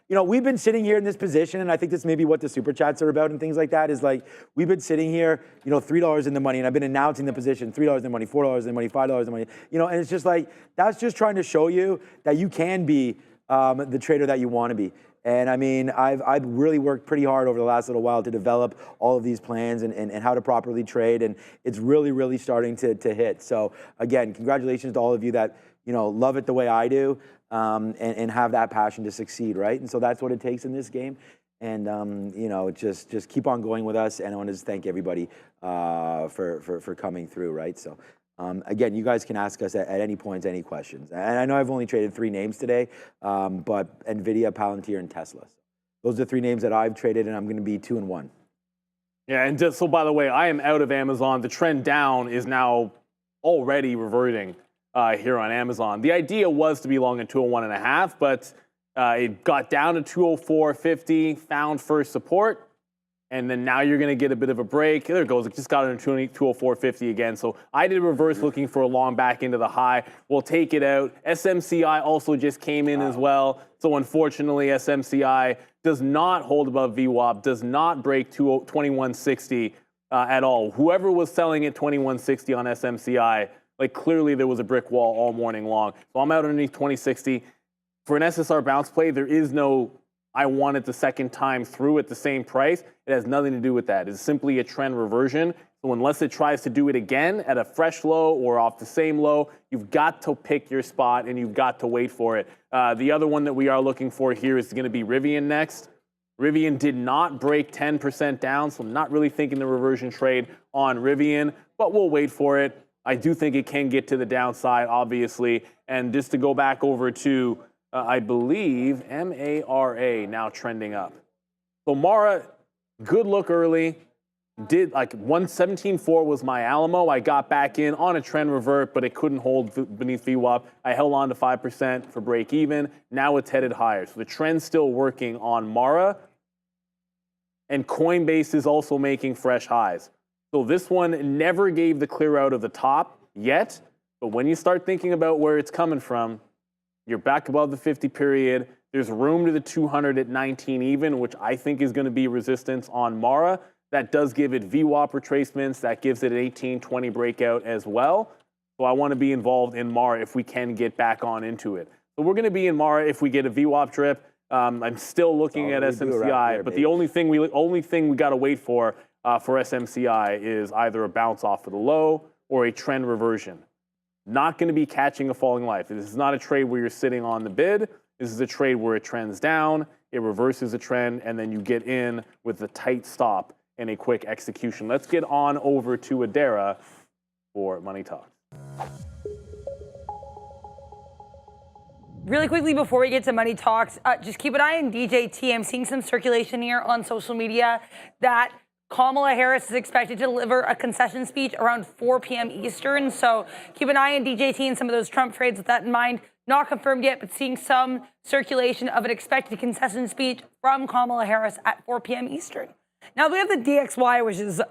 Speaker 1: We've been sitting here in this position, and I think this may be what the super chats are about and things like that, is like we've been sitting here, $3 in the money, and I've been announcing the position, $3 in the money, $4 in the money, $5 in the money, and it's just like, that's just trying to show you that you can be the trader that you want to be. And I mean, I've really worked pretty hard over the last little while to develop all of these plans and how to properly trade, and it's really, really starting to hit. So again, congratulations to all of you that, love it the way I do. And have that passion to succeed, right? And so that's what it takes in this game. And just keep on going with us. And I want to just thank everybody for coming through, right? So again, you guys can ask us at any point any questions. And I know I've only traded 3 names today, but Nvidia, Palantir, and Tesla. Those are 3 names that I've traded, and I'm going to be 2-1.
Speaker 2: Yeah, and just so by the way, I am out of Amazon. The trend down is now already reverting. Here on Amazon. The idea was to be long at 201.5, but it got down to 204.50, found first support, and then now you're going to get a bit of a break. There it goes. It just got into 204.50 again. So I did reverse looking for a long back into the high. We'll take it out. SMCI also just came in as well. So unfortunately, SMCI does not hold above VWAP, does not break 2160 at all. Whoever was selling at 2160 on SMCI, like clearly there was a brick wall all morning long. So I'm out underneath 2060. For an SSR bounce play, there is no, I want it the second time through at the same price. It has nothing to do with that. It's simply a trend reversion. So unless it tries to do it again at a fresh low or off the same low, you've got to pick your spot and you've got to wait for it. The other one that we are looking for here is going to be Rivian next. Rivian did not break 10% down, so I'm not really thinking the reversion trade on Rivian, but we'll wait for it. I do think it can get to the downside, obviously. And just to go back over to, I believe, MARA now trending up. So Mara, good look early. Did like 117.4 was my Alamo. I got back in on a trend revert, but it couldn't hold beneath VWAP. I held on to 5% for break even. Now it's headed higher. So the trend's still working on Mara. And Coinbase is also making fresh highs. So this one never gave the clear out of the top yet, but when you start thinking about where it's coming from, you're back above the 50 period. There's room to the 200 at 19 even, which I think is going to be resistance on Mara. That does give it VWAP retracements. That gives it an 18-20 breakout as well. So I want to be involved in Mara if we can get back on into it. So we're going to be in Mara if we get a VWAP drip. I'm still looking at SMCI, but the only thing we got to wait for SMCI is either a bounce off of the low or a trend reversion. Not going to be catching a falling life. This is not a trade where you're sitting on the bid. This is a trade where it trends down, it reverses a trend, and then you get in with a tight stop and a quick execution. Let's get on over to Adara for Money Talk.
Speaker 5: Really quickly before we get to Money Talks, just keep an eye on DJT. I'm seeing some circulation here on social media that Kamala Harris is expected to deliver a concession speech around 4 p.m. Eastern. So keep an eye on DJT and some of those Trump trades with that in mind. Not confirmed yet, but seeing some circulation of an expected concession speech from Kamala Harris at 4 p.m. Eastern. Now we have the DXY, which is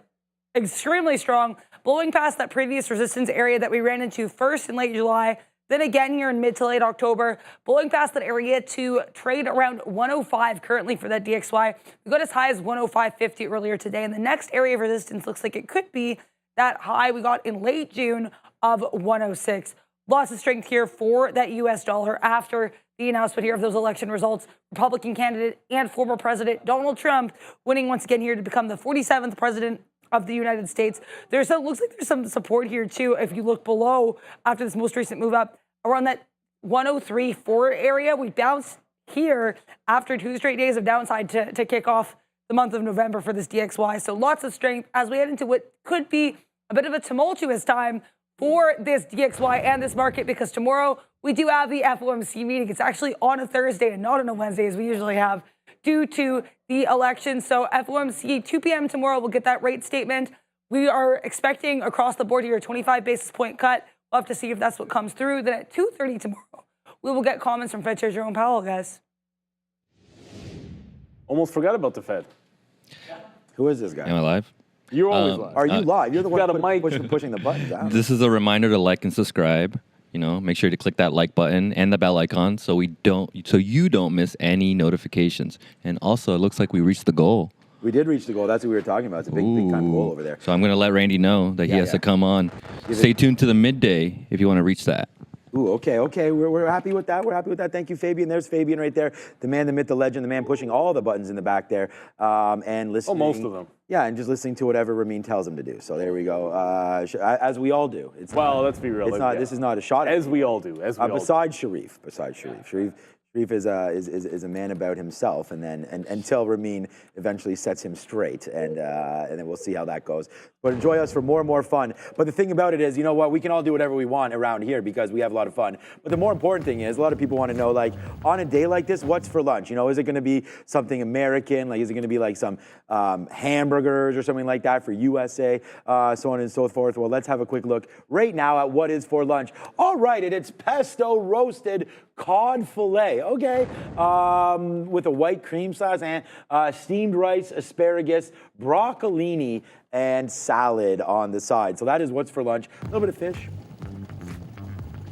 Speaker 5: extremely strong, blowing past that previous resistance area that we ran into first in late July, then again here in mid to late October, blowing past that area to trade around 105 currently for that DXY. We got as high as 105.50 earlier today, and the next area of resistance looks like it could be that high we got in late June of 106. Lots of strength here for that U.S. dollar after the announcement here of those election results. Republican candidate and former President Donald Trump winning once again here to become the 47th president of the United States. Looks like there's some support here too. If you look below after this most recent move up around that 103.4 area. We bounced here after 2 straight days of downside to kick off the month of November for this DXY. So lots of strength as we head into what could be a bit of a tumultuous time for this DXY and this market, because tomorrow we do have the FOMC meeting. It's actually on a Thursday and not on a Wednesday as we usually have due to the election. So FOMC, 2 p.m. tomorrow, we'll get that rate statement. We are expecting across the board here a 25 basis point cut. We'll have to see if that's what comes through. Then at 2:30 tomorrow, we will get comments from Fed Chair Jerome Powell, guys.
Speaker 2: Almost forgot about the Fed.
Speaker 1: Who is this guy?
Speaker 7: Am I live?
Speaker 2: You're always live.
Speaker 1: Are you live? You're the one
Speaker 2: got a mic.
Speaker 1: pushing the buttons out.
Speaker 7: This is a reminder to like and subscribe. You know, make sure to click that like button and the bell icon so you don't miss any notifications. And also, it looks like we reached the goal.
Speaker 1: We did reach the goal. That's what we were talking about. It's a big time goal over there.
Speaker 7: So I'm going to let Randy know that he has to come on. Stay tuned to the midday if you want to reach that.
Speaker 1: Ooh, okay. We're happy with that. We're happy with that. Thank you, Fabian. There's Fabian right there. The man, the myth, the legend, the man pushing all the buttons in the back there. And listening.
Speaker 2: Oh, most of them.
Speaker 1: Yeah, and just listening to whatever Ramin tells him to do. So there we go. As we all do.
Speaker 2: Let's be real.
Speaker 1: It's not. This is not a shot.
Speaker 2: As we all do.
Speaker 1: Besides Sharif. Sharif is a man about himself, and then until Ramin eventually sets him straight, and then we'll see how that goes. But enjoy us for more and more fun. But the thing about it is, you know what? We can all do whatever we want around here because we have a lot of fun. But the more important thing is, a lot of people want to know, like, on a day like this, what's for lunch? You know, is it going to be something American? Like, is it going to be like some hamburgers or something like that for USA? So on and so forth. Well, let's have a quick look right now at what is for lunch. All right, it's pesto roasted cod fillet. Okay, with a white cream sauce and steamed rice, asparagus, broccolini, and salad on the side. So that is what's for lunch. A little bit of fish.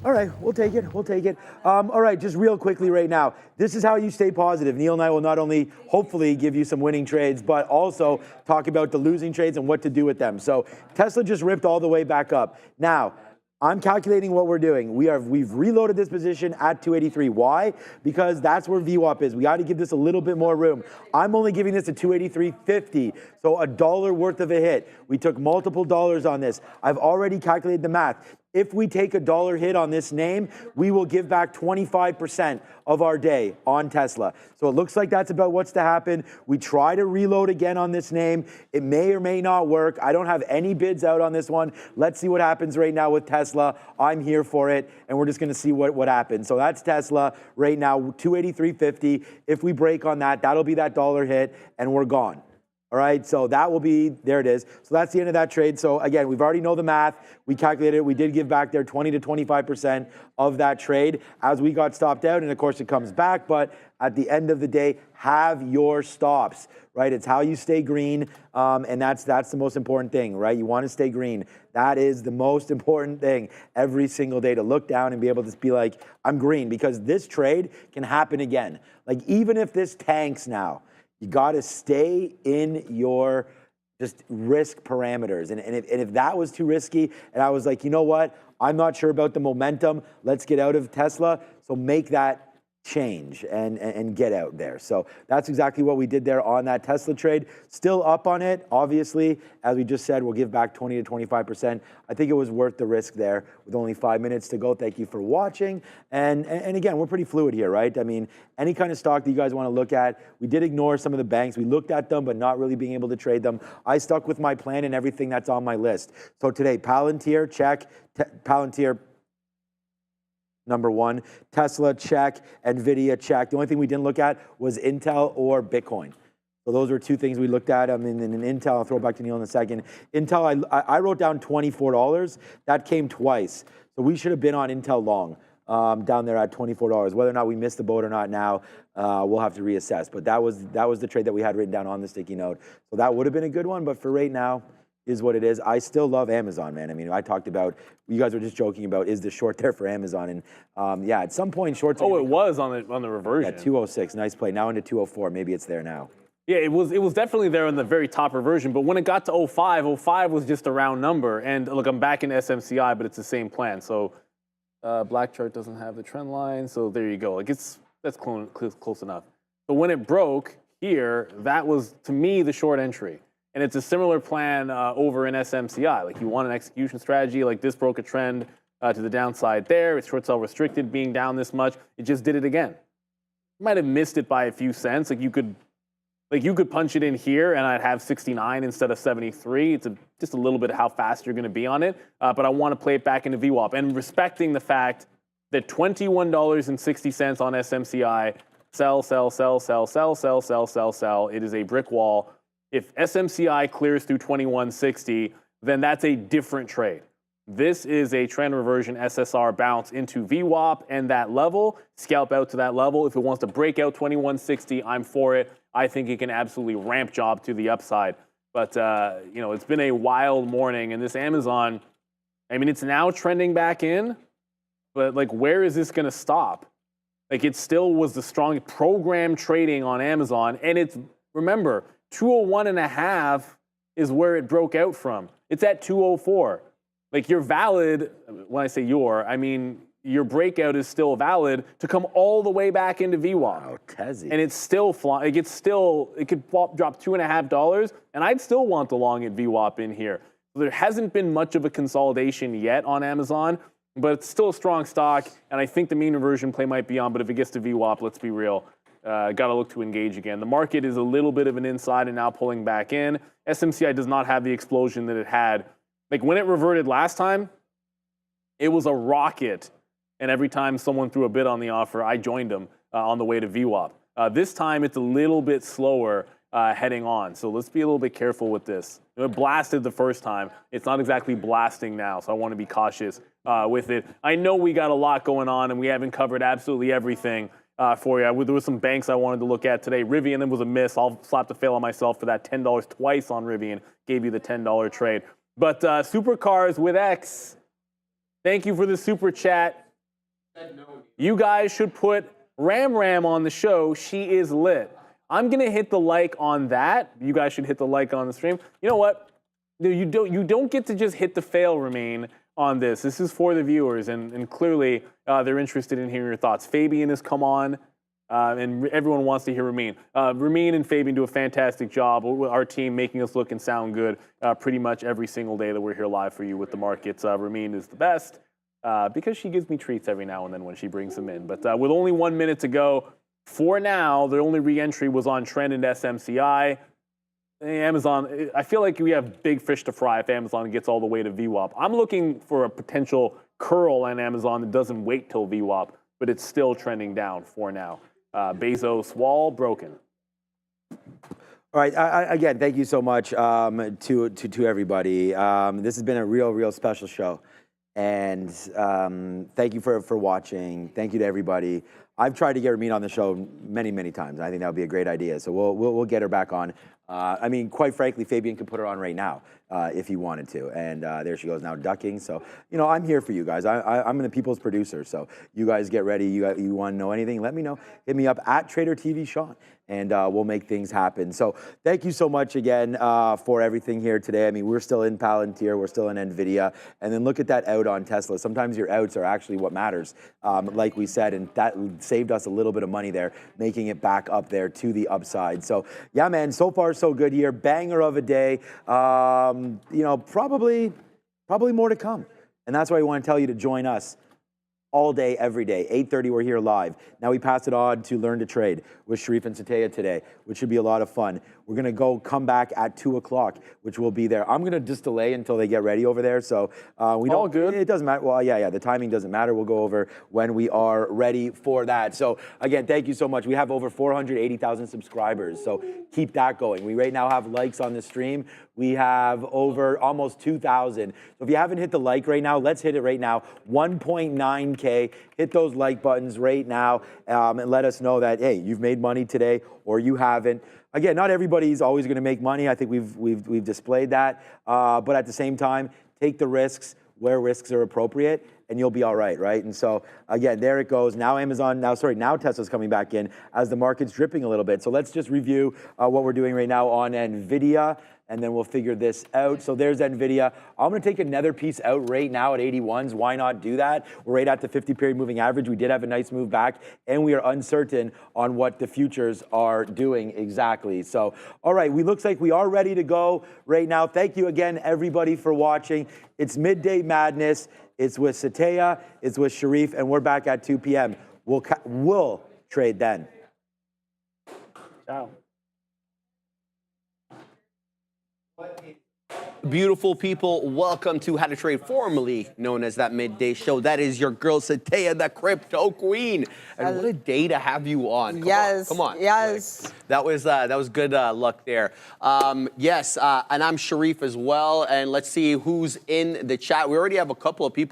Speaker 1: All right, we'll take it. All right, just real quickly right now, this is how you stay positive. Neil and I will not only hopefully give you some winning trades, but also talk about the losing trades and what to do with them. So Tesla just ripped all the way back up. Now, I'm calculating what we're doing. We've reloaded this position at 283. Why? Because that's where VWAP is. We got to give this a little bit more room. I'm only giving this a 283.50, so $1 worth of a hit. We took multiple dollars on this. I've already calculated the math. If we take $1 hit on this name, we will give back 25% of our day on Tesla. So it looks like that's about what's to happen. We try to reload again on this name. It may or may not work. I don't have any bids out on this one. Let's see what happens right now with Tesla. I'm here for it, and we're just going to see what happens. So that's Tesla right now, 283.50. If we break on that, that'll be that $1 hit, and we're gone. All right, so that will be, there it is. So that's the end of that trade. So again, we've already know the math. We calculated it. We did give back there 20 to 25% of that trade as we got stopped out. And of course, it comes back. But at the end of the day, have your stops, right? It's how you stay green. And that's the most important thing, right? You want to stay green. That is the most important thing every single day, to look down and be able to be like, I'm green, because this trade can happen again. Like, even if this tanks now, you got to stay in your just risk parameters. And if that was too risky, and I was like, you know what? I'm not sure about the momentum. Let's get out of Tesla. So make that change and get out there. So that's exactly what we did there on that Tesla trade. Still up on it. Obviously, as we just said, we'll give back 20 to 25%. I think it was worth the risk there with only 5 minutes to go. Thank you for watching. And again, we're pretty fluid here, right? I mean, any kind of stock that you guys want to look at, we did ignore some of the banks. We looked at them, but not really being able to trade them. I stuck with my plan and everything that's on my list. So today, Palantir, check. Palantir, number one. Tesla, check. Nvidia, check. The only thing we didn't look at was Intel or Bitcoin. So those were two things we looked at. I mean, in Intel, I'll throw it back to Neil in a second. Intel, I wrote down $24. That came twice. So we should have been on Intel long down there at $24. Whether or not we missed the boat or not now, we'll have to reassess. But that was the trade that we had written down on the sticky note. So that would have been a good one. But for right now, is what it is. I still love Amazon, man. I mean, I talked about, you guys were just joking about, is the short there for Amazon? And yeah, at some point, shorts.
Speaker 2: Oh, it was on the reversion.
Speaker 1: Yeah, 206, nice play. Now into 204, maybe it's there now.
Speaker 2: Yeah, it was definitely there in the very top reversion, but when it got to 05 was just a round number. And look, I'm back in SMCI, but it's the same plan. So black chart doesn't have the trend line, so there you go. Like, that's close enough. But when it broke here, that was, to me, the short entry. And it's a similar plan over in SMCI. Like, you want an execution strategy, like this broke a trend to the downside there. It's short sell restricted being down this much. It just did it again. You might have missed it by a few cents. Like you could punch it in here and I'd have 69 instead of 73. It's just a little bit of how fast you're going to be on it. But I want to play it back into VWAP and respecting the fact that $21.60 on SMCI, sell, sell, sell, sell, sell, sell, sell, sell, sell. It is a brick wall. If SMCI clears through 21.60, then that's a different trade. This is a trend reversion SSR bounce into VWAP and that level, scalp out to that level. If it wants to break out 21.60, I'm for it. I think it can absolutely ramp job to the upside. But, it's been a wild morning, and this Amazon, I mean, it's now trending back in, but, where is this going to stop? It still was the strong program trading on Amazon, and it's, remember, 201.5 is where it broke out from. It's at 204. You're valid, when I say I mean your breakout is still valid to come all the way back into VWAP.
Speaker 1: Oh, Tezzy.
Speaker 2: And it's still flying. It could drop $2.50, and I'd still want the long at VWAP in here. So there hasn't been much of a consolidation yet on Amazon, but it's still a strong stock, and I think the mean reversion play might be on, but if it gets to VWAP, let's be real, got to look to engage again. The market is a little bit of an inside and now pulling back in. SMCI does not have the explosion that it had. When it reverted last time, it was a rocket. And every time someone threw a bid on the offer, I joined them on the way to VWAP. This time, it's a little bit slower heading on. So let's be a little bit careful with this. It blasted the first time. It's not exactly blasting now, so I want to be cautious with it. I know we got a lot going on, and we haven't covered absolutely everything for you. There was some banks I wanted to look at today. Rivian was a miss. I'll slap the fail on myself for that $10 twice on Rivian. Gave you the $10 trade. But Supercars with X, thank you for the super chat. You guys should put Ram on the show. She is lit. I'm going to hit the like on that. You guys should hit the like on the stream. You know what? You don't get to just hit the fail, Remain, on this. This is for the viewers, and clearly they're interested in hearing your thoughts. Fabian has come on, and everyone wants to hear Ramin. Ramin and Fabian do a fantastic job with our team making us look and sound good pretty much every single day that we're here live for you with the markets. Ramin is the best because she gives me treats every now and then when she brings them in. But with only 1 minute to go, for now, the only re-entry was on trend and SMCI. Amazon, I feel like we have big fish to fry if Amazon gets all the way to VWAP. I'm looking for a potential curl on Amazon that doesn't wait till VWAP, but it's still trending down for now. Bezos wall broken.
Speaker 1: All right. Again, thank you so much to everybody. This has been a real special show, and thank you for watching. Thank you to everybody. I've tried to get Ramin on the show many times. I think that would be a great idea. So we'll get her back on. I mean, quite frankly, Fabian could put her on right now if he wanted to. And there she goes now ducking. So, I'm here for you guys. I'm the people's producer. So you guys get ready. You want to know anything, let me know. Hit me up at TraderTV Sean, and we'll make things happen. So thank you so much again for everything here today. I mean, we're still in Palantir. We're still in Nvidia. And then look at that out on Tesla. Sometimes your outs are actually what matters, like we said. And that saved us a little bit of money there, making it back up there to the upside. So, yeah, man, so far so good here. Banger of a day. Probably more to come. And that's why we want to tell you to join us all day, every day. 8:30, we're here live. Now we pass it on to Learn to Trade with Sharif and Sataya today, which should be a lot of fun. We're going to come back at 2 o'clock, which will be there. I'm going to just delay until they get ready over there. So we don't. All good. It doesn't matter. Well, yeah. The timing doesn't matter. We'll go over when we are ready for that. So again, thank you so much. We have over 480,000 subscribers. So keep that going. We right now have likes on the stream. We have over almost 2,000. So if you haven't hit the like right now, let's hit it right now. 1.9K. Hit those like buttons right now and let us know that, hey, you've made money today or you haven't. Again, not everybody's always going to make money. I think we've displayed that. But at the same time, take the risks where risks are appropriate, and you'll be all right, right? And so, again, there it goes. Now now Tesla's coming back in as the market's dripping a little bit. So let's just review what we're doing right now on Nvidia. and then we'll figure this out. So there's Nvidia. I'm going to take another piece out right now at 81s. Why not do that? We're right at the 50-period moving average. We did have a nice move back, and we are uncertain on what the futures are doing exactly. So, all right, looks like we are ready to go right now. Thank you again, everybody, for watching. It's Midday Madness. It's with Satya, it's with Sharif, and we're back at 2 p.m. We'll trade then.
Speaker 5: Ciao.
Speaker 4: Beautiful people, welcome to How to Trade, formerly known as That Midday Show. That is your girl, Satya, the crypto queen. And what a day to have you on. Come on.
Speaker 8: Yes.
Speaker 4: Like, that was good luck there. Yes, and I'm Sharif as well. And let's see who's in the chat. We already have a couple of people.